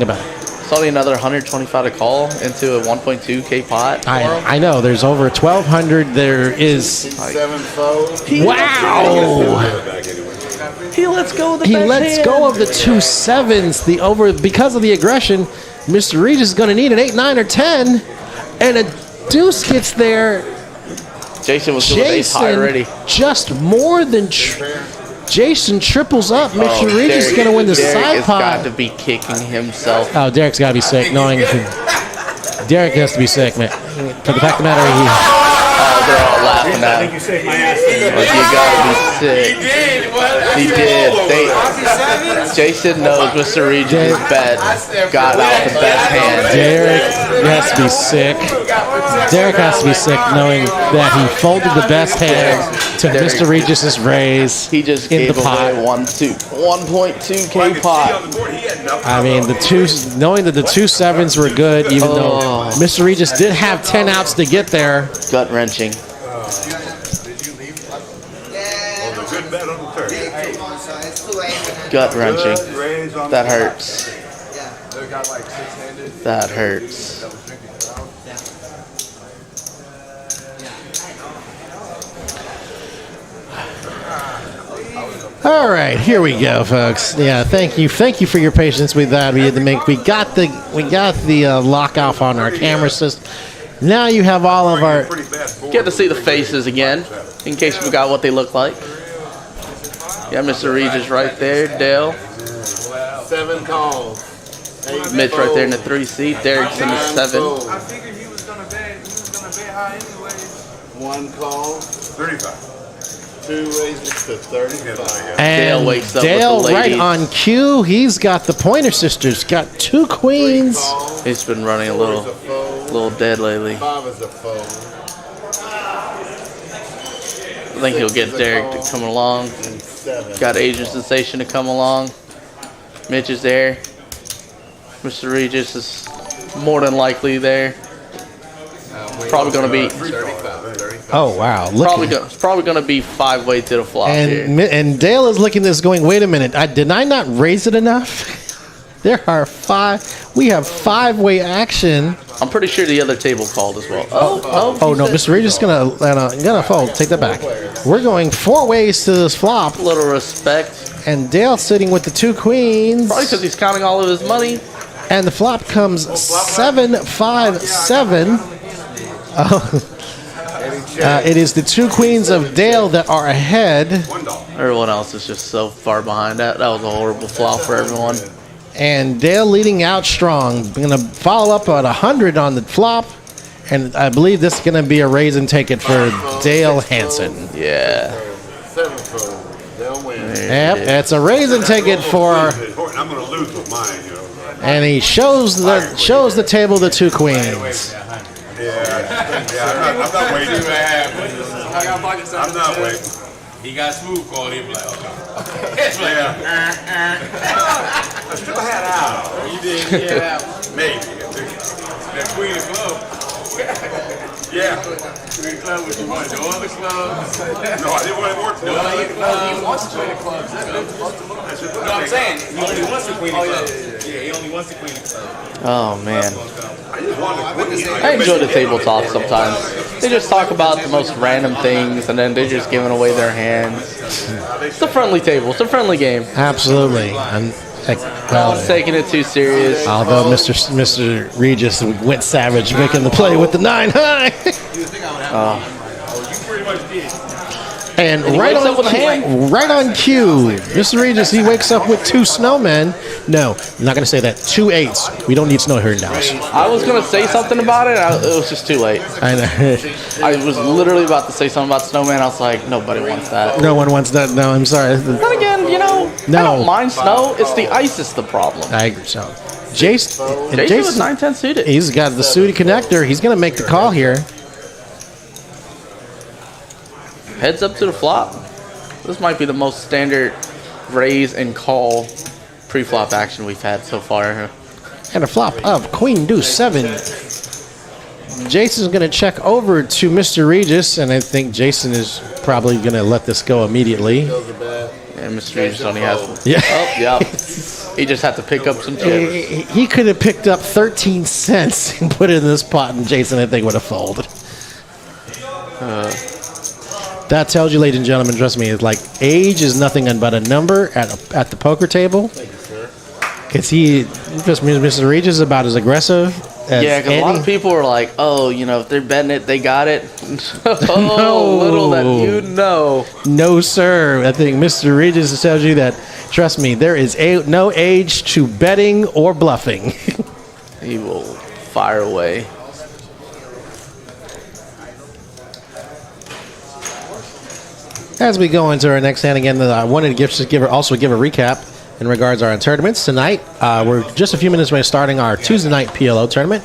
about it. It's only another 125 to call into a 1.2K pot. for him. I know there's over 1,200. There is 7 fold. wow. He lets go of the He best lets hand. go of the 2 sevens. Because of the aggression, Mr. Regis is going to need an 8, 9, or 10, and a deuce gets there. Jason was doing ace high Jason already. just more than Jason triples up. Mr. Regis is Derek- going to win the Derek side has got pot. to be kicking himself. Oh, Derek's got to be sick. Knowing Derek has to be sick, man. For the fact of the matter, Oh, they're all laughing at him. You saved my ass. Like, you gotta be sick. He did. Jason knows Mr. Regis' bet got out the best hand. Derek has to be sick. Derek has to be sick knowing that he folded the best hand to Mr. Regis' raise He just in gave the pot. away 1.2K pot. I mean, knowing that the 2 sevens were good, even though Mr. Regis did have 10 outs to get there. Gut wrenching. Good bet on the turn. Gut wrenching. Good raise on That the hurts. That hurts. All right, here we go, folks. Yeah, thank you for your patience with that. We got the lock off on our camera system. Now you have all of our. pretty bad board. Get to see the faces again, in case you forgot what they look like. Yeah, Mr. Regis right there. Dale. 7 calls. 8 Mitch right there in the fold. 3 seat. Derek's in the 9 7. fold. I figured he was gonna bet. He was gonna bet high anyways. 1 call. 35. 2 raises to 35. And Dale wakes up with Dale the right ladies. on cue. He's got the Pointer Sisters. Got 2 queens. Calls. He's been running a 4 little is a fold. dead lately. 5 is a fold. I think he'll get Derek to come along. And 7. Got Asian Sensation to come along. Mitch is there. Mr. Regis is more than likely there. Probably going to be Oh wow! probably going to be 5-way to the flop here. And Dale is looking at this going, wait a minute, did I not raise it enough? There are 5. We have 5-way action. I'm pretty sure the other table called as well. Oh no, Mr. Regis is gonna fold. Take that back. We're going 4 ways to this flop, Little respect. and Dale sitting with the 2 queens. Probably because he's counting all of his money. And the flop comes 7-5-7. It is the 2 queens of Dale that are ahead, Everyone else is just so far behind. That was a horrible flop for everyone. and Dale leading out strong. We're gonna follow up at 100 on the flop, and I believe this is gonna be a raise and take it for Dale Hansen. Yeah. 7 fold. They'll win. Yep, it's a raise and take it for, I'm going to lose with mine, you know. and he shows the table the 2 queens. I'm not waiting. I'm not waiting. He got smooth called. He was like, okay. I still had out. You did, yeah. Maybe. That Queen of Club. Yeah. Queen of Club, what you want? No other clubs? No, I didn't want to work for No it. other clubs? He wants to Queen of Clubs. No, I'm saying, he only wants the Queen of Clubs. Yeah, he only wants the Queen of Clubs. Oh man. I just wanted to I enjoy the table talk sometimes. They just talk about the most random things and then they're just giving away their hands. It's a friendly table. It's a friendly game. Absolutely. No one's taking it too serious. Although Mr. Regis went savage, making the play with the 9 high. And right wakes up with a hand. on cue, Mr. Regis, he wakes up with 2 snowmen. No, I'm not going to say that. 2 8s. We don't need snow here in Dallas. I was going to say something about it. It was just too late. I know. I was literally about to say something about snowman. I was like, nobody wants that. No one wants that. No, I'm sorry. Then again, I No. don't mind snow. It's the ice is the problem. I agree. So, Jason was 9-10 suited. he's got the suited connector. He's going to make the call here. Heads up to the flop. This might be the most standard raise and call pre-flop action we've had so far. And a flop of Queen Deuce 7. Jason's going to check over to Mr. Regis, and I think Jason is probably going to let this go immediately. And Mr. Regis only has. Yeah. Oh, yeah. He just had to pick up some chips. He could have picked up 13 cents and put it in this pot, and Jason, I think, would have folded. That tells you, ladies and gentlemen, trust me, it's like age is nothing but a number at the poker table. Because Mr. Regis is about as aggressive as Yeah, because a lot of people are like, oh, if they're betting it, they got it. Oh, little that you know. No, sir. I think Mr. Regis tells you that, trust me, there is no age to betting or bluffing. He will fire away. As we go into our next hand again, I wanted to give a recap in regards to our tournaments tonight. We're just a few minutes away starting our Tuesday night PLO tournament.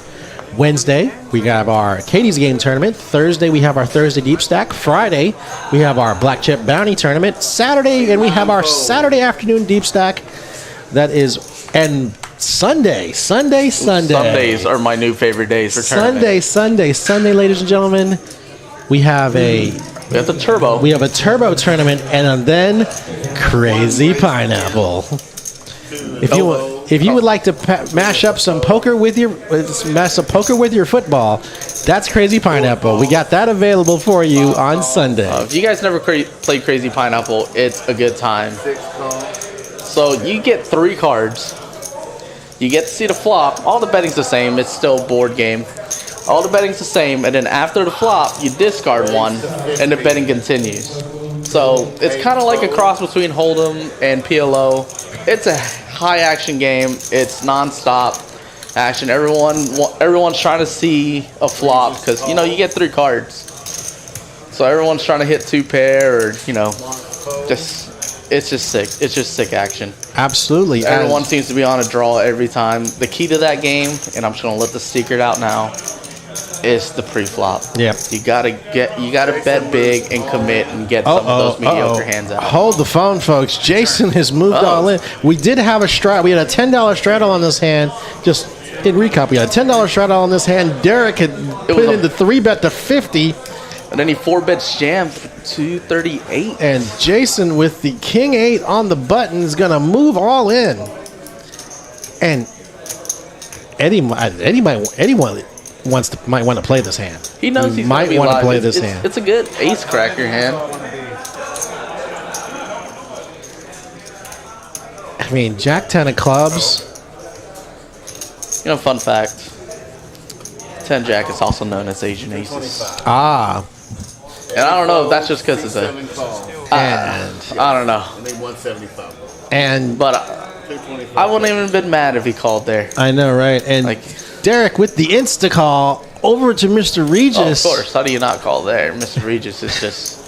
Wednesday, we have our Katie's Game tournament. Thursday, we have our Thursday Deep Stack. Friday, we have our Black Chip Bounty tournament. Saturday, and we have our Saturday afternoon Deep Stack. And Sunday. Sundays are my new favorite days for tournament. Sunday, ladies and gentlemen. We have We have the turbo. We have a turbo tournament, and then Crazy Pineapple. If you would like to mash up some poker with your football, that's Crazy Pineapple. We got that available for you on Sunday. If you guys never played Crazy Pineapple, it's a good time. So you get 3 cards. You get to see the flop. All the betting's the same. It's still a board game. All the betting's the same, and then after the flop, you discard 1, and the betting continues. So it's kind of like a cross between Hold'em and PLO. It's a high-action game. It's non-stop action. Everyone's trying to see a flop because you get 3 cards. So everyone's trying to hit 2 pair, or it's just sick. It's just sick action. Absolutely. Everyone seems to be on a draw every time. The key to that game, and I'm just gonna let the secret out now, is the pre-flop. Yep. You gotta bet big and commit and get some of those mediocre hands out. Hold the phone, folks. Jason has moved all in. We did have a strat. We had a $10 straddle on this hand. Just in recap, we had a $10 straddle on this hand. Derek had put was in the 3-bet to 50. And then he 4-bets jammed 238. And Jason with the king 8 on the button is going to move all in. And Eddie might want to play this hand. He knows he might want to play this hand. It's a good ace cracker hand. I mean, Jack 10 of clubs. You know, fun fact. 10 Jack is also known as Asian aces. Ah. And I don't know if that's just because it's a... Seven call. And I don't know. And they 175. But 225. I wouldn't even been mad if he called there. I know, right? And Like, Derek with the insta call over to Mr. oh, Regis. of course. How do you not call there? Mr. Regis is just...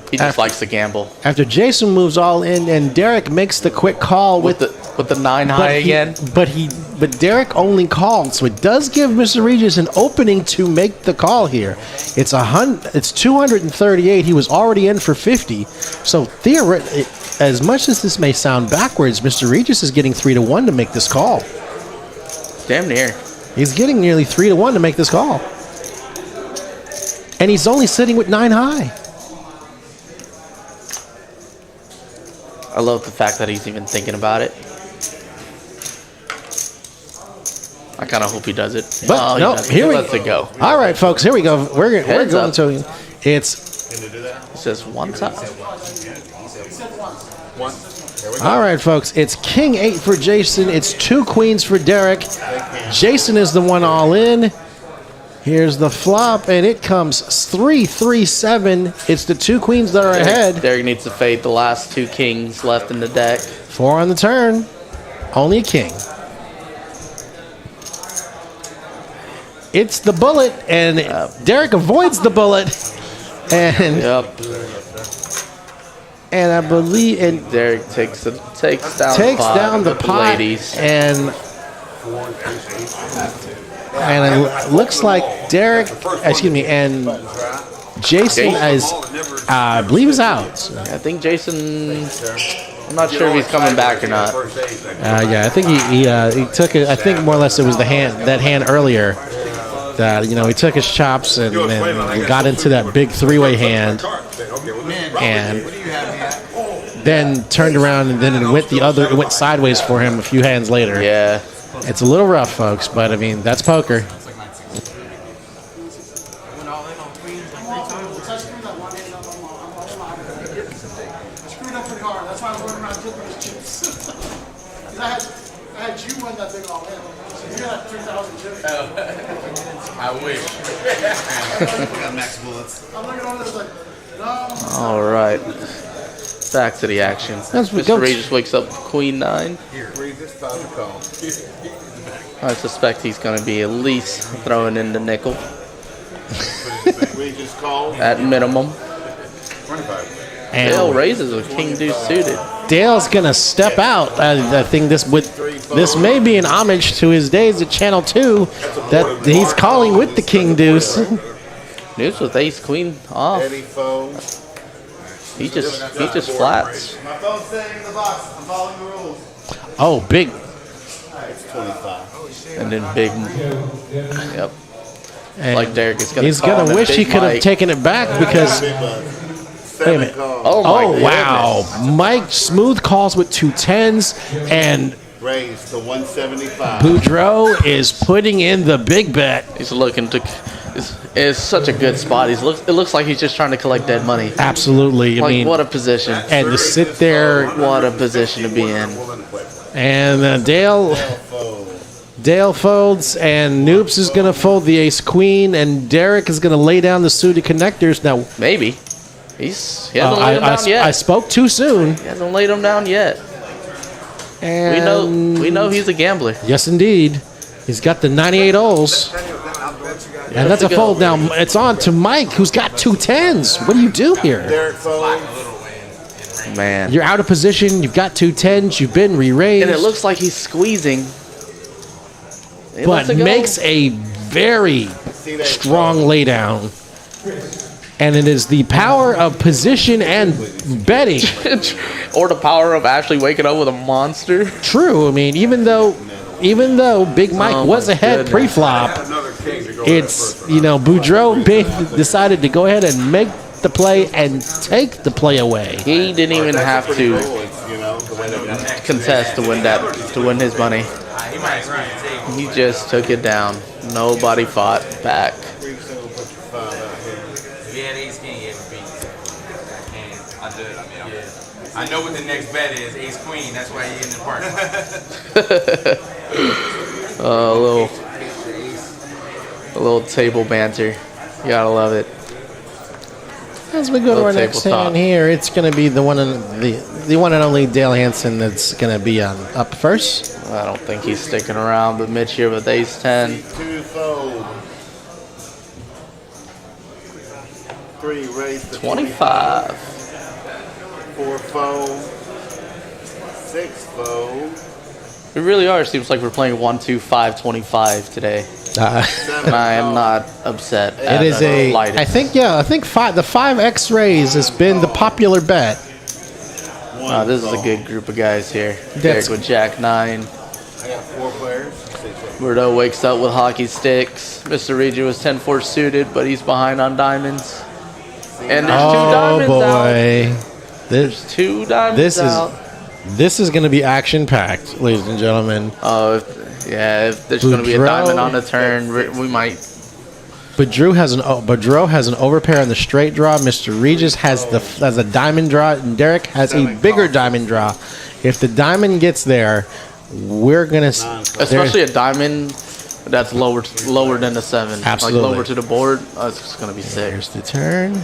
He just likes to gamble. After Jason moves all in and Derek makes the quick call With the 9 high again. But Derek only called, so it does give Mr. Regis an opening to make the call here. It's 238. He was already in for 50. So theoretically, as much as this may sound backwards, Mr. Regis is getting 3-1 to make this call. Damn near. He's getting nearly 3-1 to make this call. And he's only sitting with 9 high. I love the fact that he's even thinking about it. I kind of hope he does it. But he no, doesn't. here He we lets it go. All right, folks, here we go. We're Heads going up. to it's He says one time. all right, folks. It's king 8 for Jason. It's 2 queens for Derek. Jason is the one all in. Here's the flop, and it comes 3-3-7. It's the 2 queens that are ahead. Derek needs to fade the last 2 kings left in the deck. 4 on the turn. Only a king. It's the bullet, and Derek avoids the bullet. And Yep. I believe and Derek takes down the pot, ladies. and it looks like Derek, and Jason is, I believe, is out. I think Jason. I'm not sure if he's coming back or not. Yeah, I think he took it. I think more or less it was that hand earlier that he took his chops and got into that big 3-way hand, and then turned around and then it went sideways for him a few hands later. Yeah. It's a little rough, folks, but I mean that's poker. I wish. Got max bullets. All right. Back to the action. Mr. Regis wakes up Queen 9. Regis found the call. I suspect he's going to be at least throwing in the nickel Regis called. at minimum. 25. Dale And raises with King Deuce suited. Dale's gonna step out. I think this may be an homage to his days at Channel 2 that he's calling with the King Deuce. Deuce with Ace Queen off. Eddie phone. He just flats. My phone's staying in the box. I'm following the rules. Oh, big. It's 25. And then big. Yep. And Like Derek is gonna. he's call gonna him wish Big he could have Mike. taken it back because. Big buzz. Wait a 7 minute. call. Oh my Oh goodness. wow! Mike smooth calls with 2 10s, and Raised to 175. Boudreaux is putting in the big bet. He's looking to. It's such a good spot. It looks like he's just trying to collect dead money. Absolutely, I Like mean, what a position. and to sit there, What a position to be in. and Dale folds, and Noops is gonna fold the ace queen, and Derek is gonna lay down the suited connectors. Now, Maybe. He hasn't laid him down yet. I spoke too soon. He hasn't laid him down yet. And We know he's a gambler. yes, indeed, he's got the 98 O's. And that's a go. fold. Now it's on to Mike, who's got 2 10s. What do you do here? Derek phone. Man. You're out of position. You've got 2 10s. You've been re-raised. And it looks like he's squeezing. He but lets it go. makes a very, see that? strong laydown. And it is the power of position and betting. Or the power of actually waking up with a monster. True. I mean, even though Big Mike Oh was my ahead goodness. pre-flop, Another king to go it's, Boudreaux decided to go ahead and make the play and take the play away. He didn't even have to Cool, it's, the way that contest to win his money. He might screen the table. He just took it down. Nobody fought back. If he had ace king, he had to beat. I did. I know what the next bet is. Ace queen. That's why he in the party. A little table banter. You gotta love it. As we go to Little our next tabletop. hand here, it's going to be the one and only Dale Hansen that's going to be up first. I don't think he's sticking around, but Mitch here with ace 10. 2 fold. 3 raise to 25. 4 fold. 6 fold. We really are. Seems like we're playing 1, 2, 5, 25 today. 7 And I am fold. not upset. It is I think the 5X raise has been the popular bet. This is a good group of guys here. That's- Derek with Jack 9. I got 4 players. Murdo wakes up with hockey sticks. Mr. Reggie was 10-4 suited, but he's behind on diamonds. And there's 2 Oh diamonds out. boy. There's 2 diamonds This is out. this is going to be action packed, ladies and gentlemen. Oh, if there's going to be a Boudreaux. diamond on the turn, we might. Boudreaux has an overpair on the straight draw. Mr. Regis has a diamond draw, and Derek has a bigger diamond draw. If the diamond gets there, we're gonna Especially a diamond that's lower than the 7. Absolutely. Like lower to the board. It's just going to be sick. Here's the turn.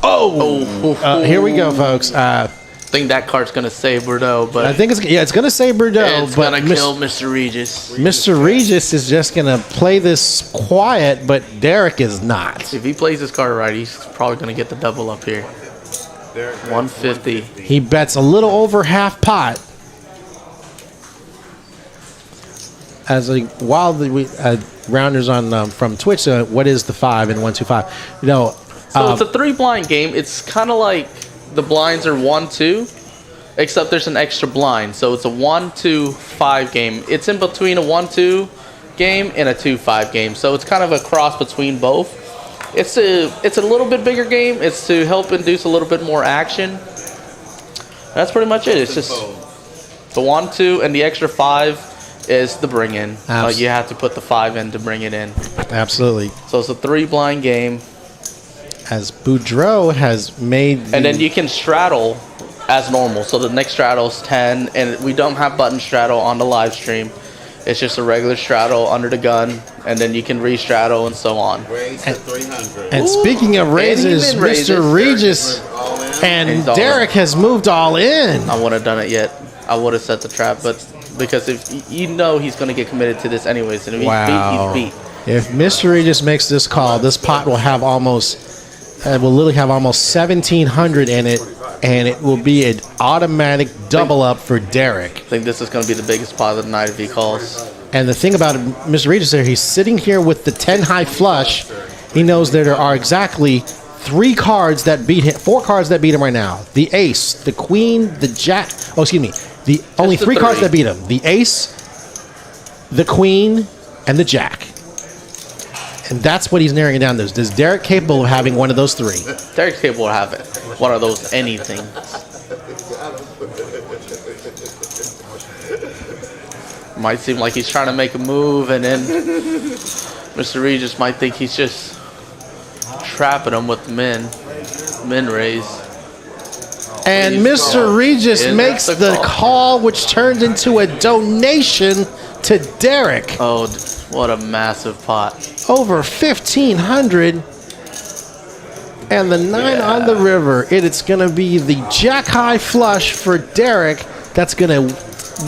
Oh, Here we go, folks. I think that card's going to save Bordeaux, but I think it's gonna say Bordeaux, it's but going to kill Mr. Regis. Mr. Regis is just gonna play this quiet, but Derek is not. If he plays this card right, he's probably going to get the double up here. 150. He bets a little over half pot. While the rounders on from Twitch, what is the 5 and 125? So it's a 3 blind game. It's kind of like the blinds are 1-2, except there's an extra blind. So it's a 1-2-5 game. It's in between a 1-2 game and a 2-5 game. So it's kind of a cross between both. It's a little bit bigger game. It's to help induce a little bit more action. That's pretty much it. It's just the 1-2 and the extra 5 is the bring in. Like you have to put the 5 in to bring it in. Absolutely. So it's a 3 blind game. As Boudreaux has made, And then you can straddle as normal. So the next straddle is 10, and we don't have button straddle on the live stream. It's just a regular straddle under the gun, and then you can re-straddle and so on. Raise to 300. and speaking of raises, even raises. Mr. Regis All in. and He's all Derek has moved all in. I wouldn't have done it yet. I would have set the trap, but because if he's going to get committed to this anyways, and if Wow. he's beat, If Mr. Regis makes this call, this pot will have almost literally have almost 1,700 in it, and it will be an automatic double up for Derek. I think this is going to be the biggest pot of the night if he calls. And the thing about Mr. Regis there, he's sitting here with the 10 high flush. He knows that there are exactly 4 cards that beat him right now. The ace, the queen, the jack. Oh, excuse me. Only the 3 cards 3. that beat him. The ace, the queen, and the jack. And that's what he's narrowing it down to. Is Derek capable of having one of those 3? Derek's capable of having one of those anything. Might seem like he's trying to make a move, and then Mr. Regis might think he's just trapping him with the min raise. And Mr. Regis And makes that's the the call, which turns into a donation to Derek. Oh, what a massive pot. Over 1,500. And the 9 on the river. It's going to be the jack high flush for Derek that's going to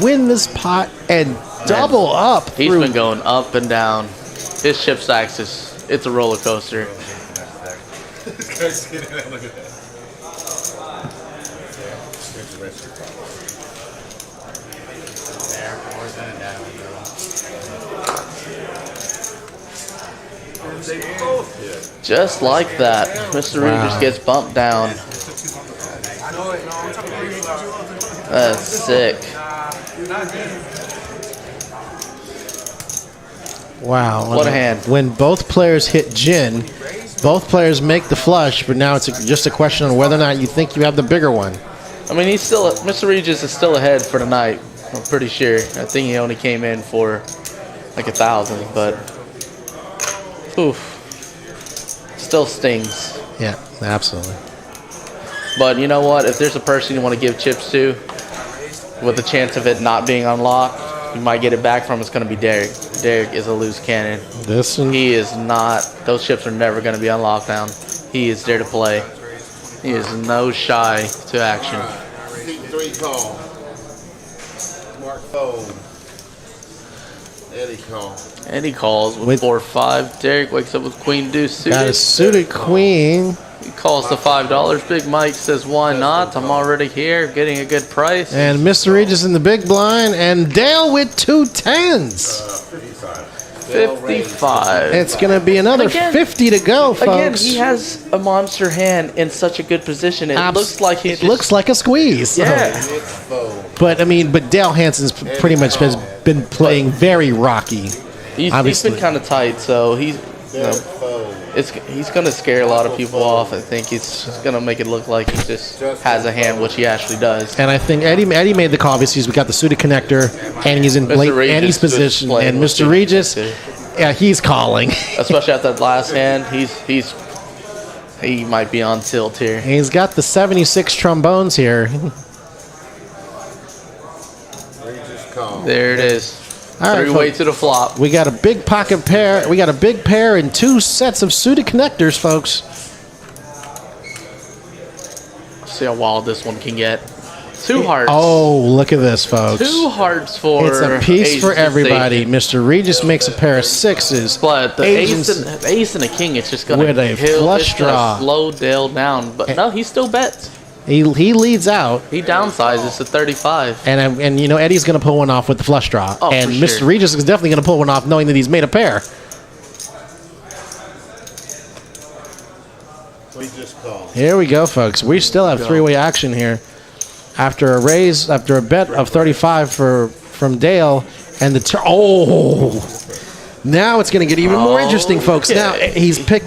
win this pot and double up. He's through- been going up and down. His chip stacks it's a roller coaster. Look at that. Just like that, Mr. Regis gets bumped down. That's sick. Wow. What a hand. When both players hit gin, both players make the flush, but now it's just a question on whether or not you think you have the bigger one. I mean, Mr. Regis is still ahead for the night. I'm pretty sure. I think he only came in for like 1,000, but oof, still stings. Yeah, absolutely. But you know what? If there's a person you want to give chips to, with the chance of it not being unlocked, you might get it back from. It's going to be Derek. Derek is a loose cannon. This one, He is not. Those chips are never going to be unlocked down. He is there to play. He is no shy to action. Three call. Mark phone. Eddie call. And he calls with With- 4-5. Derek wakes up with Queen Deuce got a suited. suited queen. He calls the $5. Big Mike says, "Why not? I'm already here, getting a good price." And Mr. Regis in the big blind, and Dale with 2 10s. 55. It's going to be another Again- 50 to go, folks. Again, he has a monster hand in such a good position. It looks like he's it looks like a squeeze. yeah. Nick's phone. But Dale Hansen's pretty much has been playing very rocky. He's Obviously. been kind of tight, so he's Derek phone. he's gonna scare a lot of people off. I think he's just gonna make it look like he just has a hand, which he actually does. And I think Eddie made the call. Obviously, we got the suited connector, and he's in Mr. late Regis Andy's just position. playing And with Mr. suited Regis, connector. yeah, he's calling. Especially at that last hand, he might be on tilt here. He's got the 76 trombones here. Regis call. There it is. All right, Three-way folks. to the flop. We got a big pocket pair. We got a big pair and 2 sets of suited connectors, folks. See how wild this one can get. 2 hearts. Oh, look at this, folks. 2 hearts for It's a piece Ace for and everybody. Satan. Mr. Regis makes a pair of 6s. But the Agents- ace and a king, it's just gonna With a kill, flush it's gonna draw. slow Dale down. But no, he still bets. He leads out. He downsizes to 35. And Eddie's going to pull one off with the flush draw. Oh, and for Mr. sure. Regis is definitely going to pull one off knowing that he's made a pair. Regis call. Here we go, folks. We still have 3-way action here. After a bet of 35 from Dale, and now it's going to get even more interesting, folks. Now he's picked.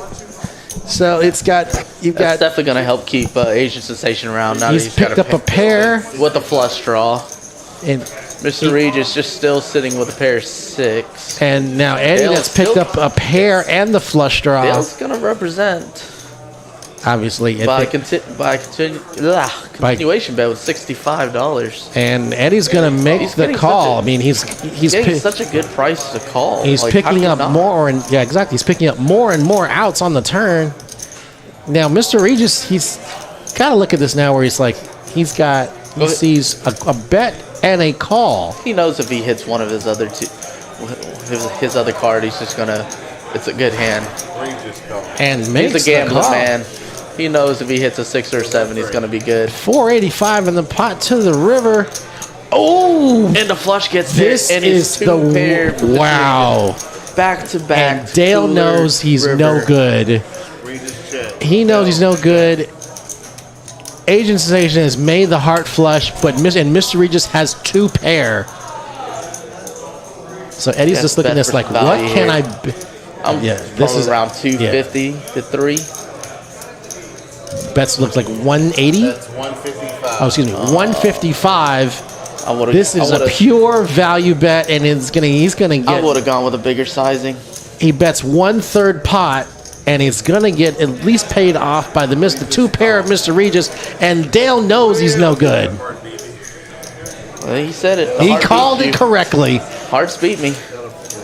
So you've That's got. definitely gonna help keep Asian Sensation around. Now He's that he's picked up a pair, with a flush draw. and Mr. Regis just still sitting with a pair of 6. and now Eddie Dale's that's picked still- up a pair and the flush draw. Dale's gonna represent Obviously, by continuation bet with $65. and Eddie's going to make He's the getting call. such a- I mean, he's Getting such a good price to call. He's Like, how picking can you up not? more, and yeah, exactly. He's picking up more and more outs on the turn. Now, Mr. Regis, he's got to look at this now, where he's like, he sees a bet and a call, He knows if he hits one of his other his other card, he's just gonna. It's a good hand. Regis call. and makes He's a the gambling call. man. He knows if he hits a 6 or a 7, he's gonna be good. 485 in the pot to the river. Oh, And the flush gets there, this and is it's 2 pair the wow. back to back. And Dale Cooler knows he's no River. good. Regis check. He knows he's no good. Asian Sensation has made the heart flush, but Mr. Regis has 2 pair. So Eddie's Yes, just looking at bet this like, versus what value can here. I? I'm Yeah, this this is is- around 250 to 3. Bets looks like 180. That's 155. Oh, excuse me, 155. I would have. This is a pure value bet, and he's gonna I get. would have gone with a bigger sizing. He bets 1/3 pot, and he's gonna get at least paid off by the 2 pair of Mr. Regis. And Dale knows he's no good. Well, he said it. The He heart called beat it you. correctly. Hearts beat me.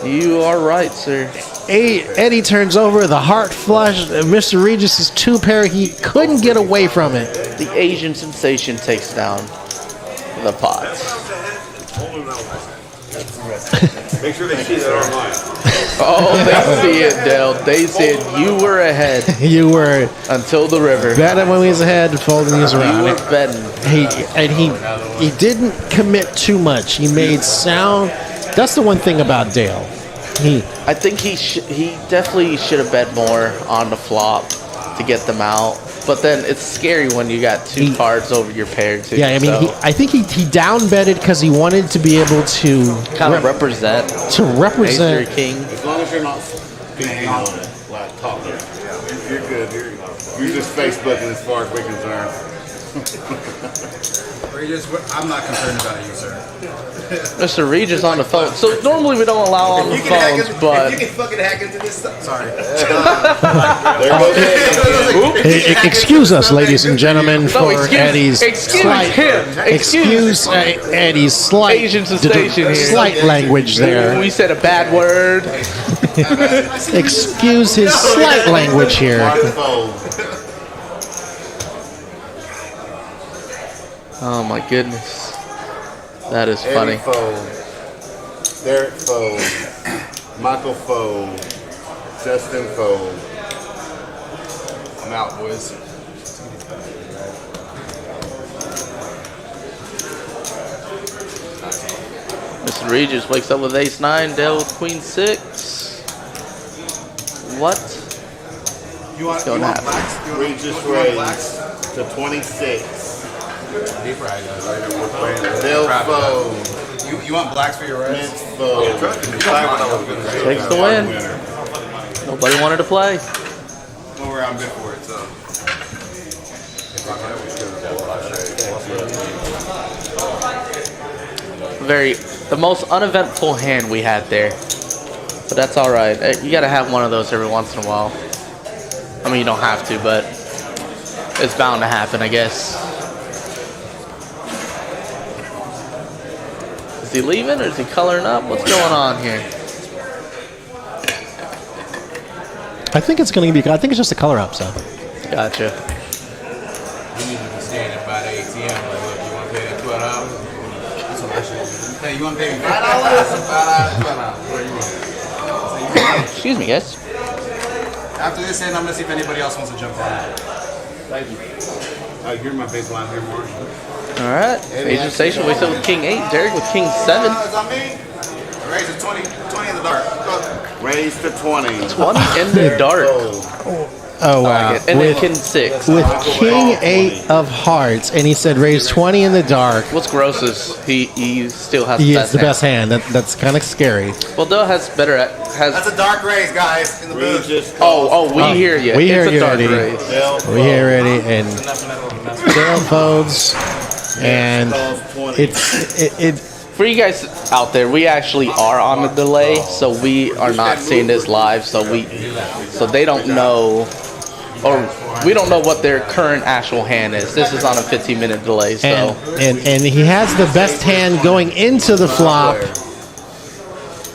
You are right, sir. Eddie turns over the heart flush. Mr. Regis' 2 pair. He couldn't get away from it. The Asian Sensation takes down the pot. Make sure they see that online. Oh, they see it, Dale. They said you were ahead You were until the river. betting when he was ahead, folding these You around. were betting. He didn't commit too much. He made sound. That's the one thing about Dale. I think he definitely should have bet more on the flop to get them out. But then it's scary when you got two cards over your pair too. Yeah, I mean, so I think he down betted because he wanted to be able to kind of represent to represent. Ace or king. As long as you're not speaking on it, like talking, you're good. You're just Facebooking as far as we're concerned. I'm not concerned about you, sir. Mr. Regis on the phone. So normally we don't allow on the phones, but If you can fucking hack into this stuff. Sorry. There goes Excuse us, ladies and gentlemen, for Eddie's excuse slight, him. excuse Eddie's slight Asian sensation here. slight language there. We said a bad word. Excuse his slight language here. smartphone. Oh my goodness, that is Eddie funny. fold. Derek fold. Michael fold. Justin fold. I'm out, boys. Mr. Regis wakes up with ace 9, Dale with queen 6. What? You Don't want have blacks? Regis You want blacks? raised to 26. He probably does. Bill Probably fold. does. You want blacks for your reds? Vince fold. Takes the win. Nobody wanted to play. Don't worry, I'm good for it, so. The most uneventful hand we had there. But that's alright. You gotta have one of those every once in a while. I mean, you don't have to, but it's bound to happen, I guess. Is he leaving or is he coloring up? What's going on here? I think it's going to be. I think it's just a color up. So Gotcha. You need to be standing by the ATM. Like, look, you want to pay that $12? That's what I should do. Hey, you want to pay me $5? $5, $12. Where you want? Excuse me, guys. After this end, I'm going to see if anybody else wants to jump on. Thank you. You're my big line here, Marshall. Alright. Asian Station wakes up with king 8. Derek with king 7. It's on me. Raise it 20 in the dark. Go. Raised to 20. 20 in the dark. oh wow, And then king 6. with king 8 of hearts, and he said raise 20 in the dark. What's gross is he still has He the is best the hand. best hand. That's kind of scary. Well, Dell has better That's a dark raise, guys. In the booth. Regis we hear you. We hear it's you, a dark Eddie. race. Bill We here fold. ready, and Daryl folds, and Calls 20. it For you guys out there, we actually are on a delay, so we are not seeing this live. So they don't know, or we don't know what their current actual hand is. This is on a 15-minute delay. So and he has the best hand going into the flop,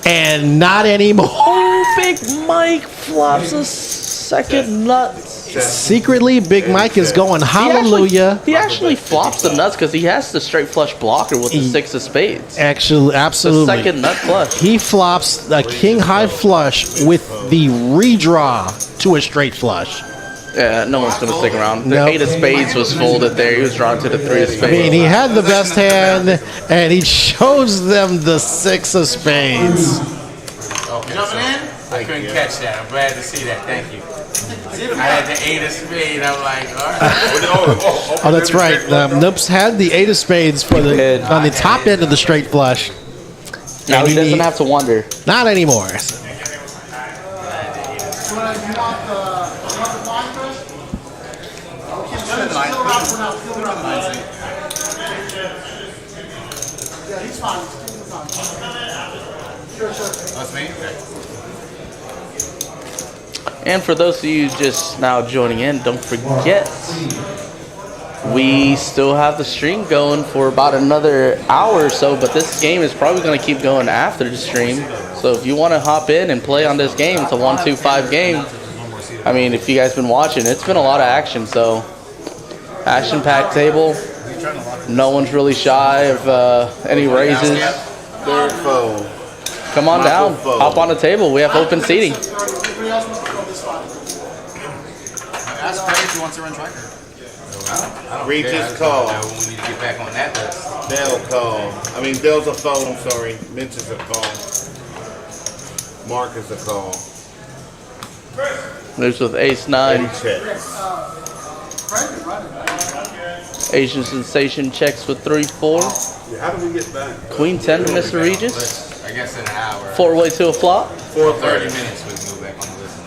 and not anymore. oh, Big Mike flops a second nuts. Secretly, Big Mike is going hallelujah. He actually flops the nuts because he has the straight flush blocker with the 6 of spades. Actually, The absolutely. second nut flush. He flops a king high flush with the redraw to a straight flush. Yeah, no one's gonna stick around. The Nope. 8 of spades was folded there. He was drawn to the 3 of I spades. mean, he had the best hand, and he shows them the 6 of spades. Jumping in? I couldn't catch that. I'm glad to see that. Thank you. I had the 8 of spades. I'm like, all right. Oh, that's right. Noops had the 8 of spades for the on the top end of the straight flush. Now And he doesn't have to wonder. Not anymore. That's me? And for those of you just now joining in, don't forget, we still have the stream going for about another hour or so, but this game is probably going to keep going after the stream. So if you want to hop in and play on this game, it's a 1-2-5 game. I mean, if you guys been watching, it's been a lot of action, so action-packed table. No one's really shy of any raises. Derek fold. Come on down, hop on the table. We have open seating. Ask Craig if he wants to run tracker. I don't Regis care. I just call. don't know when we need to get back on that list. Dale call. I mean, Dale's a fold. I'm sorry. Mitch is a call. Mark is a call. Moves with ace Eddie nine. checks. Asian Sensation checks with 3-4. How do we get back? Queen 10 to Mr. Regis. I guess in an hour. 4-way to a flop. 30 minutes we can move back on the list.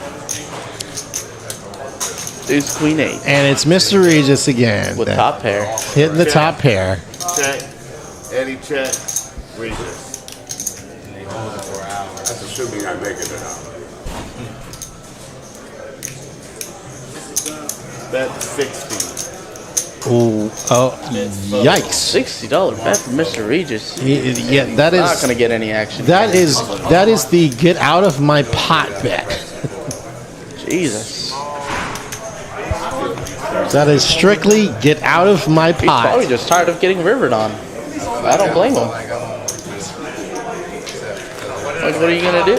Deuce Queen 8 And it's Mr. Regis again. with top pair. Hitting the top pair. Check. Eddie checks. Regis. And they hold it for an hour. That's assuming I make it an hour. That's 60. Ooh, oh, yikes. $60 bet for Mr. Regis. Yeah, that Not is gonna get any action. that is the get out of my pot bet. Jesus. That is strictly get out of my He's probably pot. just tired of getting rivered on. I don't blame him. Like, what are you gonna do?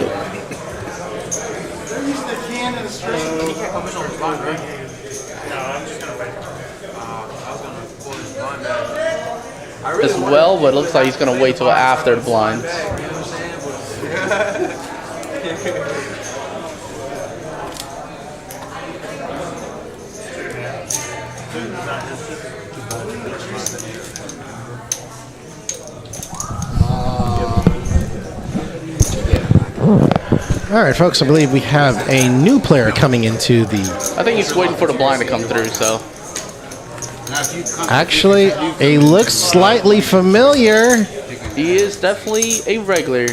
As well, but it looks like he's gonna wait till after the blinds. All right, folks, I believe we have a new player coming into the. I think he's waiting for the blind to come through, so. Actually, he looks slightly familiar. He is definitely a regular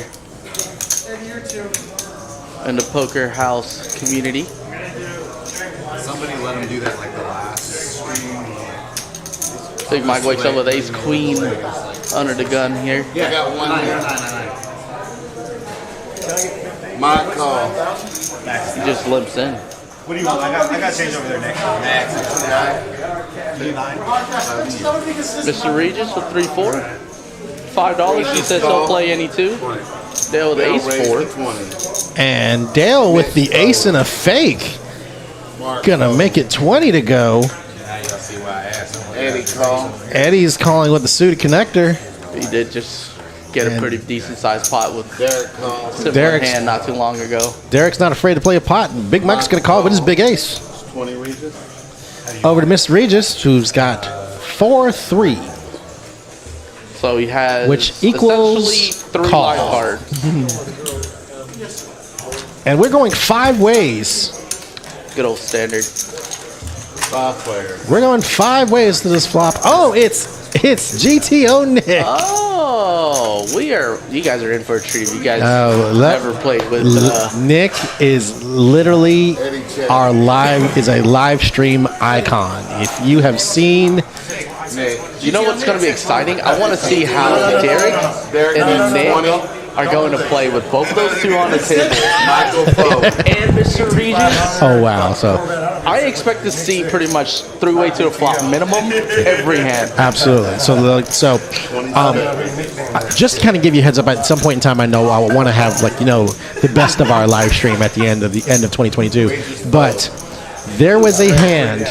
in the poker house community. Somebody let him do that like the last stream. Big Mike wakes up with ace queen under the gun here. I got one here. My call. He just limps in. What do you want? I got change over there next. Max is 29. Mr. Regis with 3-4. $5. He says he'll play any two. Dale with ace Raised 4. to 20. And Dale with the ace and a fake. Mark Gonna call. make it 20 to go. Now y'all see why I asked him. Eddie call. Eddie's calling with the suited connector. He did just get a And- pretty decent sized pot with Derek call. similar Derek's- hand not too long ago. Derek's not afraid to play a pot. And Big Mike's gonna call with his big ace. 20 Regis. Over to Mr. Regis, who's got 4-3. So he has Which equals essentially 3 call. live cards. And we're going 5 ways. Good old standard. 5 players. We're going 5 ways to this flop. Oh, it's GTO Nick. Oh, you guys are in for a treat. You guys Oh, never played with Nick is literally Eddie check. a live stream icon. If you have seen, Nick. you know what's going to be exciting? I want to see how Derek Derek and needs 20. Nick are going to play with both of those two on the table Michael Poe. and Mr. Regis. oh wow, so I expect to see pretty much 3-way to a flop minimum every hand. absolutely. So just to kind of give you a heads up, at some point in time, I know I want to have the best of our live stream at the end of 2022, but there was a hand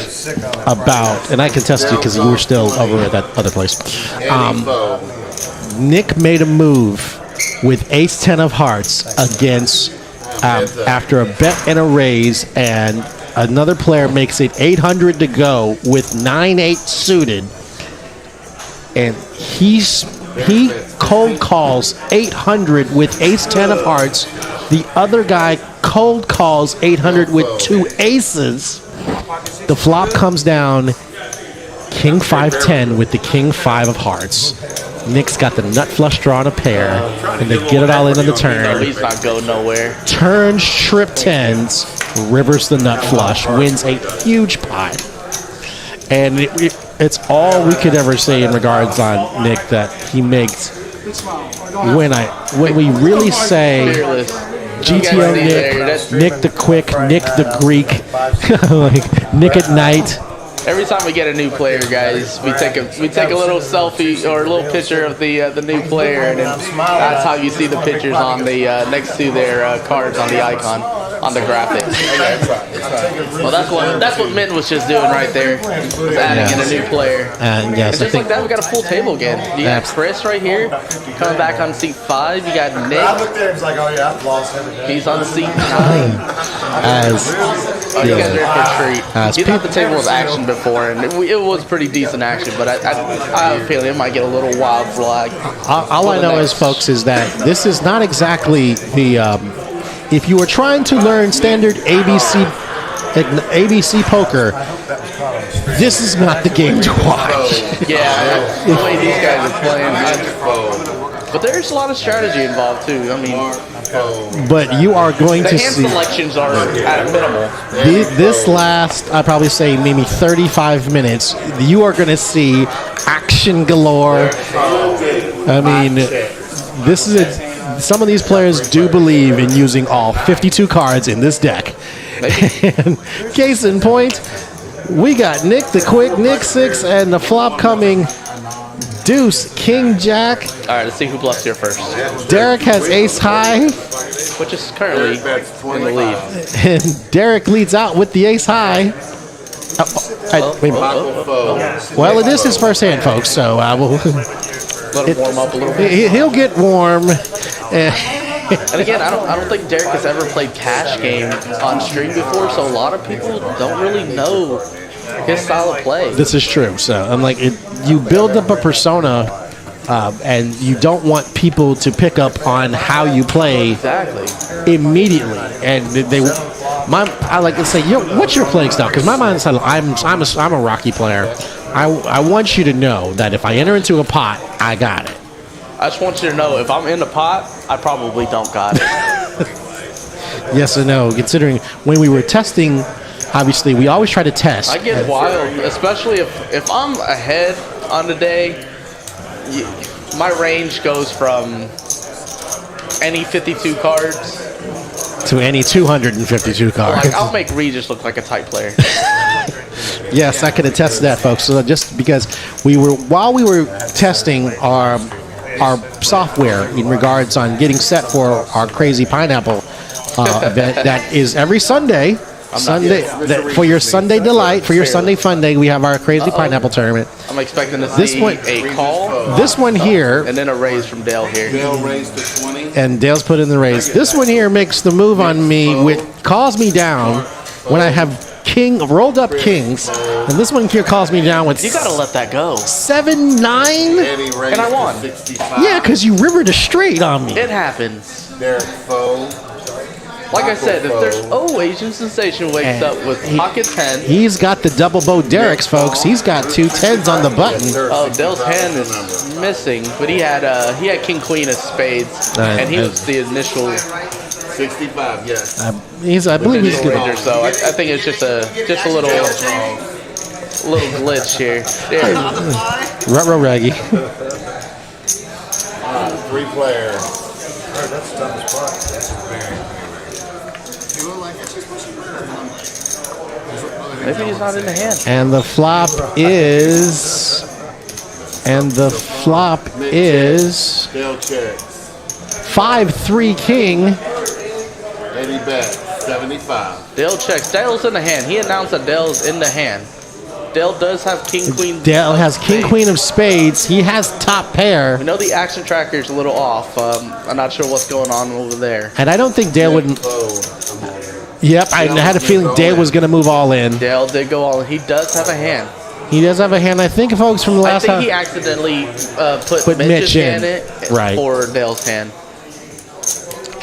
about, and I can test you because you were still over at that other place. Eddie Poe. Nick made a move with ace 10 of hearts against after a bet and a raise, and another player makes it 800 to go with 9-8 suited, and he cold calls 800 with ace 10 of hearts. The other guy cold calls 800 with 2 aces. The flop comes down king 5-10 with the king 5 of hearts. Nick's got the nut flush draw on a pair, and they get it all in on the No, turn. he's not going nowhere. Turns trip 10s, rivers the nut flush, wins a huge pot. And it's all we could ever say in regards on Nick that he makes. When we really say Fearless. GTO Nick the Quick, Nick the Greek, like Nick at night. Every time we get a new player, guys, we take a little selfie or a little picture of the new player, and then that's how you see the pictures on the next to their cards on the icon on the graphics. Well, that's what Mint was just doing right there. Was adding in a new player. And yes, And I just think like that, we got a full table again. You got Chris right here, coming back on seat 5. You got I Nick. looked there and was like, oh yeah, I've lost every day. He's on seat 9. as Oh, you guys are in for a treat. As He's at the table with action before, and it was pretty decent action, but I have a feeling it might get a little wild flag. all I know is, folks, is that this is not exactly the. If you were trying to learn standard ABC poker, this is not the game to watch. Yeah, the way these guys are playing. But there's a lot of strategy involved, too. I mean, But you are going the to hand see selections are at a minimal. this last, I'd probably say maybe 35 minutes. You are going to see action galore. I mean, this is some of these players do believe in using all 52 cards in this deck. And case in point, we got Nick the Quick, Nick 6, and the flop coming Deuce, King, Jack. All right, let's see who bluffs here first, Derek has ace high, which is currently in the lead. and Derek leads out with the ace high. Wait a minute. Well, it is his first hand, folks, so I will. Let him warm up a little bit. He'll get warm. And again, I don't think Derek has ever played cash game on stream before, so a lot of people don't really know his style of play. This is true. So I'm like, you build up a persona, and you don't want people to pick up on how you play Exactly. immediately. And I like to say, what's your playing style? Because my mind's I'm a Rocky player. I want you to know that if I enter into a pot, I got it. I just want you to know, if I'm in the pot, I probably don't got it. Yes or no? Considering when we were testing, obviously we always try to test. I get wild, especially if I'm ahead on the day. My range goes from any 52 cards. To any 252 cards. Like, I'll make Regis look like a tight player. Yes, I can attest to that, folks. So just because while we were testing our software in regards on getting set for our Crazy Pineapple event, that is every Sunday. For your Sunday delight, for your Sunday fun day, we have our Crazy Pineapple tournament. I'm expecting to This see one- a call This one here, and then a raise from Dale here. Dale raised to 20. and Dale's put in the raise. This one here makes the move on me, which calls me down when I have rolled up kings, and this one here calls me down with You gotta let that go. 7-9. And he raised And I won. to 65. Yeah, because you rivered a straight on me. It happens. Derek Foe. Like I said, if there's Asian Sensation wakes up with pocket 10. He's got the double bow Derek's, folks. He's got 2 10s on the button. Oh, Dale's hand is missing, but he had King Queen of spades, and he was the initial 65, yes. I believe he's good. ranger. So I think it's just a little glitch here. There. Ruh-roh Raggy. 3 players. That's the toughest spot. Maybe he's not in the hand. And the flop is... Dale checks. 5-3 king. And he bets 75. Dale checks. Dale's in the hand. He announced that Dale's in the hand. Dale does have King Queen. Dale of has king spades. queen of spades. He has top pair. We know the action tracker is a little off. I'm not sure what's going on over there. And I don't think Dale would... Yep, I had a feeling Dale was going to move all in. Dale did go all in. He does have a hand. He does have a hand. I think, folks, from the I last think time... he accidentally put Put Mitch's Mitch in. hand Right. for Dale's hand.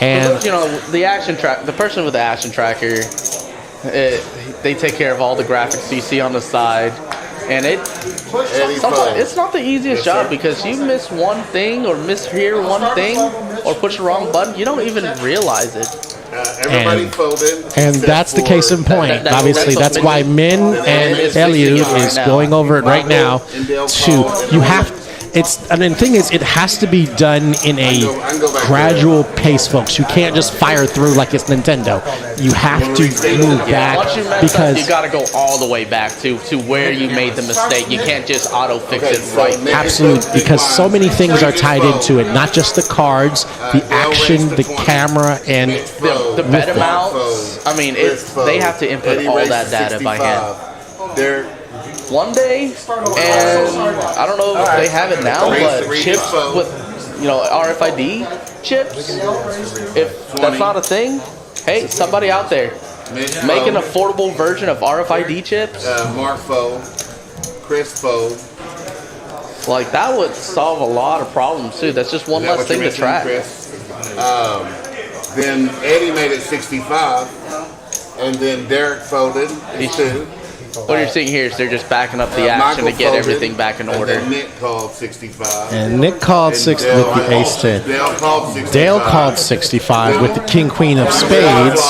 And You know, the person with the action tracker, they take care of all the graphics you see on the side, and it's not the easiest job because you miss one thing or mishear one thing or push the wrong button, you don't even realize it. Everybody And- folded. And that's the case in point. That- Obviously, that's why Min and Eliud is going over it right now. You have I mean, the thing is, it has to be done in a I can go back gradual pace, folks. You can't just fire through like it's Nintendo. You have to move back Once you mess up, because you gotta go all the way back to where you made the mistake. You can't just auto fix it right now. absolutely, because so many things are tied into it. Not just the cards, the action, the camera, and The bet amounts. I mean, they have to input all that data by hand. They're One day, and I don't know if they have it now, but chips with RFID chips. If that's not a thing, hey, somebody out there, make an affordable version of RFID chips. Mark Foe, Chris Foe. Like that would solve a lot of problems too. That's just one Is that less what you thing to track. mentioned, Chris? Then Eddie made it 65, and then Derek folded. He's 2. What you're seeing here is they're just backing up the action to Michael get folded, everything back in and order. then Nick called 65. and Nick called 6 with the ace 10. Dale called 65. Dale called 65 with the king queen of spades.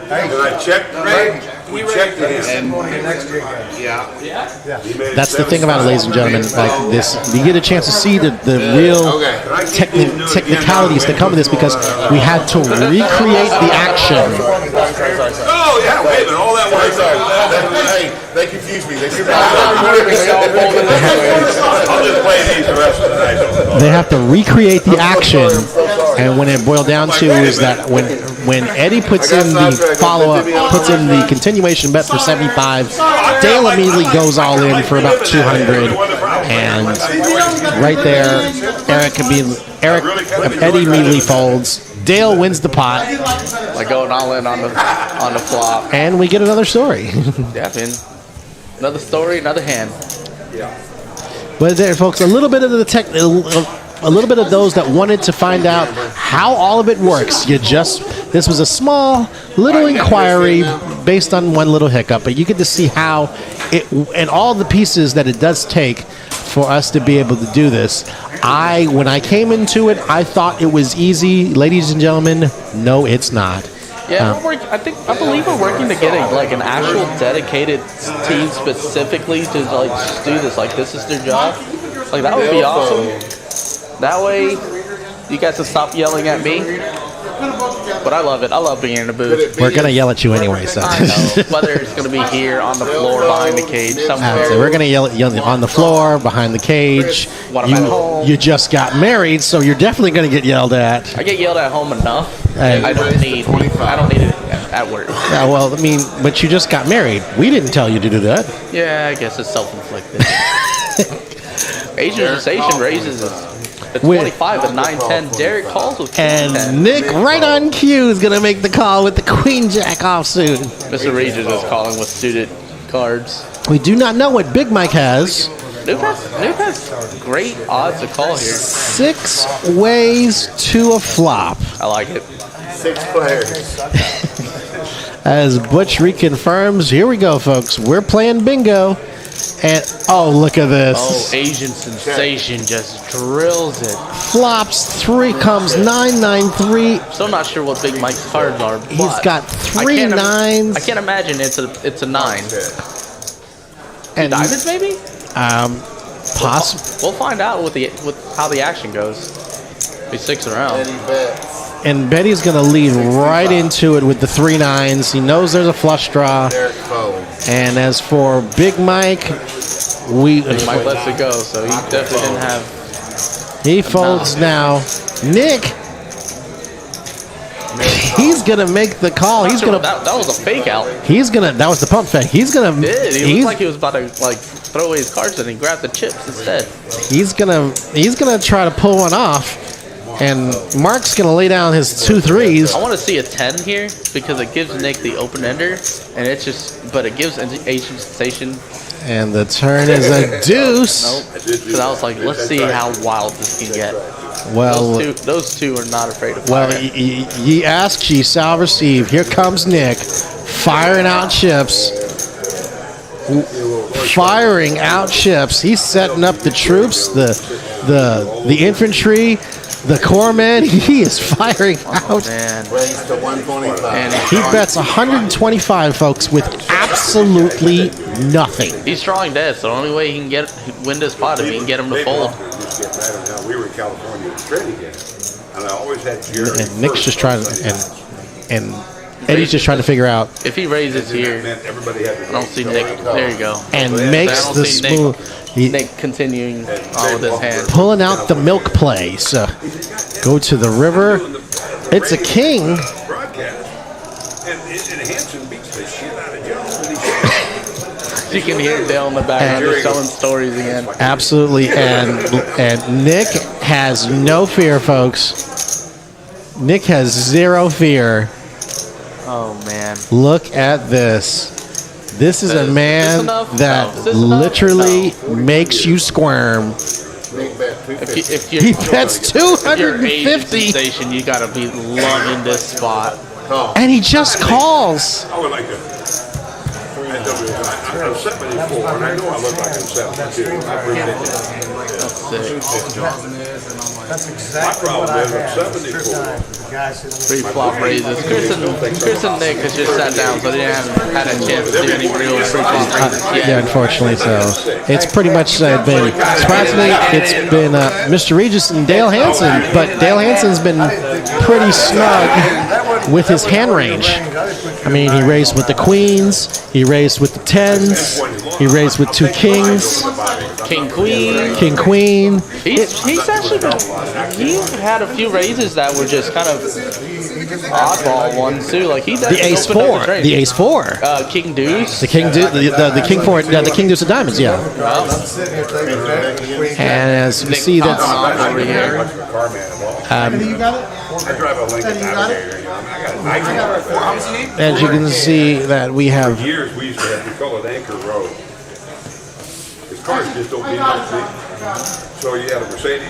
Hey, did I check today? We checked it in. Yeah. That's the thing about it, ladies and gentlemen. Like this, you get a chance to see the real Okay. technicalities that come with this because we had to recreate the action. Oh, yeah, wait a minute, all that works. Hey, they confused me. They confused me. I'll just play these the rest of the night. They have to recreate the action, and when it boiled down to is that when Eddie puts in the follow-up, puts in the continuation bet for 75, Dale immediately goes all in for about 200, and right there, Eddie immediately folds. Dale wins the pot, Like going all in on the flop. and we get another story. Yeah, man. Another story, another hand. But there, folks, a little bit of the a little bit of those that wanted to find out how all of it works. This was a small little inquiry based on one little hiccup, but you get to see how it and all the pieces that it does take for us to be able to do this. When I came into it, I thought it was easy, ladies and gentlemen. No, it's not. Yeah, I believe we're working to get an actual dedicated team specifically to just do this. Like this is their job. Like that would be awesome. That way, you guys can stop yelling at me. But I love it. I love being in the booth. We're gonna yell at you anyway, so. I know. Whether it's gonna be here on the floor, behind the cage, somewhere. So we're gonna yell at you on the floor, behind the cage. When I'm at home. You just got married, so you're definitely gonna get yelled at. I get yelled at home enough. Hey. I don't need it at work. Yeah, well, I mean, but you just got married. We didn't tell you to do that. Yeah, I guess it's self-inflicted. Asian sensation raises the 25 at 9-10. Derek calls with king 10. And Nick, right on cue, is gonna make the call with the Queen Jack offsuit. Mr. Regis is calling with suited cards. We do not know what Big Mike has. Nuke has great odds to call here. 6 ways to a flop. I like it. 6 players. As Butch reconfirms, here we go, folks. We're playing bingo. And, oh, look at this. Oh, Asian sensation just drills it. Flops 3, comes 9-9-3. Still not sure what Big Mike's cards are. He's but got 3 9s. I can't imagine it's a 9. And Diamonds maybe? possible. We'll find out with how the action goes. Be 6 around. Eddie bets. And Betty's going to lead right into it with the 3 9s. He knows there's a flush draw. Derek folds. And as for Big Mike, Big Mike lets it go, so he definitely didn't have. he folds now. Nick, he's going to make the call. He's going to. That was a fake out. That was the pump fake. He's going to. He looked like he was about to throw away his cards and he grabbed the chips instead. He's gonna try to pull one off, and Mark's gonna lay down his 2 3s. I want to see a 10 here because it gives Nick the open ender, and it gives Asian sensation. And the turn is a deuce. Nope. So I was like, let's see how wild this can get. Well, those two are not afraid of well, fire. ye ask, ye shall receive. Here comes Nick, firing out chips. Firing out chips. He's setting up the troops, the infantry, the corpsmen. He is firing out. Man. Raised to 125. And He bets 125, folks, with absolutely nothing. He's drawing dead, so the only way he can win this pot if he can get him to fold. Just get mad. Now, we were in California in training camp, and I always had Jerry. And Nick's just trying to, and Eddie's just trying to figure out If he raises here, Everybody had to I don't see Nick. There you go. and I makes don't the see smooth. He, Nick continuing on with his hand. pulling out the milk play. So go to the river. It's a king. broadcast. And Hanson beats the shit out of Jones. You can hear Dale in the background And- just telling stories again. Absolutely, and Nick has no fear, folks. Nick has zero fear. Oh man. Look at this. This is a Is man this enough? that No. Is this enough? literally makes you squirm. Nick bet If He bets if you're Asian 250, sensation, you gotta be loving this spot. and he just calls. I would like to. I'm 74, and I know I look like I'm 72. I appreciate that. That's sick. That's My exactly what problem I is I'm had. 74. The guy said, Three flop raises. Chris and Nick has just sat down, so they haven't had a chance to do any real free flop raises yet. Yeah, unfortunately, so it's pretty much been surprisingly. It's been Mr. Regis and Dale Hansen, but Dale Hansen's been pretty snug with his hand range. I mean, he raised with the queens, he raised with the tens, he raised with two kings, King Queen. king queen. He's actually been, he's had a few raises that were just kind of oddball ones too. Like he The doesn't ace open up four, his range. the ace four, King Deuce. the king, the king four, the king deuce of diamonds. Yeah, I'm sitting here thinking that the queen. and as you see, that's over here. I'm a car man of all. You got it? I drive a Lincoln Navigator. You know, I got as you can see that we have. years we used to have, we call it Anchor Road. Because cars just don't mean much to me. So you had a Mercedes,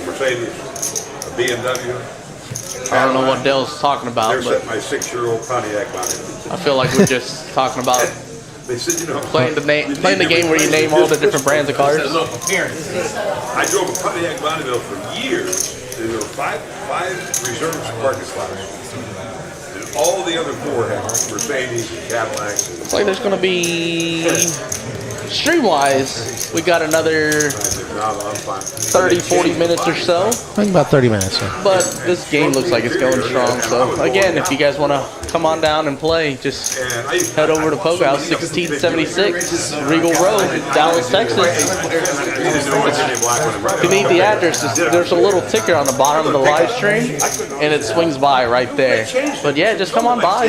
a BMW. I don't know what Dale's talking about, There's but my 6-year-old Pontiac Bonnet. I feel like we're just talking about They said, you know, playing the game where you name all the different brands of cars. I drove a Pontiac Bonneville for years. And there were five reserve parking spots. And all the other four had Mercedes and Cadillacs. It's like there's gonna be stream-wise, we got another 30, 40 minutes or so. I think about 30 minutes. Yeah. But this game looks like it's going strong. So again, if you guys want to come on down and play, just head over to Poker House, 1676 Regal Road, Dallas, Texas. If you need the address, there's a little ticker on the bottom of the live stream, and it swings by right there. But yeah, just come on by,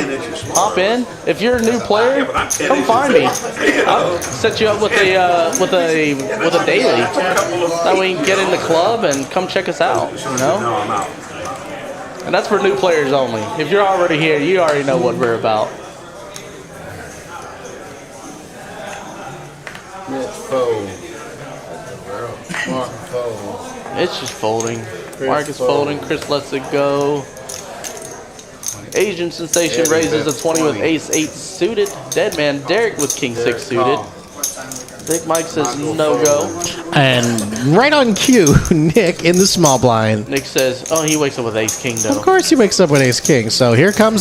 hop in. If you're a new player, come find me. I'll set you up with a daily. That way you can get in the club and come check us out. You know. And that's for new players only. If you're already here, you already know what we're about. It's just folding. Mark is folding. Chris lets it go. Asian Sensation raises a 20 with ace-8 suited. Deadman Derek with king-6 suited. Big Mike says no go. And right on cue, Nick in the small blind. Nick says, oh, he wakes up with ace-king Of though. course, he wakes up with ace king. So here comes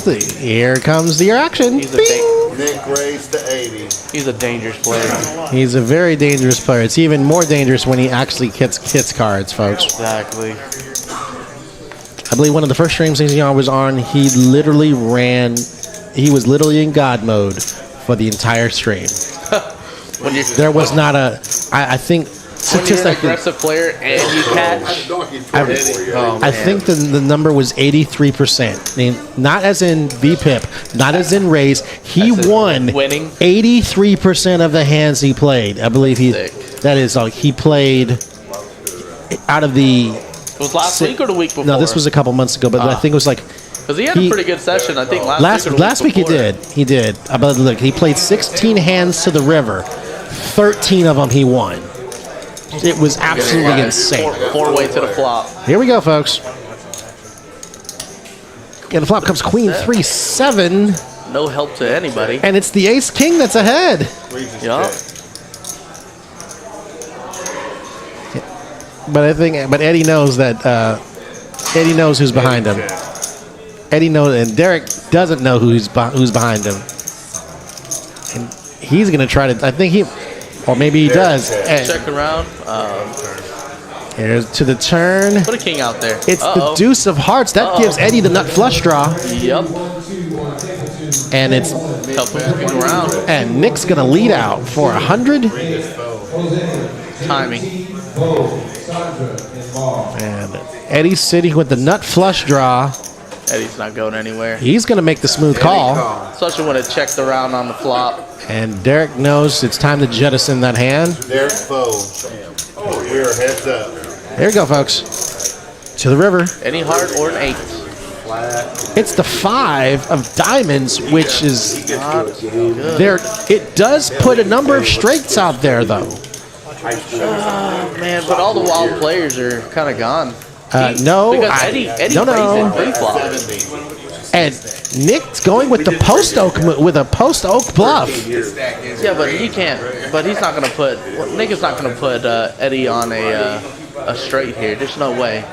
your action. He's a, Bing! Nick raised to 80. he's a dangerous player. He's a very dangerous player. It's even more dangerous when he actually hits cards, folks. Exactly. I believe one of the first streams he was on, he was literally in God mode for the entire stream. When you're, There was not a, I think, when you're an statistically, aggressive player and you catch, I think the number was 83%. I mean, not as in VPIP, not as in raise. He That's it. won Winning? 83% of the hands he played. I believe Sick. that is like he played out of the. it was last week or the week before? No, this was a couple months ago, but I think it was like Because he had a pretty good session, I think, last week he before. did. He did. But look, he played 16 hands to the river. 13 of them he won. It was absolutely insane. Four way to the flop. Here we go, folks. And the flop comes queen 3-7, No help to anybody. and it's the ace king that's ahead. Yup. But Eddie knows that Eddie knows who's behind him. Eddie knows, and Derek doesn't know who's behind him. And he's going to try to. I think he, or maybe he does. And Check around. here's to the turn. Put a king out there. It's the deuce of hearts. That gives Eddie the nut flush draw. Yep. And it's Couple moving around. and Nick's going to lead out for 100. Timing. And Eddie's sitting with the nut flush draw. Eddie's not going anywhere. He's going to make the smooth call. Especially when it checked around on the flop. And Derek knows it's time to jettison that hand. Derek fold. We're heads up. There you go, folks. To the river. Any heart or an 8. It's the 5 of diamonds, which is Not good. there. It does put a number of straights out there, though. Man, but all the wild players are kind of gone. No, Because Eddie no, no. plays it pre-flop. And Nick's going with the post oak bluff. Yeah, but he can't. But he's not gonna put. Nick is not gonna put Eddie on a straight here. There's no way.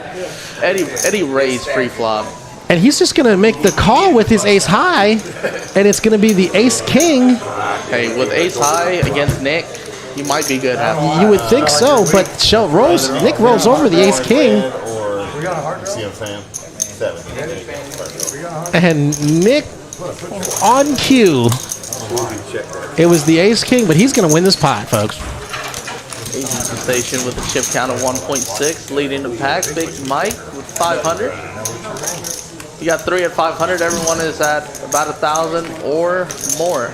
Eddie raised pre-flop. And he's just going to make the call with his ace high, and it's going to be the ace king. Hey, with ace high against Nick, you might be good. You would think so, but Nick rolls over the ace king, See what I'm saying? 7. and Nick on cue. It was the ace king, but he's going to win this pot, folks. Asian Sensation with a chip count of 1.6, leading the pack. Big Mike with 500. You got 3 at 500. Everyone is at about 1,000 or more.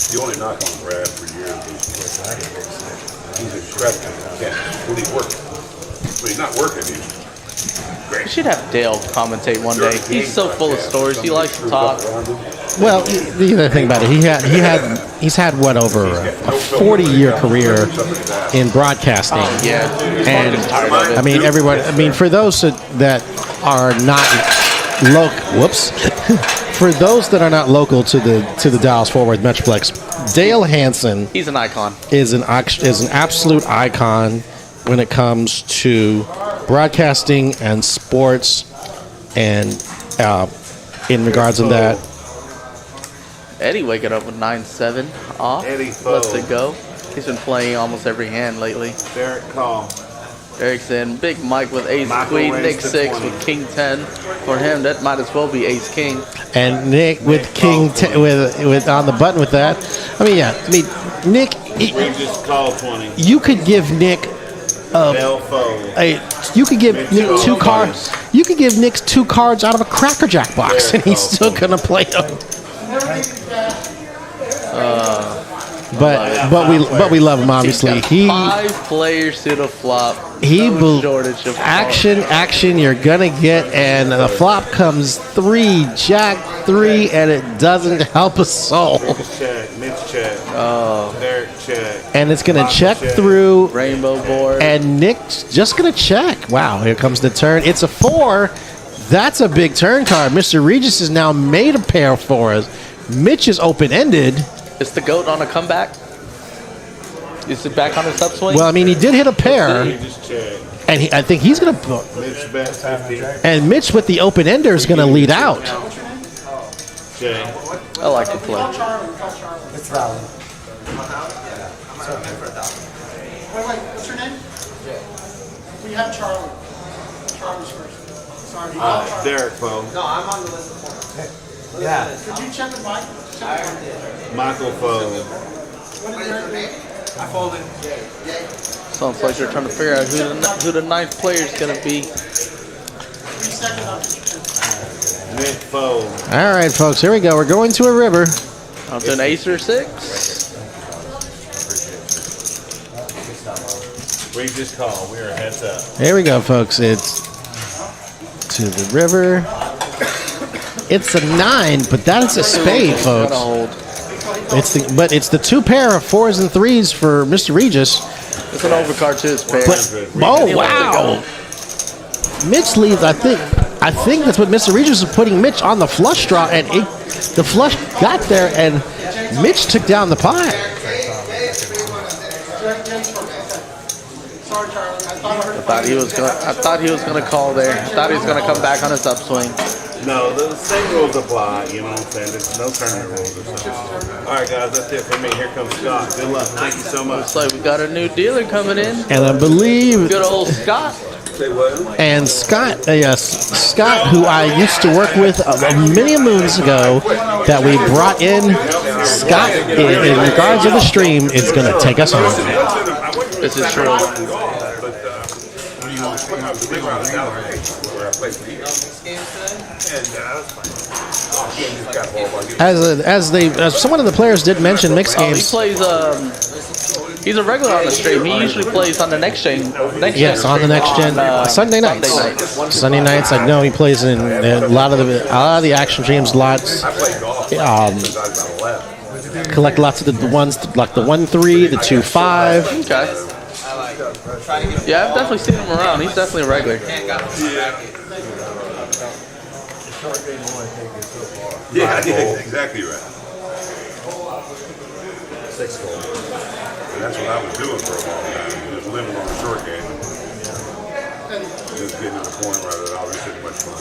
The only knock on Brad for years is he's incredible. When he's working. When he's not working, he's We great. should have Dale commentate one day. He's so full of stories. He likes to talk. Well, the other thing about it, he's had what, over a 40-year career in broadcasting. Yeah. And Tired of it. I mean, everyone. I mean, for those that are not local, for those that are not local to the Dallas Fort Worth Metroplex, Dale Hansen He's an icon. is an absolute icon when it comes to broadcasting and sports, and in regards to that. Eddie waking up with 9-7 off. Eddie Lets fold. it go. He's been playing almost every hand lately. Derek call. Eric's in. Big Mike with ace Michael queen. raised Nick to 6 20. with king 10. For him, that might as well be ace king. And Nick with king with on the button with that. I mean, Nick, We just call 20. you could give Nick Bell fold. you could give Nick 2 cards. You could give Nick 2 cards out of a Cracker Jack box, and he's still gonna play them. But we love him, obviously. He's got 5 players to the flop. He No shortage of action you're gonna get, and the flop comes 3 Jack 3, and it doesn't help a soul. Check. Mitch check. Derek check. And it's gonna Michael check check. through, rainbow board. and Nick's just gonna check. Wow, here comes the turn. It's a 4. That's a big turn card. Mr. Regis has now made a pair for us. Mitch is open-ended. Is the goat on a comeback? Is it back on his upswing? Well, I mean, he did hit a pair, We just check. and I think he's gonna. Mitch bet 50. And Mitch with the open-ender is gonna lead out. Check. I like to play. It's valid. Wait, what's your name? We have Charlie. Charlie's first. Sorry. Derek fold. No, I'm on the list of 4. Yeah. Could you check with Mike? Michael fold. What is your name? I folded. Sounds like they're trying to figure out who the 9th player is going to be. 3 seconds on it. Nick fold. All right, folks, here we go. We're going to a river. Up to an ace or 6. We just call. We're heads up. Here we go, folks. It's to the river. It's a 9, but that is a spade, Gotta folks. hold. It's the 2 pair of 4s and 3s for Mr. Regis. It's an overcard to his pair. Oh wow! Mitch leads. I think that's what Mr. Regis was putting Mitch on the flush draw, and the flush got there, and Mitch took down the pot. Sorry, Charlie. I thought I heard I thought he was gonna call there. I thought he was gonna come back on his upswing. No, the same rules apply. You know what I'm saying? There's no tournament rules or something. All right, guys, that's it for me. Here comes Scott. Good luck. Thank you so much. Looks like we got a new dealer coming in. And I believe, Good old Scott. Say what? and Scott, Scott, who I used to work with many moons ago, that we brought in. Scott, in regards to the stream, is going to take us home. This is true. As someone of the players did mention, mixed Oh, he games. plays. He's a regular on the stream. He usually plays on the next gen. Yes, on the next gen Sunday nights. Sunday nights, I know he plays in a lot of the action streams. Lots. Collect lots of the ones like the 1-3, the 2-5. Okay. Yeah, I've definitely seen him around. He's definitely a regular. Yeah, exactly right. And that's what I was doing for a long time. Just living on a short game. Just getting to the point where I was too much fun.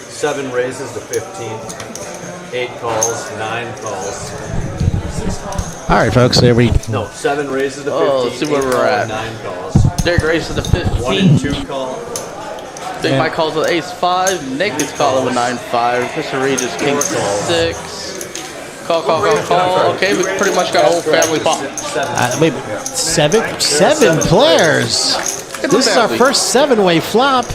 7 raises to 15. 8 calls, 9 calls. All right, folks, there we. No, 7 raises to 15. Let's see where 8 we're calls, at. 9 calls. Derek races to 1 15. and 2 call. Big Mike calls with ace 5. Nick is calling with 9-5. Mr. Regis king 6. Call. Okay, we pretty much got a whole family pop. Wait, seven players. This is our first 7-way flop,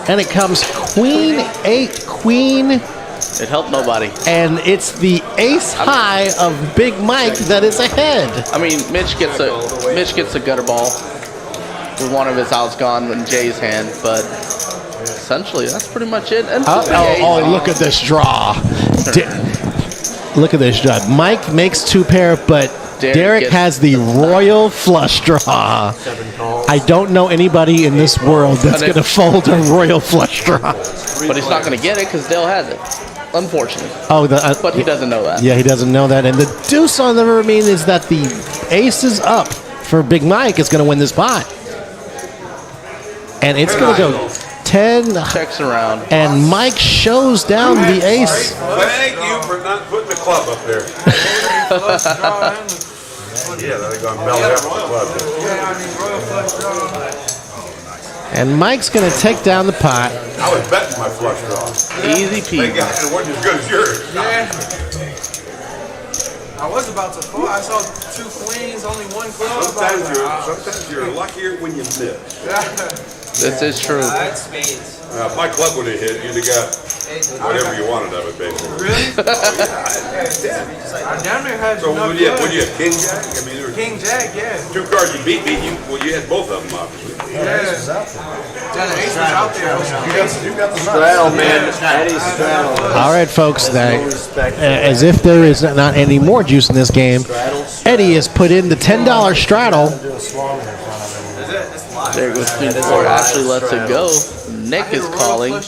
and it comes Queen 8 Queen, It helped nobody. and it's the ace high of Big Mike that is ahead. I mean, Mitch gets a gutter ball with one of his outs gone in Jay's hand, but essentially that's pretty much it. And Look at this draw. Look at this draw. Mike makes 2 pair, but Derek has the royal flush draw. 7 calls. I don't know anybody in this world that's going to fold a royal flush draw. But he's not going to get it because Dale has it, unfortunately. Oh, But he doesn't know that. yeah, he doesn't know that. And the deuce on the river means is that the ace is up for Big Mike is going to win this pot. And it's going to go 10. Checks around. And Mike shows down the ace. Thank you for not putting the club up there. Yeah, they're going to melt out with the club. And Mike's going to take down the pot. I was betting my flush draw. Easy Thank peasy. God it wasn't as good as yours. I was about to fall. I saw 2 queens, only 1 club. Sometimes you're luckier when you miss. This is true. That's spades. If my club would have hit, you'd have got whatever you wanted of it, basically. Really? Oh, yeah. I damn near had So enough what you clubs. have, King Jack? I mean, there were King Jack, yeah. 2 cards you beat me. You had both of them, obviously. Yeah, the ace was out there. Straddle, man. Eddie's straddle. All right, folks. No respect. As if there is not any more juice in this game, Eddie has put in the $10 straddle. There goes Queen 4. Ashley lets it go. Nick is calling with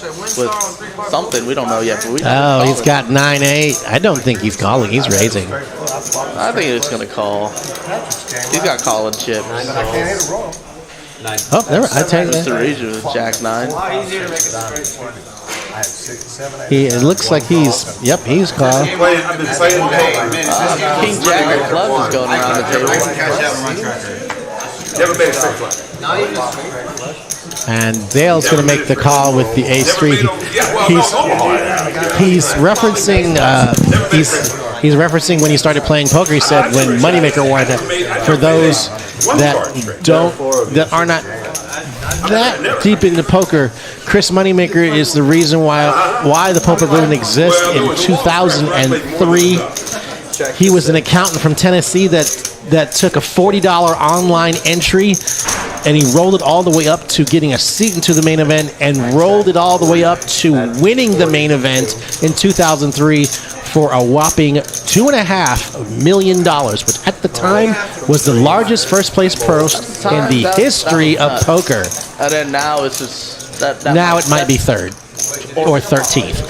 something we don't know yet. But we know Oh, he's got 9-8. I don't think he's calling. He's raising. I think he's going to call. He's got calling chips. Oh, there. I tell you Mr. that. Regis with Jack 9. A lot easier to make a straight one. It looks like he's. Yep, he's calling. I've been playing King Jack of clubs is going around the table. Never made a straight flush. And Dale's going to make the call with the ace 3. He's referencing. He's referencing when he started playing poker. He said when Moneymaker won. For those that are not that deep into poker, Chris Moneymaker is the reason why the poker didn't exist in 2003. He was an accountant from Tennessee that took a $40 online entry, and he rolled it all the way up to getting a seat into the main event, and rolled it all the way up to winning the main event in 2003 for a whopping $2.5 million, which at the time was the largest first place purse in the history of poker. And then now it's just that Now it might be third or 13th.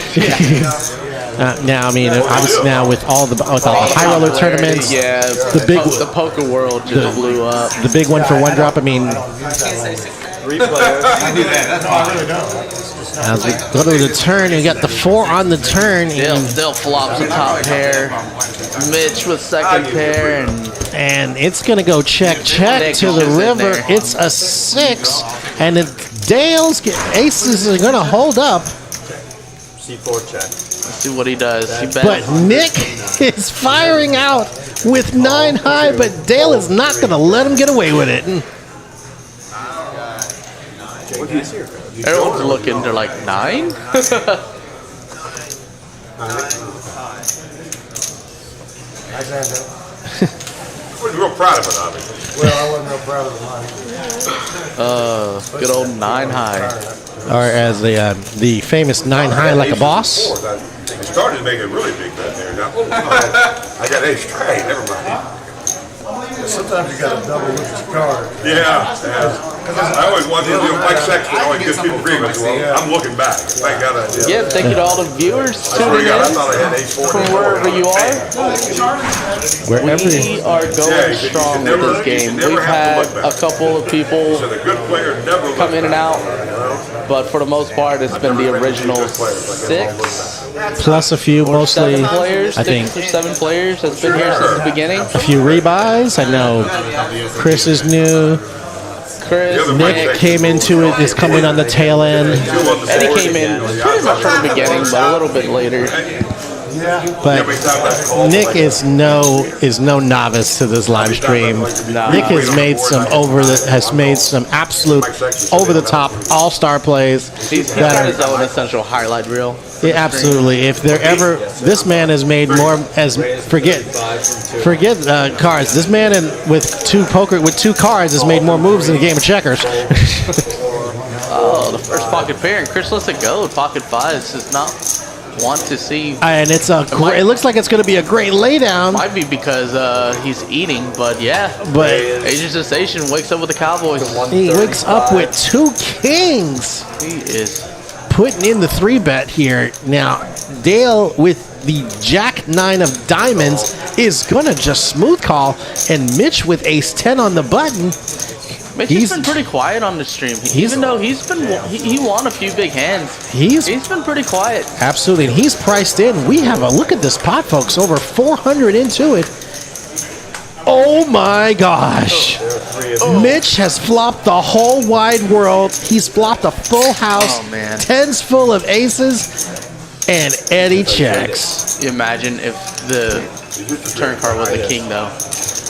Now, I mean, obviously now with all the high roller tournaments, Yeah, the poker world just blew up. the big one for one drop. I mean, 3 players. As we go to the turn, we got the 4 on the turn. They'll flop the top pair. Mitch with second pair, And it's going to go check Nick to is the just in river. there. It's a 6. And Dale's aces are going to hold up. C4 check. let's see what he does. He But bets. Nick is firing out with 9 high, but Dale is not going to let him get away with it. Everyone's looking. They're like 9. I wasn't real proud of it, obviously. Well, I wasn't real proud of the money. Good old 9 high. Or as the famous 9 high like a boss. I started to make a really big bet there. Now, I got ace straight. Never mind. Sometimes you got to double look at your card. Yeah. I always wanted to do Mike Sexton. Always gives people grievance. Well, I'm looking back. Thank God I did. Yeah, thank you to all the viewers I swear to tuning God, I in thought I had ace 4. from wherever you are. Wherever. We are going strong with this game. We've had a couple of people So the good player never looks come in and back. out, but for the most part, it's been the original 6 Plus a few, or mostly, 7 players. I think, 6 or 7 players that's been here since the beginning. a few rebuys. I know Chris is new. Chris, Nick came into it, is coming on the tail end. Eddie came in pretty much from the beginning, but a little bit later. But Nick is no novice to this live stream. Nick has made some absolute over the top all-star plays. He's that got are- his own essential highlight reel. Yeah, absolutely. If there ever, this man has made more as forget cards. This man with two cards has made more moves in the game of checkers. Oh, the first pocket pair, and Chris lets it go. Pocket 5s does not want to see. And it's it looks like it's going to be a great laydown. Might be because he's eating, but yeah. But Asian Sensation wakes up with the Cowboys. he wakes up with 2 kings. He is. Putting in the 3-bet here. Now, Dale with the Jack 9 of diamonds is going to just smooth call. And Mitch with ace 10 on the button. Mitch has been pretty quiet on the stream. Even though he won a few big hands. He's been pretty quiet. Absolutely. And he's priced in. We have a look at this pot, folks. Over 400 into it. Oh my gosh. Mitch has flopped the whole wide world. He's flopped a full house. Oh, man. 10s full of aces. And Eddie checks. Imagine if the turn card was a king, though.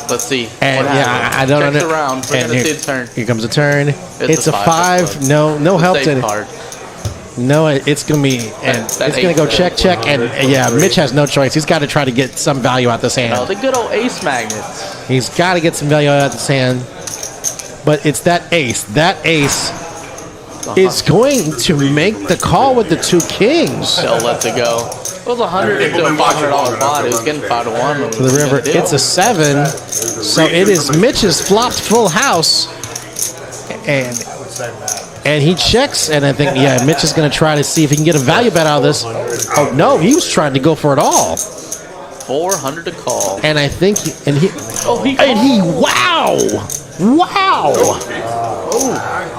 Let's see. And what yeah, happens. I don't Checks know. around. We're And going to here- see a turn. Here comes a turn. It's a five. 5. No help Safe to it. card. No, it's gonna be, and That it's gonna ace go is check, and yeah, Mitch has no choice. He's got to try to get some value out this Oh, hand. the good old ace magnets. He's got to get some value out this hand. But it's that ace. That ace is going to make the call with the 2 kings. They'll let it go. It was $100 into a $500 pot. It was getting 5 to 1. For the river, it's a 7. So it is Mitch's flopped full house, and he checks, and I think Mitch is going to try to see if he can get a value bet out of this. Oh no, he was trying to go for it all. 400 to call. And I think wow.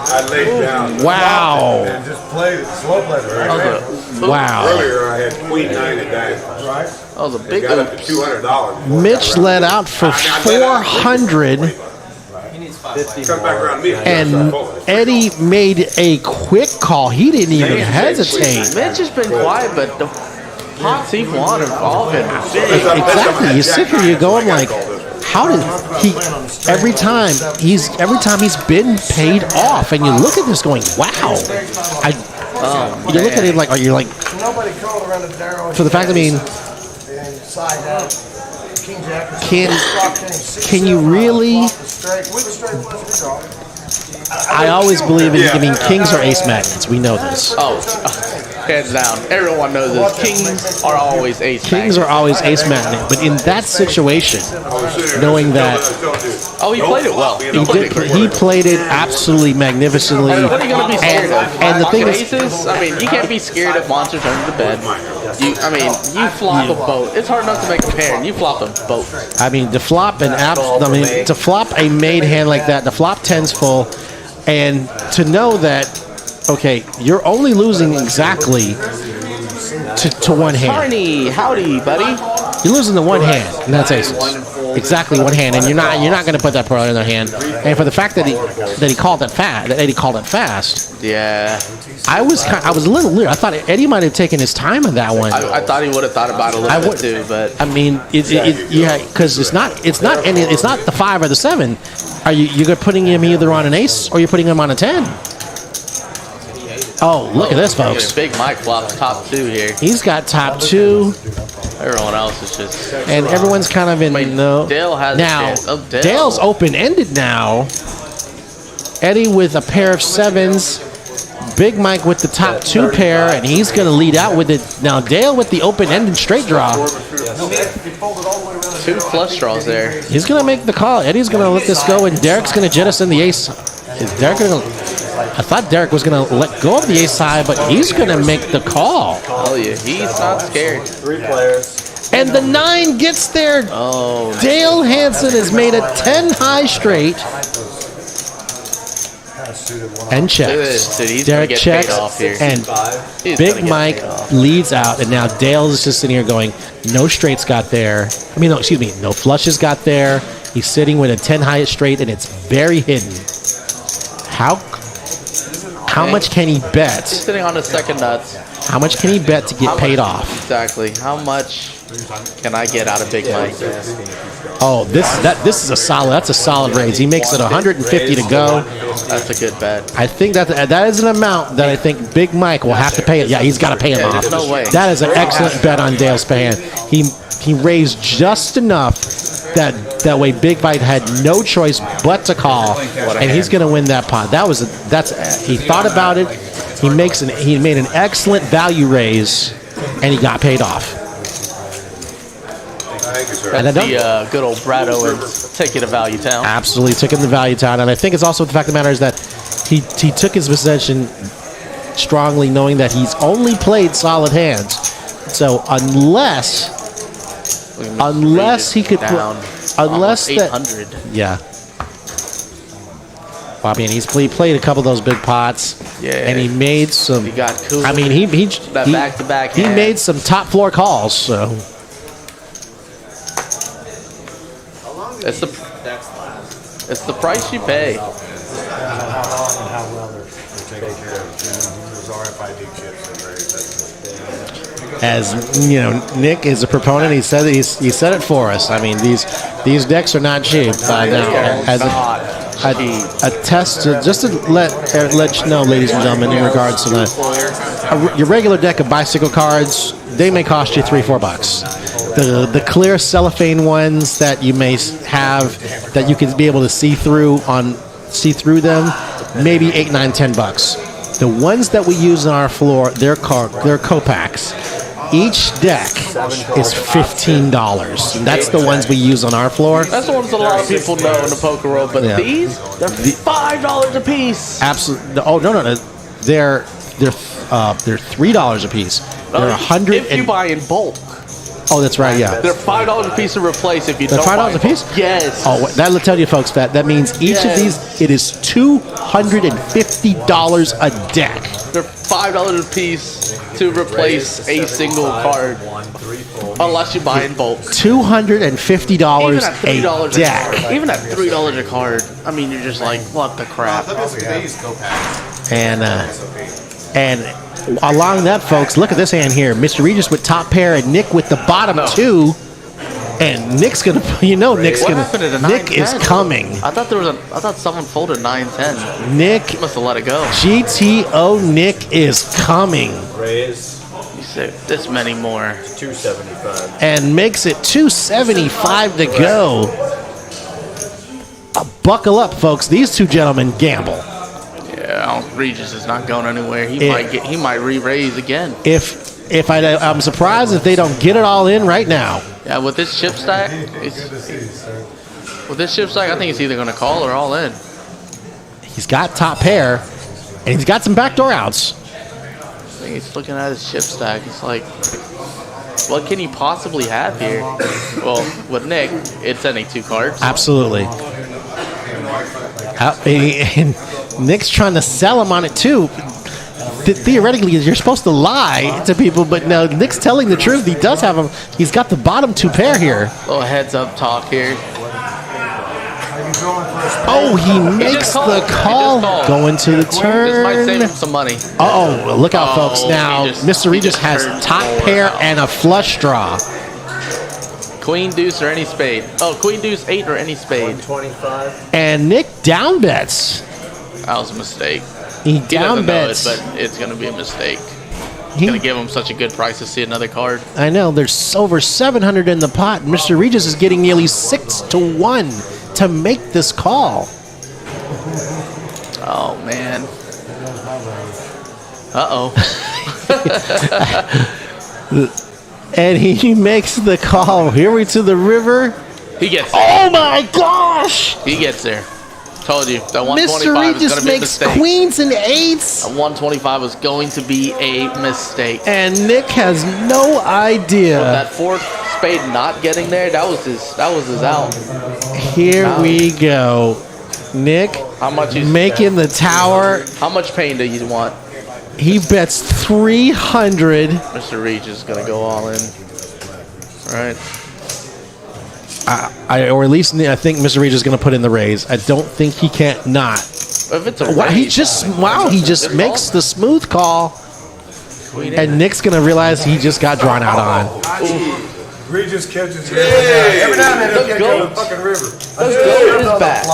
I laid down. Wow. And just played it, slow played it, right? Wow. Earlier, I had queen 9 of diamonds. Right? That was a big Got up to oops. $200. Mitch let out for 400, Come back around me. and Eddie made a quick call. He didn't even hesitate. Mitch has been quiet, but the pots he won have all been big. Exactly. You sit here, you go, I'm like, how did he? Every time he's been paid off, and you look at this going, wow. You look at him like, you're like, Nobody called around the narrow. for the fact, I mean, And side out. King Jack is can you really? straight. With a straight plus the draw. I always believe in giving kings or ace magnets. We know this. Oh, hands down. Everyone knows this. Kings are always ace Kings magnets. are always ace magnet, but in that situation, knowing that Oh, he played it well. he played it absolutely magnificently. What are you going to be scared of? And the thing Pocket is, aces? I mean, you can't be scared if monsters under the bed. You flop a boat. It's hard enough to make a pair, and you flop a boat. I mean, to flop to flop a made hand like that, to flop 10s full, and to know that Okay, you're only losing exactly to one hand. Carney, howdy, buddy. You're losing to one hand, and that's aces. Exactly one hand, and you're not going to put that pro in their hand. And for the fact that he called it fast, Yeah. I was a little leery. I thought Eddie might have taken his time on that one. I thought he would have thought about it a little bit too, but I mean, yeah, because it's not the 5 or the 7. You're putting him either on an ace or you're putting him on a 10. Oh, look at this, folks. Big Mike flops top 2 here. He's got top 2. Everyone else is just. And everyone's kind of in no. Dale has now. a chance. Oh, Dale. Dale's open-ended now. Eddie with a pair of 7s. Big Mike with the top 2 pair, and he's going to lead out with it. Now Dale with the open-ended straight draw. 2 flush draws there. He's going to make the call. Eddie's going to let this go, and Derek's going to jettison the ace. Is Derek going to? I thought Derek was going to let go of the ace high, but he's going to make the call. Oh yeah, he's not scared. 3 players. And the 9 gets there. Oh. Dale Hansen has made a 10 high straight. And checks. Dude, he's Derek gonna get checks, paid off here. and He's Big gonna get Mike paid off. leads out, and now Dale is just sitting here going, no straights got there. I mean, no, excuse me, no flushes got there. He's sitting with a 10 high straight, and it's very hidden. How much can he bet? He's sitting on his second nuts. How much can he bet to get paid off? Exactly. How much can I get out of Big Mike? Oh, this is a solid. That's a solid raise. He makes it 150 to go. That's a good bet. I think that is an amount that I think Big Mike will have to pay it. Yeah, he's got to pay him off. there's no way. That is an excellent bet on Dale's hand. He raised just enough that way Big Mike had no choice but to call, and he's going to win that pot. He thought about it. He made an excellent value raise, and he got paid off. Thank you, sir. That's the good old Brad Owens take it to Value Town. Absolutely took him to Value Town, and I think it's also the fact of the matter is that he took his position strongly, knowing that he's only played solid hands. So unless he could down unless that 800. yeah. Well, I mean, he played a couple of those big pots, Yeah. and he made some. He got cool. I mean, That back-to-back he hand. made some top floor calls. So It's the price you pay. How long and how well they're taking care of those RFID chips and as you know, Nick is a proponent. He said he said it for us. I mean, these decks are not cheap. Now, as a test to just to let you know, ladies and gentlemen, in regards to that, your regular deck of bicycle cards, they may cost you $3-4. The clear cellophane ones that you may have that you can be able to see through them, maybe $8, $9, $10. The ones that we use on our floor, they're Kopaks. Each deck is $15. That's the ones we use on our floor. That's the ones a lot of people know in the poker world, but Yeah. these, they're $5 a piece. Absolutely. Oh no, they're $3 a piece. They're $100. If you buy in bulk. Oh, that's right. Yeah. They're $5 a piece to replace if you They're don't buy $5 a in bulk. piece? Yes. Oh, that'll tell you, folks, that means each of these, it is $250 a deck. They're $5 a piece to replace a single card. Unless you buy in bulk. $250 Even at $3 a deck. Even at $3 a card, I mean, you're just like, what the crap? And along that, folks, look at this hand here. Mr. Regis with top pair and Nick with the bottom two. And Nick's gonna, Nick's What gonna. happened to the Nick 9-10? is coming. I thought someone folded 9-10. Nick Must have let it go. GTO Nick is coming Raise You said this many more. 275. and makes it 275 to go. Buckle up, folks. These two gentlemen gamble. Yeah, Regis is not going anywhere. He might re-raise again. I'm surprised if they don't get it all in right now. Yeah, with this chip stack, I think it's either going to call or all in. He's got top pair, and he's got some backdoor outs. I think he's looking at his chip stack. It's like, what can he possibly have here? Well, with Nick, it's any 2 cards. Absolutely. And Nick's trying to sell him on it too. theoretically, you're supposed to lie to people, but no, Nick's telling the truth. He does have them. He's got the bottom 2 pair here. Little heads up talk here. Oh, he makes the call going to the This might save him turn. some money. Oh, look out, folks. Oh, Now, he just- Mr. he Regis just has turned top 4 pair out. and a flush draw. Queen, deuce, or any spade. Oh, queen, deuce, 8, or any spade. 25. And Nick down bets. That was a mistake. He He down doesn't know it, bets. but it's going to be a mistake. He- Going to give him such a good price to see another card. I know, there's over 700 in the pot. Mr. Regis is getting nearly 6-1 to make this call. Oh, man. Uh-oh. And he makes the call. Here we to the river. He gets there. Oh my gosh! He gets there. Told you. That Mr. 125 is going Regis to be a makes mistake. queens and eights. That 125 was going to be a mistake. And Nick has no idea. That 4th spade not getting there, that was his out. Here we go. Nick How much is making the tower. How much pain do you want? He bets 300. Mr. Regis is going to go all in. All right. Or at least I think Mr. Regis is going to put in the raise. I don't think he can't not. If it's a Wow, he raise, just Good makes call. the smooth call. Queen And Nick's going to realize he just got drawn out on. Regis catches it. Every now and then he'll Let's catch go. you on the fucking river. The goat is back.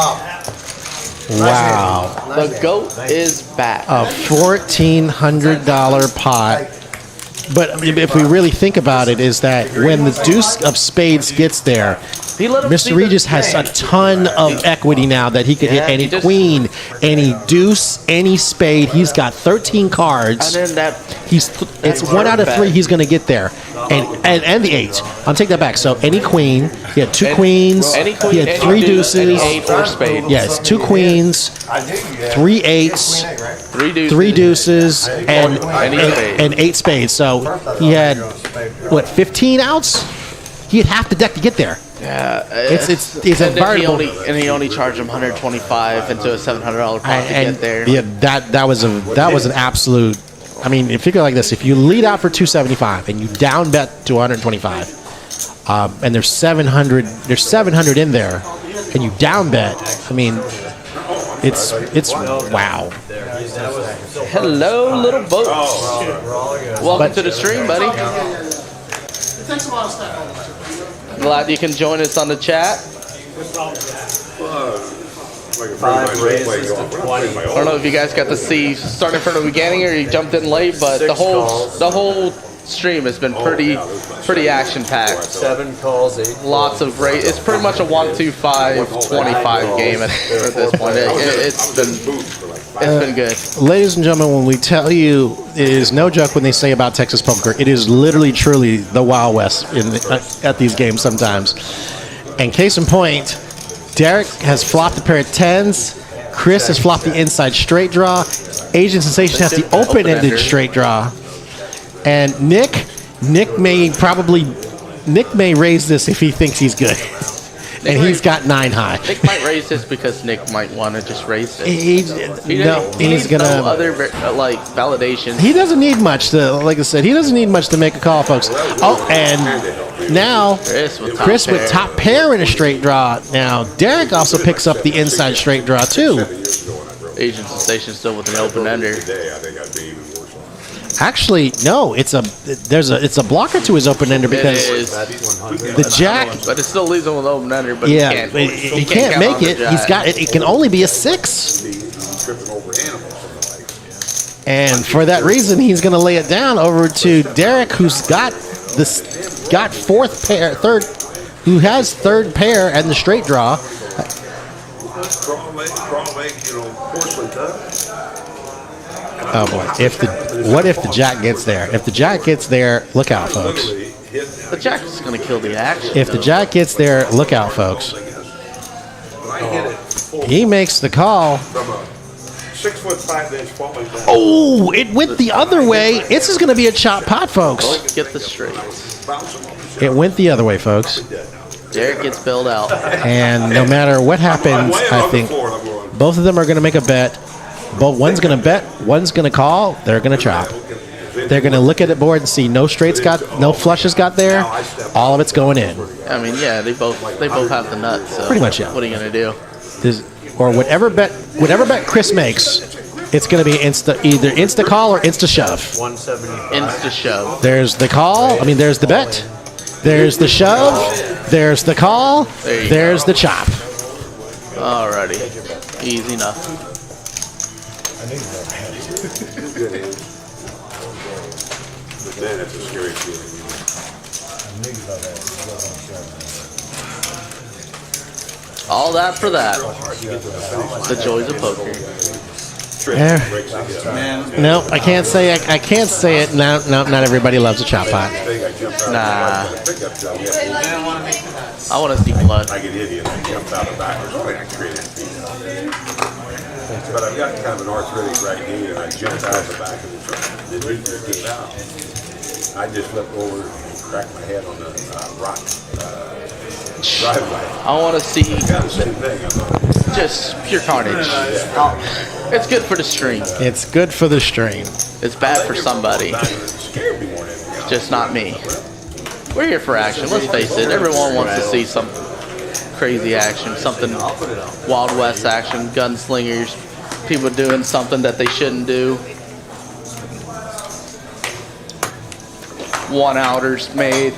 Wow. The goat is back. A $1,400 pot. But if we really think about it, is that when the deuce of spades gets there, He let him see Mr. the- Regis has a ton of equity now that he could Yeah, hit any he just- queen, any deuce, any spade. He's got 13 And cards. then that It's 1 out of 3 he's going to get there. And the 8. I'll take that back. So any queen, he had 2 queens, any queen, he had any 3 deuce, any deuces. 8 or spade. Yes, 2 queens, 3 8s, 3 deuces. 3 deuces, and Any spade. 8 spades. So he had, what, 15 outs? He had half the deck to get there. Yeah. It's a and then he variable. only charged him 125 into a $700 pot to And get there. yeah, that was an absolute. I mean, if you go like this, if you lead out for 275 and you down bet to 125, and there's 700 in there, and you down bet, I mean, it's wow. Hello, little boat. Welcome But- to the stream, buddy. It takes a lot of stuff. Glad you can join us on the chat. 5 raises to 20. I don't know if you guys got to see starting from the beginning or you jumped in late, but 6 the calls. whole stream has been pretty action packed. 7 calls, 8. Lots of race. It's pretty much a 1-2-5-25 game at this point. It's been good. Ladies and gentlemen, when we tell you, it is no joke when they say about Texas poker. It is literally, truly the Wild West at these games sometimes. And case in point, Derek has flopped a pair of 10s. Chris has flopped the inside straight draw. Asian Sensation has the open-ended straight draw. And Nick may raise this if he thinks he's good. And he's got 9 high. Nick might raise this because Nick might want to just raise it. He's needs gonna. no other validation. He doesn't need much to, like I said, he doesn't need much to make a call, folks. Oh, and now Chris with top pair in a straight draw. Now Derek also picks up the inside straight draw too. Asian Sensation still with an open ender. Actually, no, it's a blocker to his open ender It because is, the jack. but it still leaves him with an open ender. But Yeah, he can't count make on the it. jack. He's got it. It can only be a 6. And for that reason, he's going to lay it down over to Derek, who's got who has third pair and the straight draw. Oh boy! What if the jack gets there? If the jack gets there, look out, folks. The jack is going to kill the action. If the jack gets there, look out, folks. He makes the call. 6'5" falling down. Oh, it went the other way. This is going to be a chop pot, folks. Both get the straight. It went the other way, folks. Derek gets bailed out. And no matter what happens, I think both of them are going to make a bet. Both one's gonna bet, one's gonna call. They're gonna chop. They're gonna look at the board and see no straights no flushes got there. All of it's going in. I mean, yeah, they both have the nuts. So Pretty much, yeah. What are you gonna do? Or whatever bet Chris makes, it's gonna be either insta call or insta shove. 175. Insta shove. There's the call. I mean, there's the bet. There's the shove. There's the call. There's the chop. Alrighty, easy enough. But then it's a scary feeling. All that for that. The joys of poker. No, I can't say it. No, not everybody loves a chop pot. Nah. I want to see blood. I get idiot. I jumped out of backwards. I created but I've got kind of an arthritic right knee, and I jumped out of the back of the knee came out. I just flipped over and cracked my head on the rock driveway. I want to see Got the same thing. just pure carnage. It's good for the stream. It's good for the stream. It's bad for somebody. It scared me more than anything else. Just not me. We're here for action. Let's face it. Everyone wants to see some crazy action, something Wild West action, gunslingers, people doing something that they shouldn't do. One-outers made.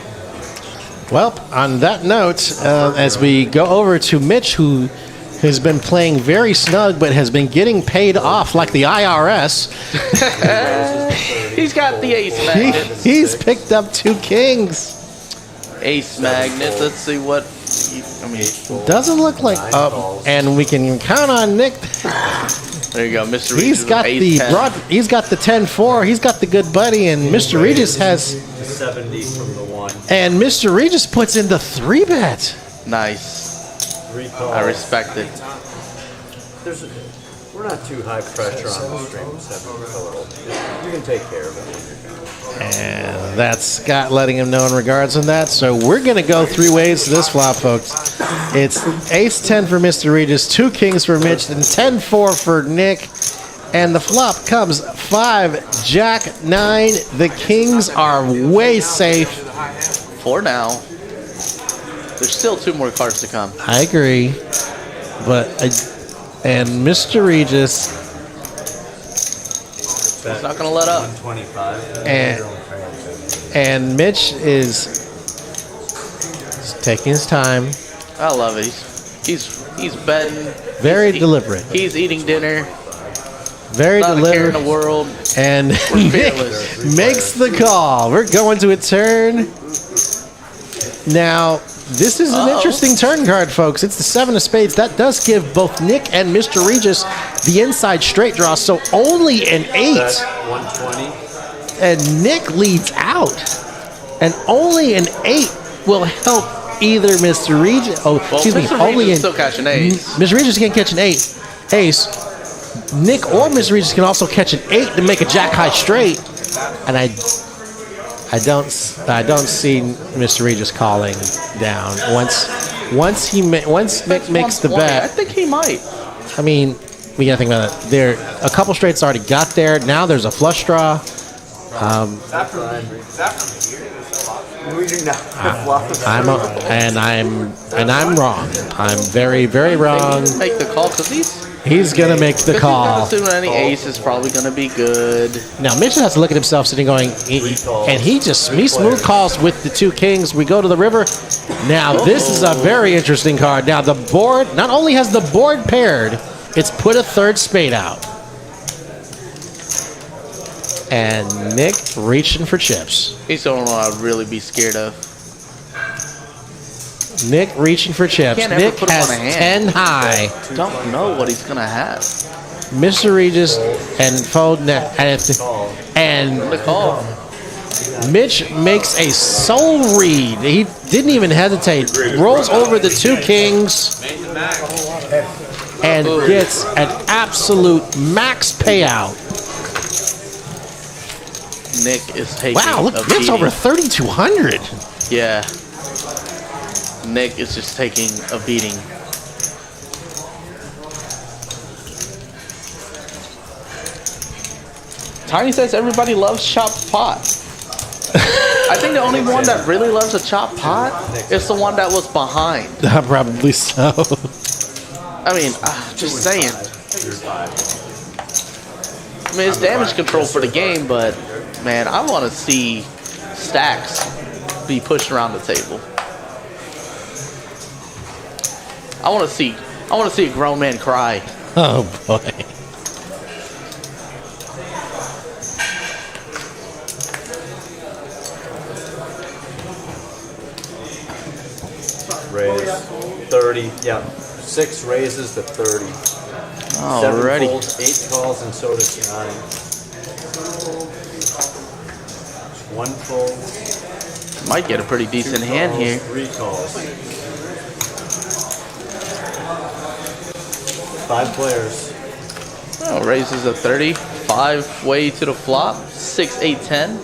Well, on that note, as we go over to Mitch, who has been playing very snug but has been getting paid off like the IRS. He's got the ace magnet. He's picked up 2 kings. Ace magnet. Let's see what. Doesn't look like and we can count on Nick. There you go, Mr. Regis. He's got the 10. He's got the 10-4. He's got the good buddy, and Mr. Regis has 70 from the 1. And Mr. Regis puts in the 3-bet. Nice. 3 calls. I respect it. We're not too high pressure on the stream. 70 total. You can take care of it when you're done. And that's Scott letting him know in regards to that. So we're going to go 3 ways to this flop, folks. It's ace-10 for Mr. Regis, 2 kings for Mitch, and 10-4 for Nick. And the flop comes 5, Jack 9. The kings are way safe. For now. There's still 2 more cards to come. I agree. And Mr. Regis. He's not going to let up. 125. And Mitch is taking his time. I love it. He's betting. Very deliberate. He's eating dinner. Very not deliberate. a care in the world. And Nick makes the call. We're going to a turn. Now, this is an interesting turn card, folks. It's the 7 of spades. That does give both Nick and Mr. Regis the inside straight draw, so only an 8. 120. And Nick leads out. And only an 8 will help either Mr. Regis. Mr. Only Regis still catch an ace. Mr. Regis can't catch an ace. Nick or Mr. Regis can also catch an 8 to make a jack high straight. And I don't see Mr. Regis calling down once Nick makes the bet. I think he might. I mean, we gotta think about it. There, a couple straights already got there. Now there's a flush draw. I'm wrong. I'm very, very wrong. Make the call because he's gonna make the call. He's gonna assume any ace is probably gonna be good. Now Mitch has to look at himself sitting going, he smooth calls with the 2 kings. We go to the river. Now this is a very interesting card. Now the board, not only has the board paired, it's put a 3rd spade out. And Nick reaching for chips. He's the only one I'd really be scared of. Nick reaching for chips. Nick has 10 high. Don't know what he's gonna have. Mr. Regis and fold net and The call. Mitch makes a soul read. He didn't even hesitate. Rolls over the 2 kings and gets an absolute max payout. Nick is taking. Wow, look, Nick's over 3,200. Yeah. Nick is just taking a beating. Tiny says everybody loves chopped pot. I think the only one that really loves a chopped pot is the one that was behind. Probably so. I mean, just saying. I mean, it's damage control for the game, but man, I want to see stacks be pushed around the table. I want to see a grown man cry. Oh boy. Raise 30. Yeah, 6 raises to 30. 7 Alrighty. folds, 8 calls, and so does 9. 1 fold. Might get a pretty decent hand here. 3 calls. 5 players. Oh, raises a 30. 5 way to the flop. 6, 8, 10.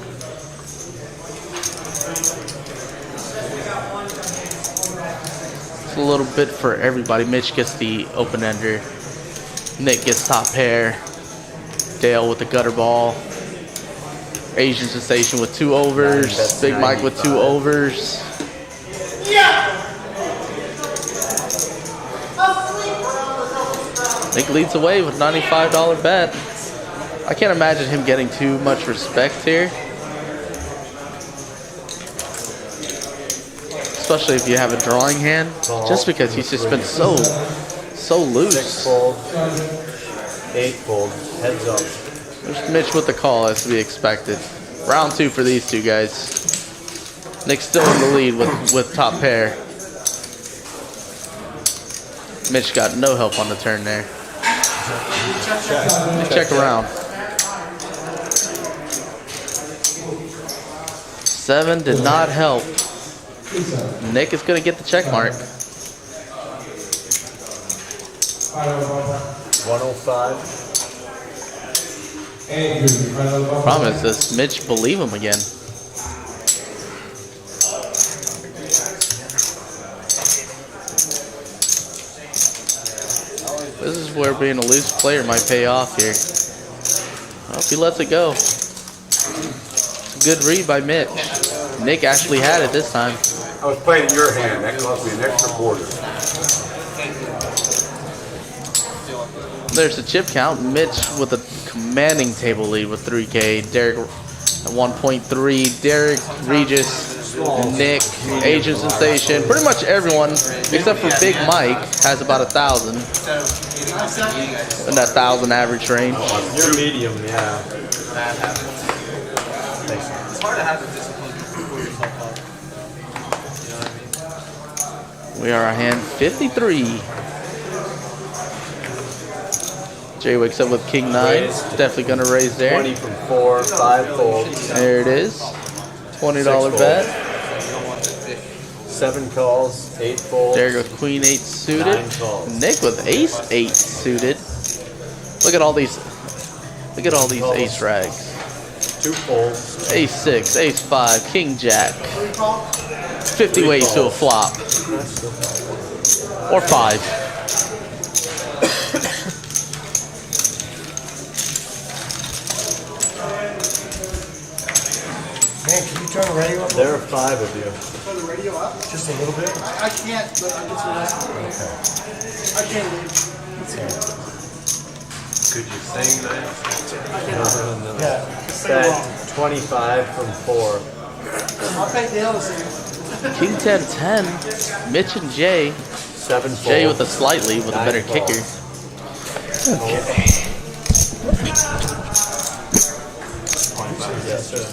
It's a little bit for everybody. Mitch gets the open ender. Nick gets top pair. Dale with the gutter ball. Asian Sensation with 2 overs. Big Mike with 2 overs. Nick leads away with $95 bet. I can't imagine him getting too much respect here. Especially if you have a drawing hand. Just because he's just been so loose. 6 fold. 8 fold. Heads up. There's Mitch with the call, as to be expected. Round 2 for these two guys. Nick's still in the lead with top pair. Mitch got no help on the turn there. Check around. 7 did not help. Nick is going to get the check mark. 105. Problem is, does Mitch believe him again? This is where being a loose player might pay off here. Well, if he lets it go. It's a good read by Mitch. Nick actually had it this time. I was playing in your hand. That cost me an extra quarter. There's the chip count. Mitch with a commanding table lead with 3K. Derek at 1.3. Derek, Regis, Nick, Asian Sensation. Pretty much everyone except for Big Mike has about 1,000. In that 1,000 average range. You're medium, yeah. It's hard to have the discipline to pull yourself up. You know what I mean? We are at hand 53. Jay wakes up with King 9. Definitely going to raise there. 20 from 4, 5 folds. There it is. $20 bet. 7 calls, 8 folds. Derek with Queen 8 suited. 9 calls. Nick with Ace 8 suited. Look at all these ace rags. 2 folds. Ace 6, Ace 5, King Jack. 50 ways to a flop. Or 5. Man, can you turn the radio up? There are 5 of you. Turn the radio up? Just a little bit? I can't, but I'm just listening. I can't leave. Could you sing that? Yeah. Bet 25 from 4. I'll pay Dale to sing. King 10, 10. Mitch and Jay. 7 folds. Jay with a slight lead with a better 9 kicker. Yes, sir.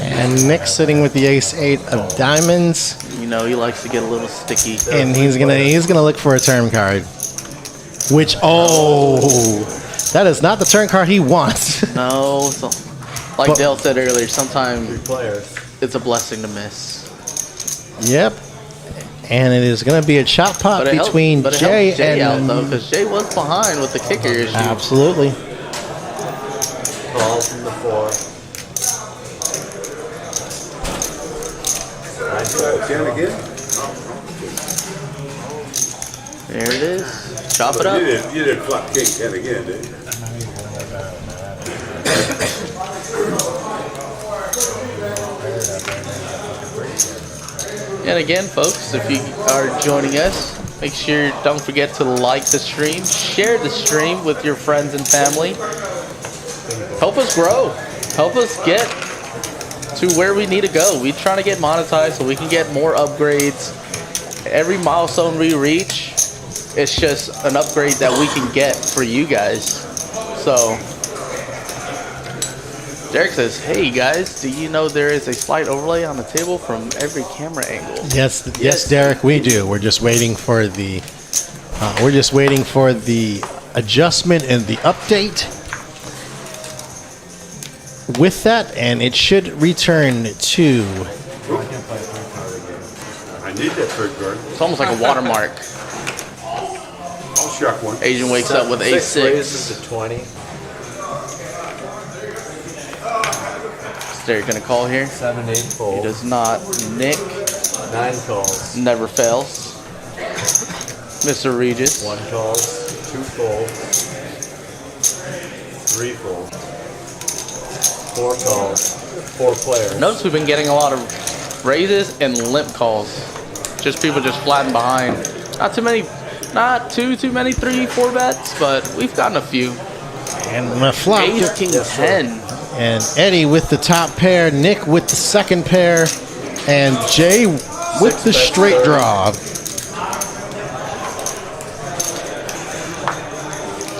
And Nick's sitting with the ace 8 of diamonds, You know, he likes to get a little sticky. and he's gonna look for a turn card. Which that is not the turn card he wants. No, so, like But- Dale said earlier, sometimes 3 players. it's a blessing to miss. Yep. And it is gonna be a chop pot But it between helped Jay Jay out and though, because Jay was behind with the kicker issue. absolutely. Call from the 4. 9 folds. 10 again? There it is. Chop it up. You didn't flop king 10 again, did you? And again, folks, if you are joining us, make sure don't forget to like the stream, share the stream with your friends and family. Help us grow. Help us get to where we need to go. We're trying to get monetized so we can get more upgrades. Every milestone we reach, it's just an upgrade that we can get for you guys. So, Derek says, hey guys, do you know there is a slight overlay on the table from every camera angle? Yes, Derek, we do. We're just waiting for the adjustment and the update with that, and it should return to. I need that third card. It's almost like a watermark. I'll shock one. Asian wakes up with Six A6. raises to 20. Is Derek gonna call here? 7, 8 He fold. does not. Nick 9 calls. never fails. Mr. Regis. 1 calls. 2 fold. 3 fold. 4 calls. 4 players. Notice we've been getting a lot of raises and limp calls. Just people just flattening behind. Not too many, not too many 3-4 bets, but we've gotten a few. And my flop. Ace King 10. And Eddie with the top pair, Nick with the second pair, and Jay with the straight draw.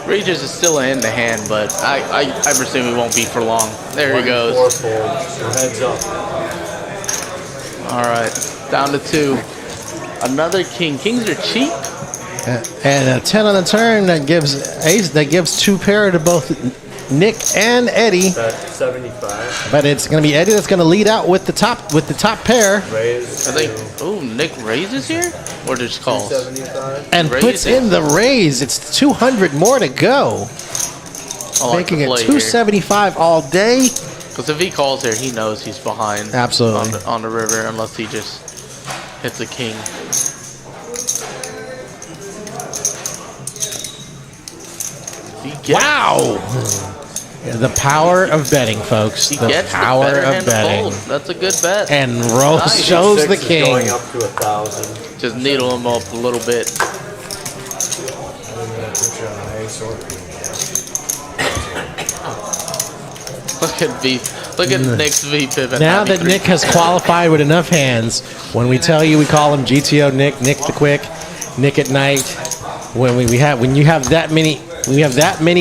Regis is still in the hand, but I presume he won't be for long. There he goes. 4 fold. Heads up. All right, down to 2. Another king. Kings are cheap. And a 10 on the turn that gives ace. That gives 2 pair to both Nick and Eddie. That's 75. But it's going to be Eddie that's going to lead out with the top pair. Raise. I think. Oh, Nick raises here, or just calls. 75. And puts Raises. in the raise. It's 200 more to go. I like Making the it play 275 all day. Because if he calls here, he knows he's behind. Absolutely. On the river, unless he just hits a king. He gets, Wow. The power of betting, folks. He The gets power the better of hand to betting. fold. That's a good bet. And Rose Nice. shows the 6 is king. going up to 1,000. Just needle him up a little bit. Look at V. Look at Nick's V pivot. Now that Nick has qualified with enough hands, when we tell you we call him GTO Nick, Nick the Quick, Nick at Night, when you have that many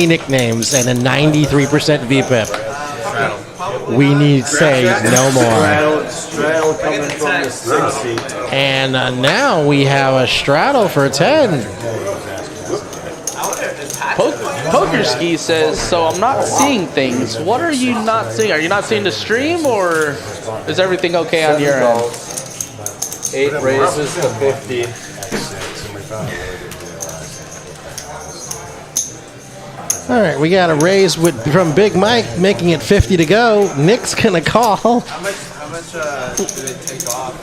nicknames and a 93% VPIP, we need say no more. Straddle coming from the 6 seat. And now we have a straddle for 10. Poker Ski says, so I'm not seeing things. What are you not seeing? Are you not seeing the stream, or is everything okay on your end? 8 raises to 50. All right, we got a raise from Big Mike, making it 50 to go. Nick's gonna call. How much did it take off?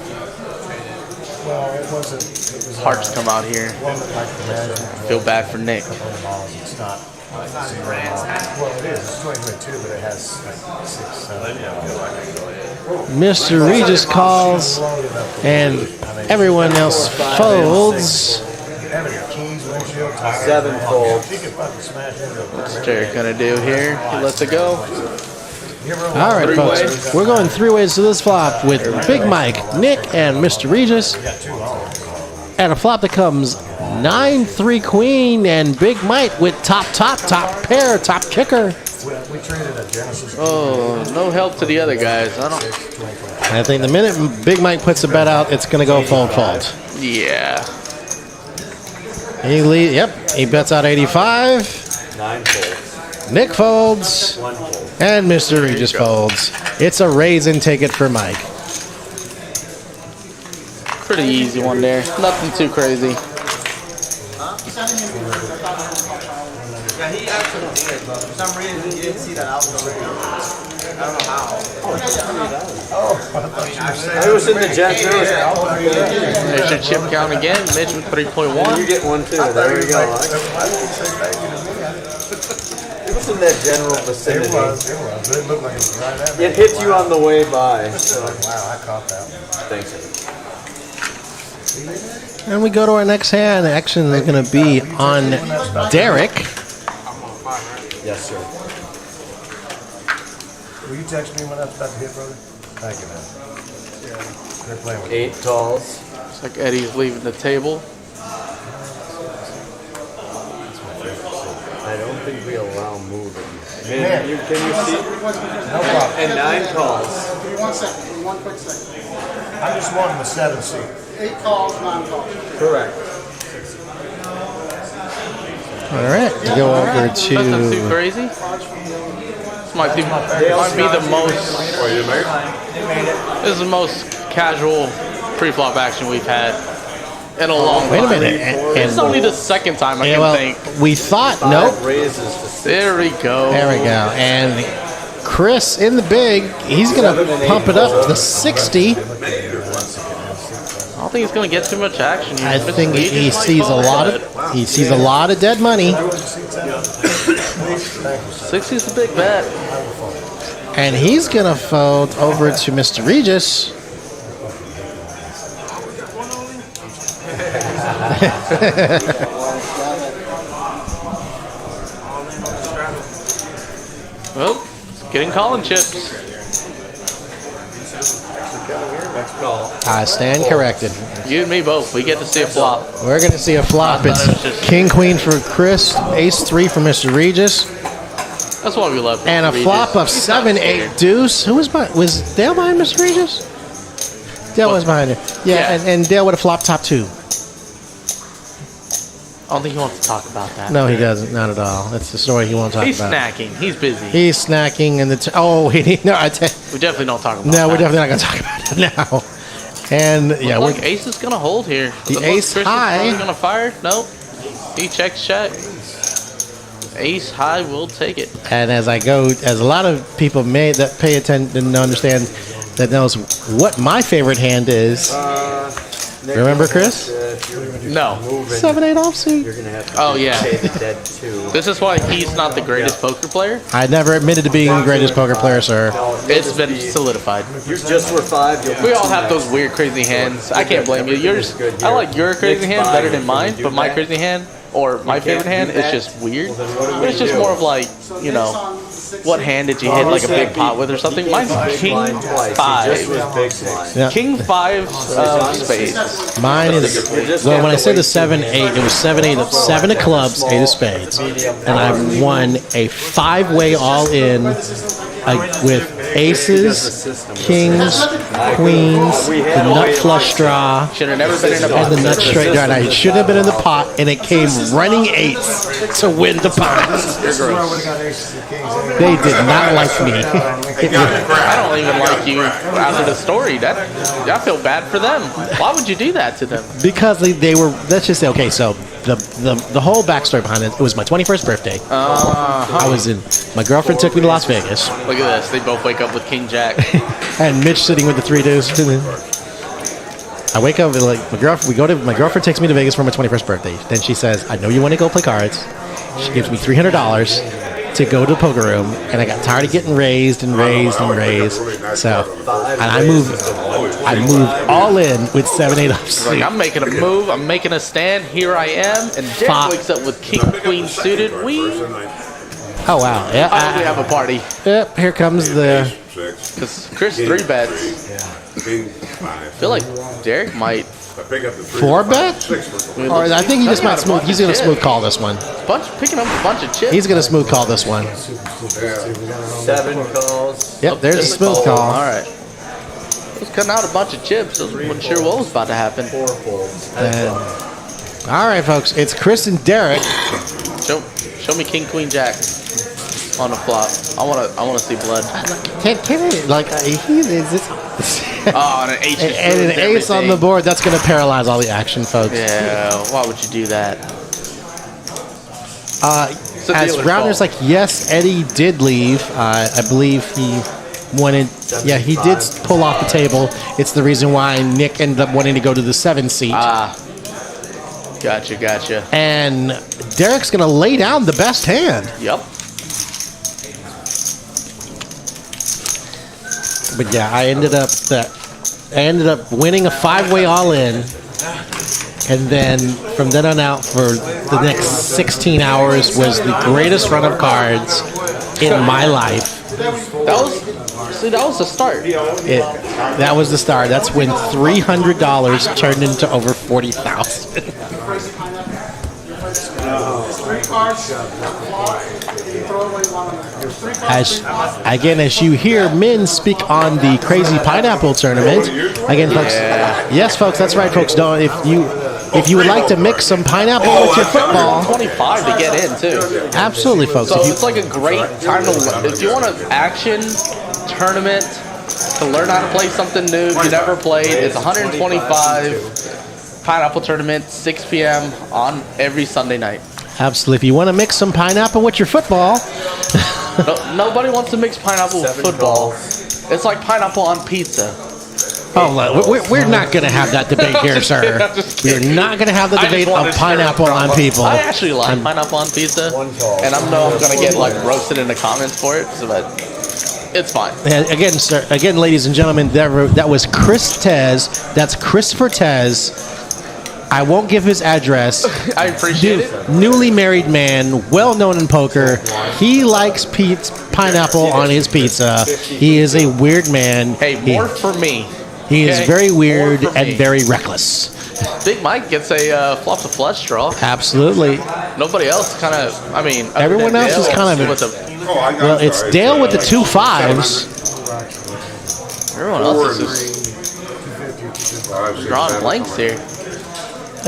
Well, it wasn't. It was Hearts come out here. one that like the management. Feel bad for Nick. It's not. Well, it is. It's 2022, but it has like 6, 7. Mr. Regis calls, and everyone else folds. Having keys, windshield, tires. 7 fold. She could fucking smash into a What's Derek gonna do here? He lets it go. All right, folks. We're going 3 ways to this flop with Big Mike, Nick, and Mr. Regis. And a flop that comes 9-3 queen and Big Mike with top pair, top kicker. We traded a Genesis. Oh, no help to the other guys. I don't. I think the minute Big Mike puts a bet out, it's going to go fold. Yeah. He bets out 85. 9 folds. Nick folds. 1 fold. And Mr. Regis folds. It's a raise and take it for Mike. Pretty easy one there. Nothing too crazy. Yeah, he actually did, but for some reason you didn't see that algo right now. I don't know how. I was in the Jets. There's your chip count again. Mitch with 3.1. You get one too. There we go. It was in that general vicinity. It was. It looked like it was right at me. It hit you on the way by. So. Wow, I caught that. Thanks. And we go to our next hand. The action is going to be on Derek. Yes, sir. Will you text me when that's about to hit, brother? Thank you, man. They're playing with 8 calls. Looks like Eddie's leaving the table. I don't think we allow moving. Man. And can you see? No problem. And 9 calls. Give me 1 second. Give me 1 quick second. I just wanted the 7 seat. 8 calls, 9 calls. Correct. All right, we go over Nothing too to. crazy. This might be the most. Oh, you didn't make it? This is the most casual pre-flop action we've had in a long time. Wait a minute. It's only the second time I Yeah, can well, think. we thought, 5 nope. raises to 6. There we go. There we go. And Chris in the big, he's going to pump it up to 60. I don't think he's going to get too much action. I think he sees a lot of dead money, 60's a big bet. and he's going to fold over to Mr. Regis. Well, getting calling chips. Next call. I stand corrected. You and me both. We get to see a flop. We're going to see a flop. It's King Queen for Chris, Ace 3 for Mr. Regis, That's why we love Mr. and a Regis. flop of He's not 7-8 scared. deuce. Who was Dale behind Mr. Regis? Dale was behind it. Yeah, Yeah. and Dale would have flopped top 2. I don't think he wants to talk about that. No, he doesn't. Not at all. That's the story he won't talk He's about. snacking. He's busy. He's snacking, and no, We definitely don't talk about no, that. we're definitely not going to talk about it now. And yeah, Look, we're Ace is going to hold here. The ace high. He's going to fire? Nope. He checks check. Ace high will take it. and as a lot of people that pay attention and understand that knows what my favorite hand is. Remember, Chris? No. 7-8 offsuit. You're gonna have to Oh, yeah. pay the dead 2. This is why he's not the greatest poker player. I never admitted to being the greatest poker player, sir. It's been solidified. You're just for 5. You'll We be all 2 have next. those weird, crazy hands. I can't blame you. Yours, I like your crazy hand better than mine, but my crazy hand, or my favorite hand, is just weird. But it's just more of like, you know, what hand did you hit like a big pot with or something? Mine's King Blind twice. He just 5. was big blind. Yeah. King 5 of spades. Mine is, well, when I say the 7-8, it was 7-8 of 7 of clubs, 8 of spades. And I won a 5-way all-in with aces, kings, queens, the nut flush draw, Should have never been in a and pot. the nut straight draw. And I should have been in the pot, and it came running 8s to win the pot. They did not like me. I don't even like you after the story. I feel bad for them. Why would you do that to them? Because they were, let's just say, okay, so the whole backstory behind it was my 21st birthday. I was my girlfriend took me to Las Vegas, Look at this. They both wake up with King Jack. and Mitch sitting with the 3 deuce. I wake up and like my girlfriend takes me to Vegas for my 21st birthday. Then she says, I know you want to go play cards. She gives me $300 to go to the poker room, and I got tired of getting raised. So, and I moved all in with 7-8 offsuit. Like, I'm making a move. I'm making a stand. Here I am. And Derek Five. wakes up with King Queen suited. Oh wow! Yeah, We have a party. yep. Here comes the. Because Chris 3 bets. King I 5. feel like Derek might I pick up the 4 bet? 6 for Or I think he just might smooth. He's gonna smooth call this one. picking up a bunch of chips. He's gonna smooth call this one. 7 calls. Yep. There's a smooth All call. right. I was cutting out a bunch of chips. I wasn't sure what was about to happen. 4 folds. All right, folks. It's Chris and Derek. Show me King Queen Jack on the flop. I wanna see blood. Can I like Oh, and an H. and an ace on the board? That's gonna paralyze all the action, folks. Yeah. Why would you do that? It's a As dealer's Rounders fault. like, yes, Eddie did leave. I believe he wanted. Yeah, he did pull off the table. It's the reason why Nick ended up wanting to go to the 7 seat. Gotcha. And Derek's gonna lay down the best hand. Yep. But yeah, I ended up winning a 5-way all in And then from then on out, for the next 16 hours, was the greatest run of cards in my life. That was the start. That was the start. That's when $300 turned into over 40,000. As you hear Min speak on the Crazy Pineapple Tournament, again, folks. Yes, folks, that's right, folks. Don't if you would like to mix some pineapple with your football, 25 to get in too. Absolutely, folks. So it's like a great time to if you want an action tournament to learn how to play something new if you never played. It's 125 pineapple tournament, 6 p.m. on every Sunday night. Absolutely. If you want to mix some pineapple with your football, nobody wants to mix pineapple with football. It's like pineapple on pizza. we're not going to have that debate here, sir. We're not going to have the debate of pineapple on people. I actually like pineapple on pizza, and I know I'm going to get like roasted in the comments for it, but it's fine. And again, sir. Again, ladies and gentlemen, that was Chris Tez. That's Christopher Tez. I won't give his address. I appreciate it. Newly married man, well known in poker. He likes pineapple on his pizza. He is a weird man. Hey, more for me. He is very weird and very reckless. Big Mike gets a flop to flush draw. Absolutely. Nobody else kind of. I mean, everyone else is kind of. Well, it's Dale with the 2 5s. Everyone else is just drawing blanks here.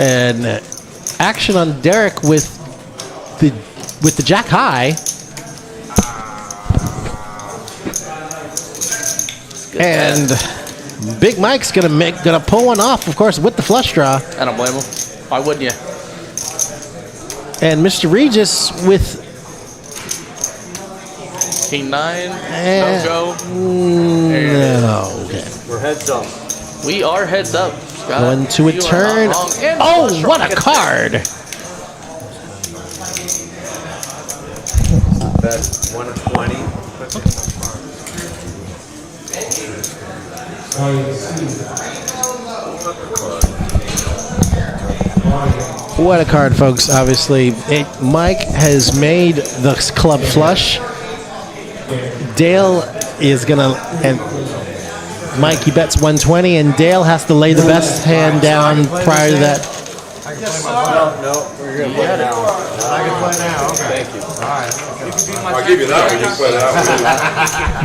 And action on Derek with the jack high. And Big Mike's gonna pull one off, of course, with the flush draw. I don't blame him. Why wouldn't you? And Mr. Regis with King 9. No go. No. Okay. We're heads up. We are heads up. Going to a turn. Oh, what a card! Bet 120. What a card, folks. Obviously, Mike has made the club flush. Dale is gonna and Mike, he bets 120, and Dale has to lay the best hand down prior to that. No, we're going to play now. I can play now. Okay. Thank you. All right. I'll give you that one. You play that one.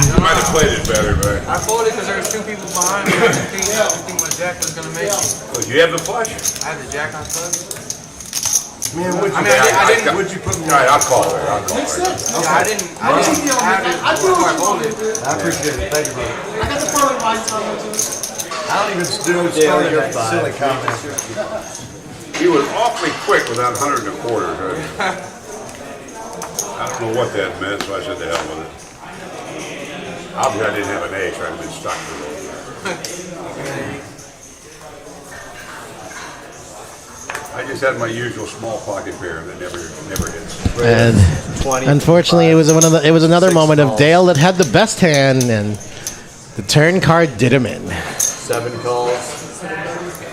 You might have played it better, but. I folded because there was 2 people behind me. I didn't think my jack was going to make it. Oh, you have the flush? I had the jack on flush. Man, I didn't. Would you put me? All right, I'll call her. Yeah, I didn't have it before I folded. I appreciate it. Thank you, brother. I got the pearly whites on there too. I don't even do that silly comment. He was awfully quick with that 100 1/4. Right? I don't know what that meant, so I said the hell with it. Obviously, I didn't have an ace, so I'd been stuck with it. I just had my usual small pocket pair that never hits. And unfortunately, it was another moment of Dale that had the best hand, and the turn card did him in. 7 calls.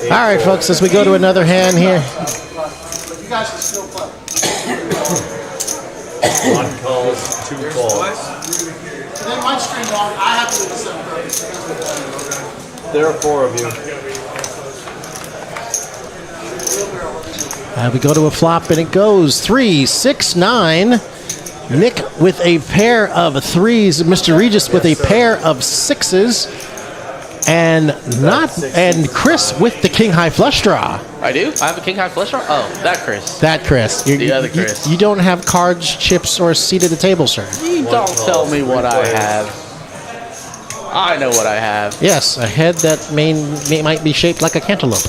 All right, folks, as we go to another hand here. You guys can still play. 1 calls, 2 calls. Today might stream long. I have to leave at 7:30. There are 4 of you. We go to a flop, and it goes 3, 6, 9. Nick with a pair of 3s. Mr. Regis with a pair of 6s. And Chris with the king high flush draw. I do? I have a king high flush draw? Oh, that Chris. That Chris. The other Chris. You don't have cards, chips, or a seat at the table, sir. You don't tell me what I have. I know what I have. Yes, a head that might be shaped like a cantaloupe.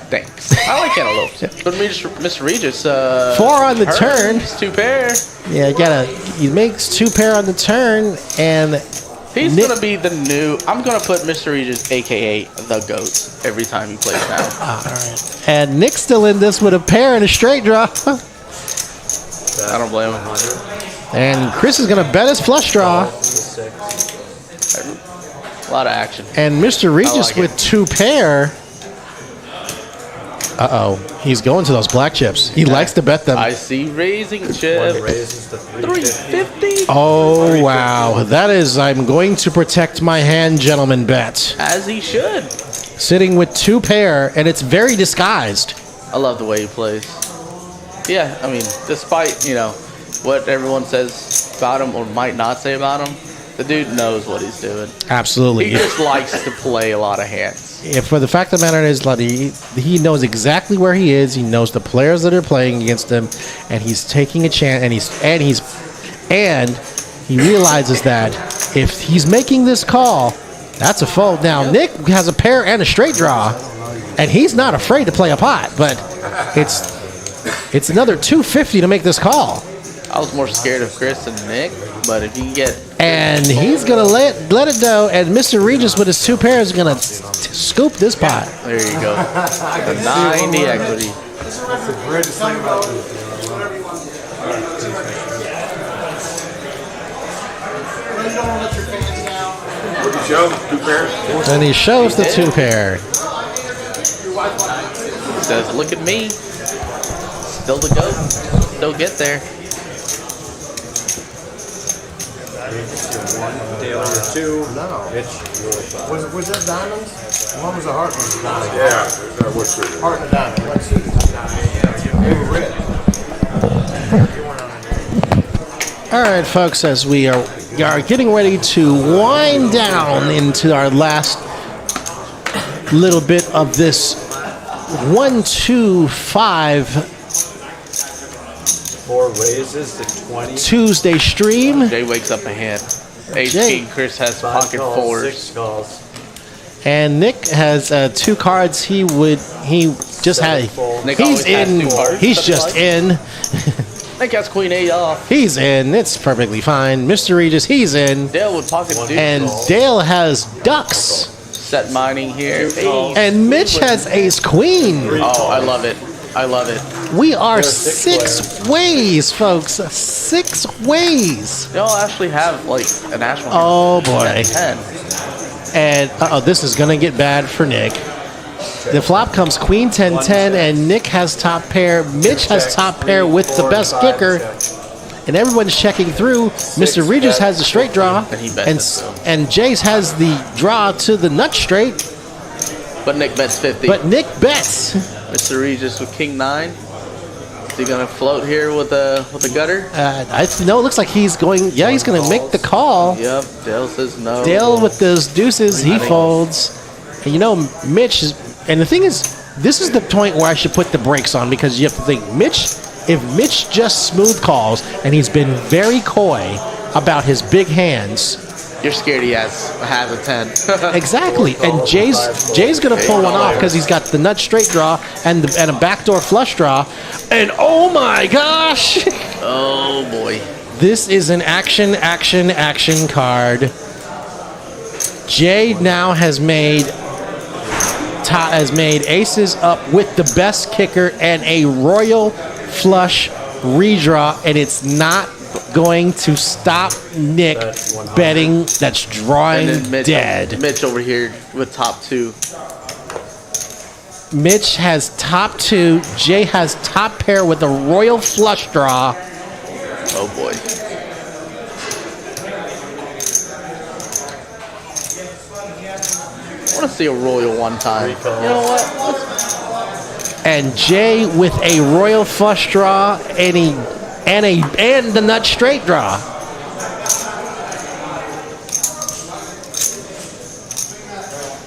Thanks. I like cantaloupes. But Mr. Regis, 4 on the turn. 2 pair. Yeah, he makes 2 pair on the turn, and he's going to be the new. I'm going to put Mr. Regis, a.k.a. the GOAT, every time he plays now. All right. And Nick's still in this with a pair and a straight draw. I don't blame him. And Chris is going to bet his flush draw. A lot of action. And Mr. Regis with 2 pair. Uh-oh. He's going to those black chips. He likes to bet them. I see raising One chips. raises to 350. 350 Oh, wow. That is, I'm going to protect my hand, gentlemen bet. as he should. Sitting with 2 pair, and it's very disguised. I love the way he plays. Yeah, I mean, despite, what everyone says about him or might not say about him, the dude knows what he's doing. Absolutely. He just likes to play a lot of hands. Yeah, for the fact of the matter is, like, he knows exactly where he is. He knows the players that are playing against him, and he's taking a chance. And he realizes that if he's making this call, that's a fold. Now Nick has a pair and a straight draw, and he's not afraid to play a pot. But it's another 250 to make this call. I was more scared of Chris than Nick, but if you can get... And he's going to let it go, and Mr. Regis with his 2 pairs is going to scoop this pot. There you go. The 90 equity. That's the greatest thing about this. You don't want to let your fans down. What did you show? 2 pairs? And he shows the 2 pair. Says, look at me. Still to go. Still get there. Dale under 2. No. Mitch, really 5. Was that diamonds? One was a heart, one was a diamond. Yeah, that was true. Heart and a diamond. Let's see. They were red. All right, folks, as we are getting ready to wind down into our last little bit of this 1, 2, 5 4 raises to 20. Tuesday stream. Jay wakes up ahead. Ace Jay. King, Chris has 5 pocket calls, 4s. 6 calls. And Nick has 2 cards. He just had. Nick He's always has in. 2 cards. He's just in. Nick has Queen 8 off. He's in. It's perfectly fine. Mr. Regis, he's in. Dale with pocket 2. And Dale has ducks. Set mining here. Ace. And Mitch has ace queen. Oh, I love it. I love it. We are 6 ways, folks. 6 ways. Y'all actually have like a national. Oh boy. 10. And this is gonna get bad for Nick. The flop comes queen 10 10, and Nick has top pair. Mitch has top pair with the best kicker, and everyone's checking through. Mr. Regis has the straight draw, And he bets it, and Jace has the draw to the nut straight, But Nick bets 50. but Nick bets. Mr. Regis with King 9. Is he gonna float here with a gutter? It looks like he's going. Yeah, he's gonna make the call. Yep. Dale says no. Dale with those deuces, he folds. And Mitch is, and the thing is, this is the point where I should put the brakes on, because you have to think, if Mitch just smooth calls, and he's been very coy about his big hands. You're scared he has a 10. Exactly, and Jay's gonna pull one off because he's got the nut straight draw and a backdoor flush draw, and oh my gosh, Oh boy. this is an action card. Jay now has made aces up with the best kicker and a royal flush redraw, and it's not going to stop Nick betting. That's drawing And then dead. Mitch over here with top 2. Mitch has top 2. Jay has top pair with a royal flush draw. Oh boy. I want to see a royal one time. You know what? And Jay with a royal flush draw and the nut straight draw.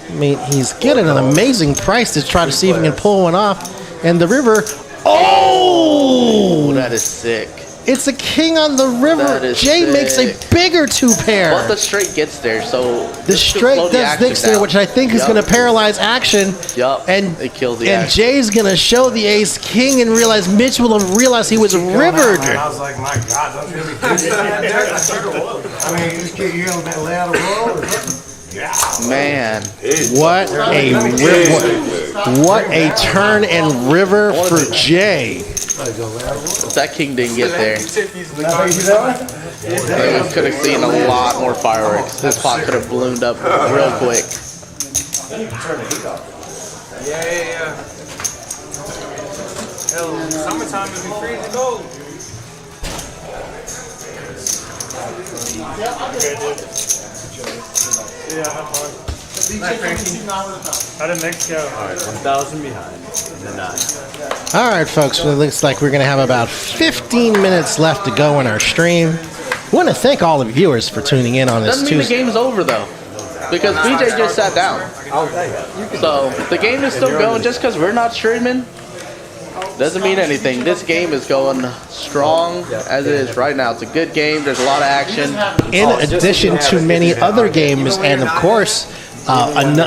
I mean, he's getting an amazing price to try to see if he can pull one off. And the river, Oh, that is sick. it's a king on the river. That is Jay makes a sick. bigger 2 pair. But the straight gets there, so The this should straight slow the does action this there, down. which I think is Yup. going to paralyze action. Yup. And It kills the and action. Jay's going to show the ace king and realize Mitch will have realized he was rivered. I was like, my God, don't you be kidding me. I mean, this kid, you gonna lay out a roll or something? Yeah. Man. What a what a turn and river for Jay. If that king didn't get there, You know? then we could have seen a lot more fireworks. This pot could have ballooned up real quick. Hell, summertime is freezing cold. Yeah, have fun. Out of Mexico. All right, 1,000 behind in the 9. All right, folks. Well, it looks like we're going to have about 15 minutes left to go in our stream. We want to thank all the viewers for tuning in on this Doesn't mean the Tuesday. game's over though, because BJ just sat down. So the game is still going. Just because we're not streaming doesn't mean anything. This game is going strong as it is right now. It's a good game. There's a lot of action. In addition to many other games, and of course, kind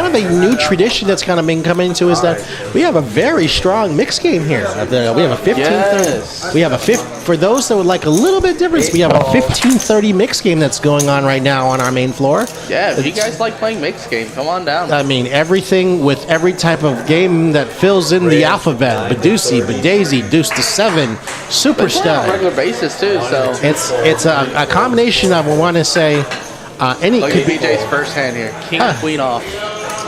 of a new tradition that's kind of been coming to is that we have a very strong mixed game here. We have a 15-30. Yes. We have a for those that would like a little bit difference, we have a 15-30 mixed game that's going on right now on our main floor. Yeah, if you guys like playing mixed game, come on down. I mean, everything with every type of game that fills in the alphabet: Badusi, Badaisy, Deuce to 7, They play on a Superstar. regular basis too. So It's a combination of, I want to say, any look could at be BJ's first hand here. King Queen off,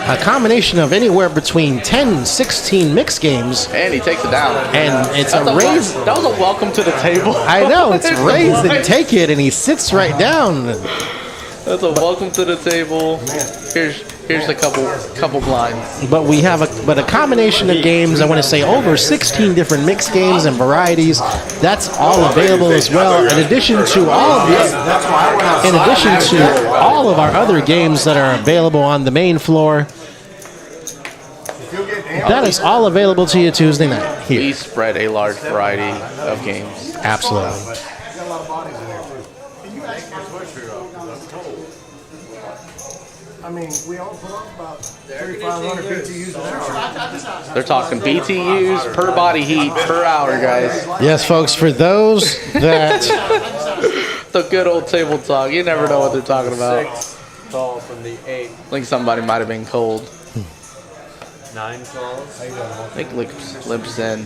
a combination of anywhere between 10 and 16 mixed games, and he takes it down. and it's That's a raise. That was a welcome to the table. I know, it's raise and take it, and he sits right down. That's a welcome to the table. Here's a couple blinds. But we have a combination of games. I want to say over 16 different mixed games and varieties. That's all available as well. In addition to all of our other games that are available on the main floor. That is all available to you Tuesday night We here. spread a large variety of games. Absolutely. I mean, we all put on about 3,500 BTUs an hour. They're talking BTUs per body heat per hour, guys. Yes, folks, for those that The good old table talk. You never know what they're talking about. 6 call from the 8. I think somebody might have been cold. 9 calls. I think Limps in. I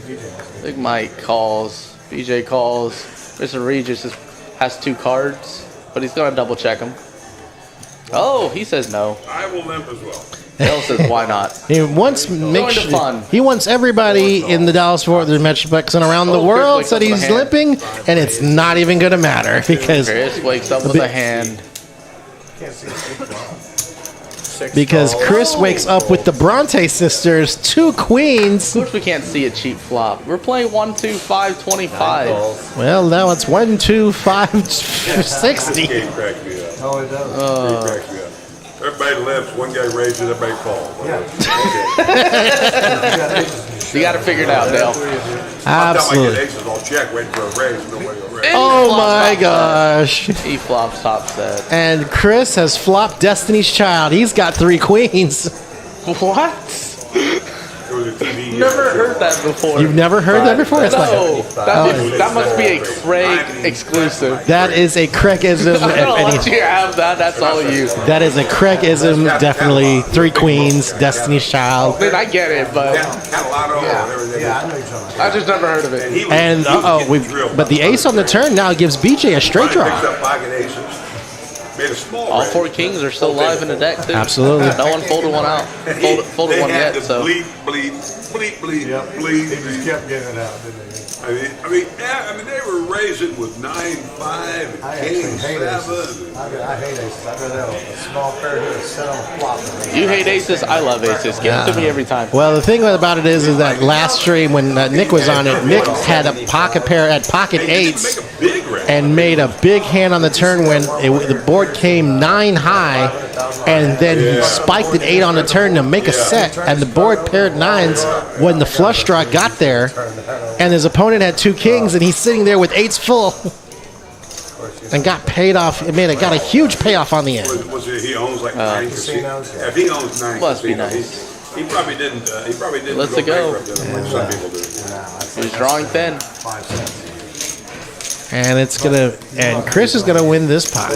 think Mike calls. BJ calls. Mr. Regis has 2 cards, but he's gonna double check them. Oh, he says no. I will limp as well. Dale says why not? he wants fun. he wants everybody in the Dallas-Fort Worth Metroplex and around the Oh, Chris world wakes said up with a he's hand. limping, and it's not even going to matter because Chris wakes up with a hand. Chris wakes up with the Bronte sisters, 2 queens. Of course we can't see a cheap flop. We're playing 1, 2, 5, 25. Well, now it's 1, 2, 5, 60. Game cracks me up. Oh, it does. Game cracks me up. Everybody limps, one guy raises, everybody falls. You got to figure it out, Dale. I Absolutely. get aces, I'll check, waiting for a raise, nobody will raise. Oh my gosh. He flops top set. And Chris has flopped Destiny's Child. He's got 3 queens. What? It was a TV. Never heard that before. You've never heard that before? It's No, like, that must be a Craig exclusive. that is a Craig-ism. I don't if let any- you have that. That's all you. That is a Craig-ism, definitely. 3 queens, Destiny's Child. I mean, I get it, but Catalano and everything. Yeah, I know you're talking about. I just never heard of it. He was- And he was getting drilled but the by ace on the turn now gives BJ a straight Picked draw. up pocket aces. Made a small All raise. 4 kings are still live in the deck, too. Absolutely. No one folded one out. Folded They one had yet, to so. bleed, bleed, Yep. bleed. They just kept giving it out, didn't they? I mean, they were raising with 9-5 I and actually king hate 7. aces. I hate aces. I'd rather have a small pair here and set on a flop. You hate aces, I love aces. Give it to me every time. Well, the thing about it is that last stream when Nick was on it, Nick had a pocket pair at pocket They didn't eights make a big raise. and made a big hand on the turn when the board came 9 high, and then he spiked an 8 on the turn to make a set, and the board paired 9s when the flush draw got there, and his opponent had 2 kings, and he's sitting there with 8s full, and got paid off. Got a huge payoff on the end. Was it, he owns like 9 casinos? If he owns 9 Must be casinos, nice. he probably didn't. He probably didn't Let's go. bankrupt like some people do. He's drawing thin. And Chris is gonna win this pot.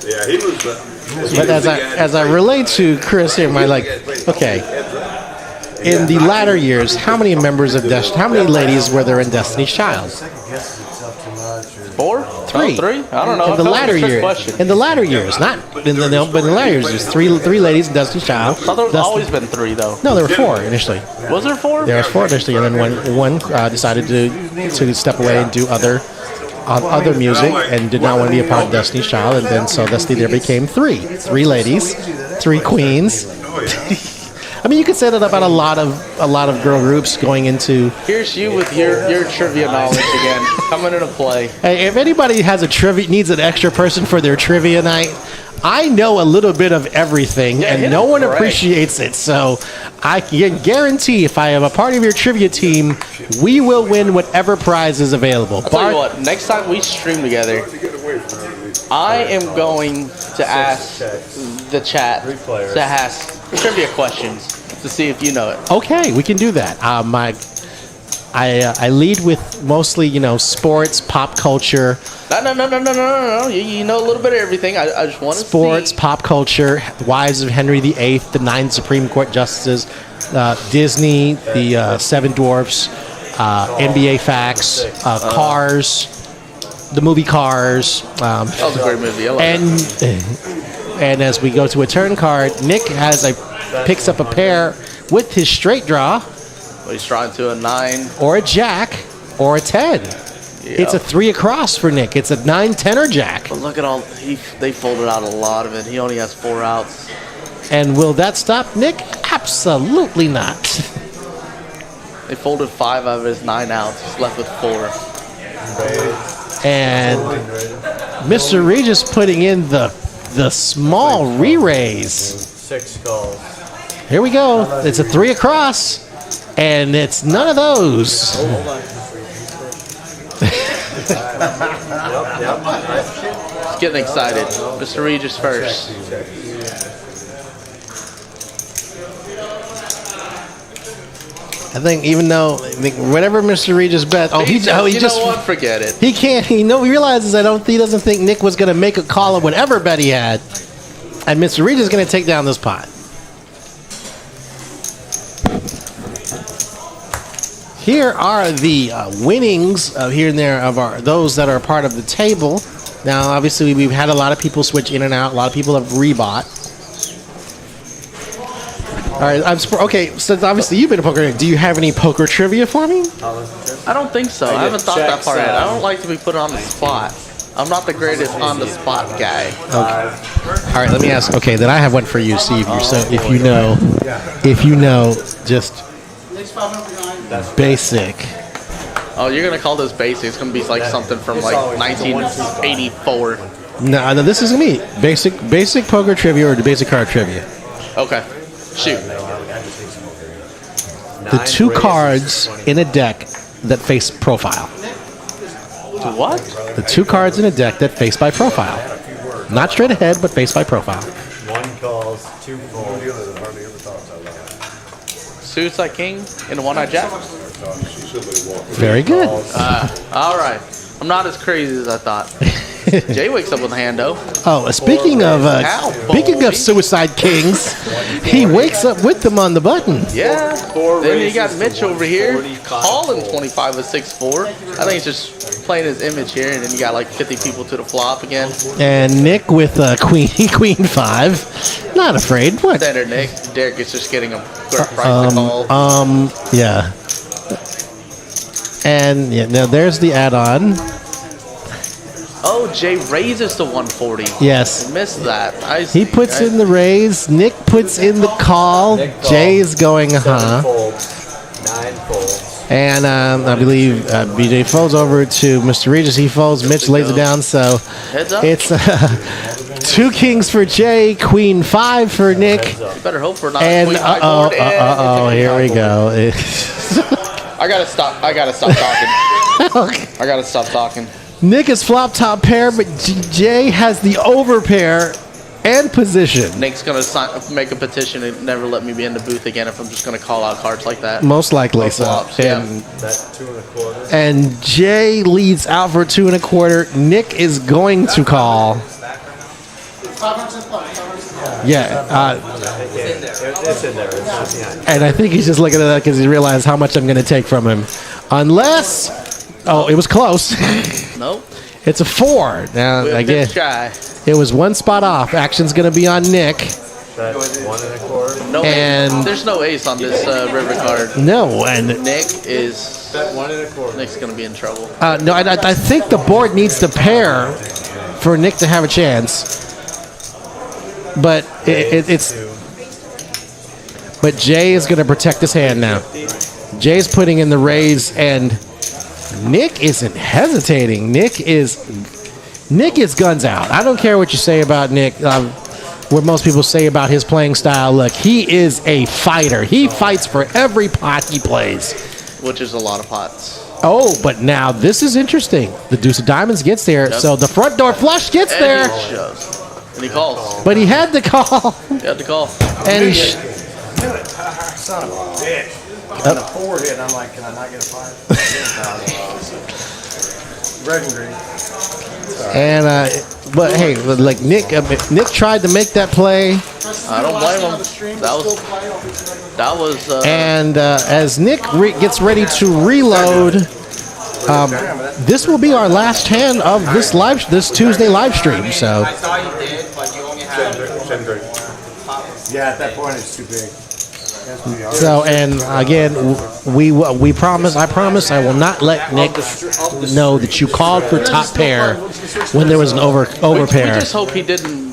Yeah, he was. But as I relate to Chris here, okay, in the latter years, how many members of how many ladies were there in Destiny's Child? Second guesses itself too much, or 4? Three. Oh, 3? I don't know. In I the felt like latter a trick years. question. In the latter years, not in the no, but in the latter years, there's three ladies and Destiny's Child. I thought there was Dustin- always been 3 though. No, there were 4 initially. Was there 4? There was 4 initially, and then one decided to step away and do other music and did not want to be a part of Destiny's Child, and then so thusly there became 3 ladies, 3 queens. I mean, you could say that about a lot of girl groups going into. Here's you with your trivia knowledge again, coming into play. Hey, if anybody has needs an extra person for their trivia night, I know a little bit of everything, Yeah, and hit no him one correct. appreciates it. So I can guarantee, if I am a part of your trivia team, we will win whatever prize is available. I'll tell you what, next time we stream together, I am going to ask the chat to ask trivia questions to see if you know it. Okay, we can do that. I lead with mostly, sports, pop culture, No. You know a little bit of everything. I just want to sports, see. pop culture, Wives of Henry VIII, the 9 Supreme Court Justices, Disney, the 7 Dwarfs, NBA Facts, Cars, the movie Cars. That was a great movie. I love it. And as we go to a turn card, Nick picks up a pair with his straight draw, He's trying to a 9. or a jack, or a 10. It's a 3 across for Nick. It's a 9, 10, or jack. But look at all they folded out a lot of it. He only has 4 outs. And will that stop Nick? Absolutely not. They folded 5 out of his 9 outs. He's left with 4. And Mr. Regis putting in the small re-raise. 6 calls. Here we go. It's a 3 across, and it's none of those. He's getting excited. Mr. Regis first. I think whatever Mr. Regis bet, You know what? Forget it. he can't. He realizes he doesn't think Nick was going to make a call of whatever bet he had, and Mr. Regis is going to take down this pot. Here are the winnings here and there of those that are part of the table. Now, obviously, we've had a lot of people switch in and out. A lot of people have rebought. All right, okay. So obviously, you've been a poker. Do you have any poker trivia for me? I don't think so. I haven't thought that far yet. I don't like to be put on the spot. I'm not the greatest on the spot guy. Okay. All right, let me ask. Okay, then I have one for you. See if you know, just basic. Oh, you're gonna call this basic? It's gonna be like something from like 1984. No, this is gonna be basic poker trivia or the basic card trivia. Okay, shoot. The 2 cards in a deck that face profile. What? The 2 cards in a deck that face by profile. Not straight ahead, but face by profile. 1 calls, 2 calls. Suicide King and a 1-eyed jack. Very good. All right. I'm not as crazy as I thought. Jay wakes up with a hand though. Oh, speaking of Suicide Kings, he wakes up with them on the button. Yeah. Then you got Mitch over here calling 25 with 6-4. I think he's just playing his image here, and then you got like 50 people to the flop again. And Nick with Queen 5. Not afraid. What? Standard Nick. Derek is just getting a good price to call. Yeah. And yeah, now there's the add-on. Oh, Jay raises to 140. Yes. I missed that. He puts in the raise. Nick puts in the call. Jay's going, 7 folds, 9 folds. And I believe BJ folds over to Mr. Regis. He folds. Mitch lays it down. So Heads up. it's 2 kings for Jay, Queen 5 for Nick. You better hope for not a And queen high board. here we go. I gotta stop talking. I gotta stop talking. Nick is flop top pair, but Jay has the over pair and position. Nick's gonna make a petition and never let me be in the booth again if I'm just gonna call out cards like that. Most likely so. Flops, And, That's 2 1/4. and Jay leads out for 2 1/4. Nick is going to call. 500 plus. Yeah. It's in there. It's not behind. And I think he's just looking at that because he realized how much I'm going to take from him. Unless, it was close. Nope. It's a 4. Now, We're again, just shy. it was one spot off. Action's going to be on Nick. That's 1 1/4. No And- ace. There's no ace on this river card. No, and Nick is. Bet 1 1/4. Nick's gonna be in trouble. no, I think the board needs to pair for Nick to have a chance. But it's. But Jay is going to protect his hand now. Jay's putting in the raise, and Nick isn't hesitating. Nick is guns out. I don't care what you say about Nick. What most people say about his playing style. Look, he is a fighter. He fights for every pot he plays. Which is a lot of pots. Oh, but now this is interesting. The deuce of diamonds gets there, Yep. so the front door flush gets And there. he shoves. And he calls. But he had to call, He had to call. and he. Son of a bitch. And a 4 hit, I'm like, can I not get a 5? Red and green. But hey, like Nick tried to make that play, I don't blame him. That was. and as Nick gets ready to reload, this will be our last hand of this Tuesday live stream. So I saw you did, but you only have. Yeah, at that point, it's too big. and again, we promise. I promise I will not let Nick know that you called for top pair when there was an over we pair. just hope he didn't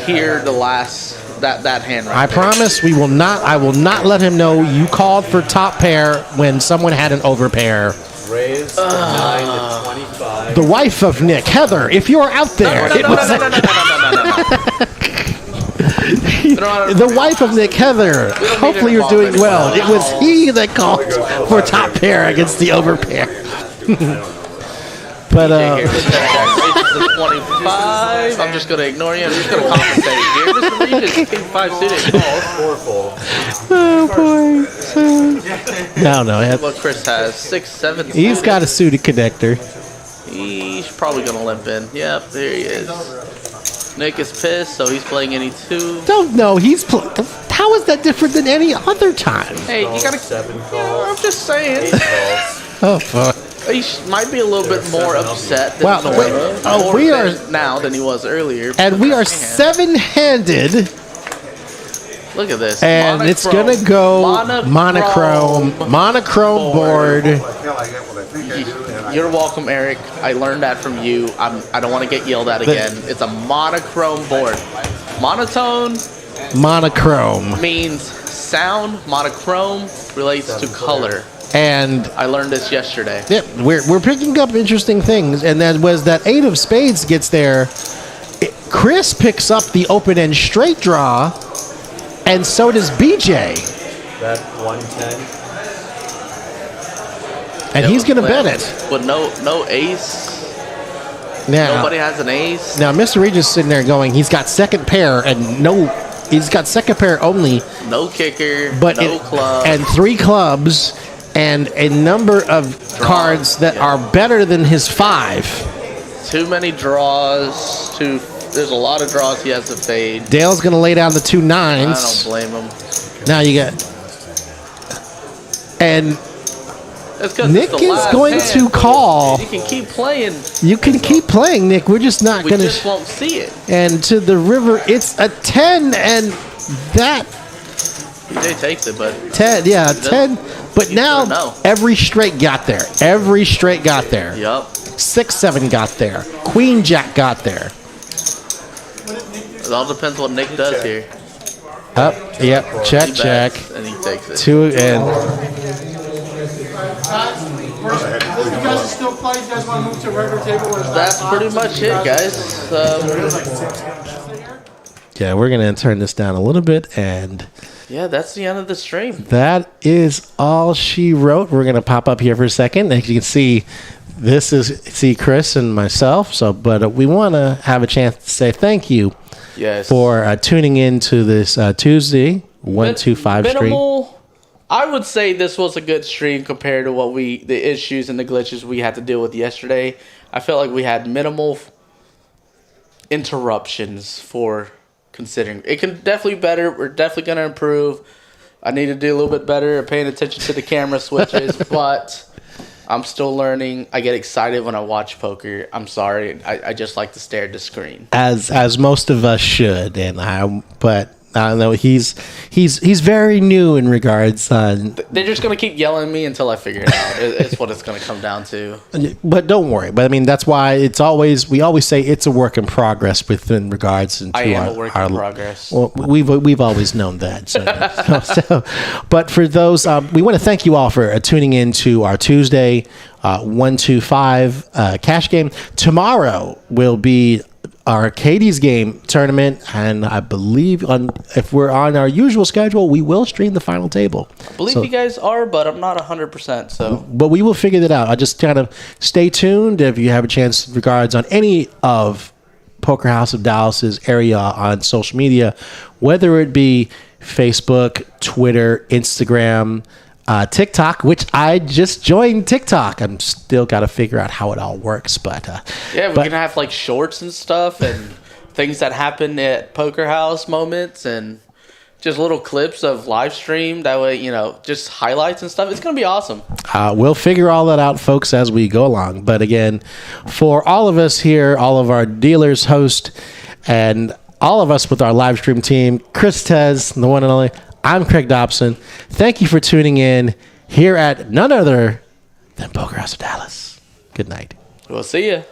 hear the last that hand right I there. promise we will not. I will not let him know you called for top pair when someone had an over pair. Raise 9 to 25. The wife of Nick, Heather, if you're out there, it was the wife of Nick, Heather. Hopefully you're doing well. It was he that called for top pair against the over pair. But Here's the Jack 25. I'm just gonna ignore you. I'm just gonna compensate here. Mr. Regis, king 5 suited calls. 4-fold. oh boy. No, What Chris has 6, 7. he's got a suited connector. He's probably gonna limp in. Yep, there he is. Nick is pissed, so he's playing any 2. Don't know. How is that different than any other time? Hey, you gotta. 7 Yeah, calls. I'm just saying. 8 calls. Oh fuck. He might be a little bit more upset than Well, normal. we are now than he was earlier. And we are 7-handed, Look at this. and it's gonna go monochrome board. You're welcome, Eric. I learned that from you. I don't want to get yelled at again. It's a monochrome board. Monotone Monochrome, means sound. Monochrome relates to color. and I learned this yesterday. yeah, we're picking up interesting things. And that was that 8 of spades gets there. Chris picks up the open end straight draw, and so does BJ, Bet 110. and he's gonna bet it. With no ace. Now, Nobody has an ace. now Mr. Regis sitting there going, he's got second pair and he's got second pair only, No kicker. but no club. and 3 clubs and a number of cards that are better than his 5. Too many draws. There's a lot of draws he has to fade. Dale's gonna lay down the 2 I nines. don't blame him. Now you got, and That's 'cause Nick it's the is last going hand. to call. You can keep playing. You can keep playing, Nick. We're just not We gonna. just won't see it. And to the river, it's a 10, and that PJ takes it, but 10, yeah, 10. But now know. every straight got there. Every straight got there. yup. 6-7 got there. Queen Jack got there. It all depends what Nick does here. Up, yep. Check, He check. bets and he takes it. 2 and If you guys still play, you guys want to move to a regular table? Or is that That's pretty much it, guys. yeah, we're gonna turn this down a little bit, and Yeah, that's the end of the stream. that is all she wrote. We're gonna pop up here for a second. As you can see, this is Chris and myself. So, but we want to have a chance to say thank you Yes. for tuning in to this Tuesday 125 stream. Minimal. I would say this was a good stream compared to what the issues and the glitches we had to deal with yesterday. I felt like we had minimal interruptions for considering. It can definitely be better. We're definitely going to improve. I need to do a little bit better at paying attention to the camera switches, but I'm still learning. I get excited when I watch poker. I'm sorry. I just like to stare at the screen. As most of us should, but I don't know. He's very new in regards. They're just gonna keep yelling at me until I figure it out. It's what it's gonna come down to. But don't worry. But I mean, that's why we always say it's a work in progress within regards into I am a work in progress. Well, we've always known that. But for those, we want to thank you all for tuning in to our Tuesday 1-2-5 cash game. Tomorrow will be our Katie's game tournament, and I believe if we're on our usual schedule, we will stream the final table. I believe you guys are, but I'm not 100%. So, but we will figure that out. I just kind of stay tuned if you have a chance in regards on any of Poker House of Dallas's area on social media, whether it be Facebook, Twitter, Instagram, TikTok, which I just joined TikTok. I'm still got to figure out how it all works, but we're gonna have like shorts and stuff and things that happen at Poker House moments and just little clips of live stream. That way, just highlights and stuff. It's gonna be awesome. We'll figure all that out, folks, as we go along. But again, for all of us here, all of our dealers, host, and all of us with our live stream team, Chris Tez, the one and only, I'm Craig Dobson. Thank you for tuning in here at none other than Poker House of Dallas. Good night. We'll see you.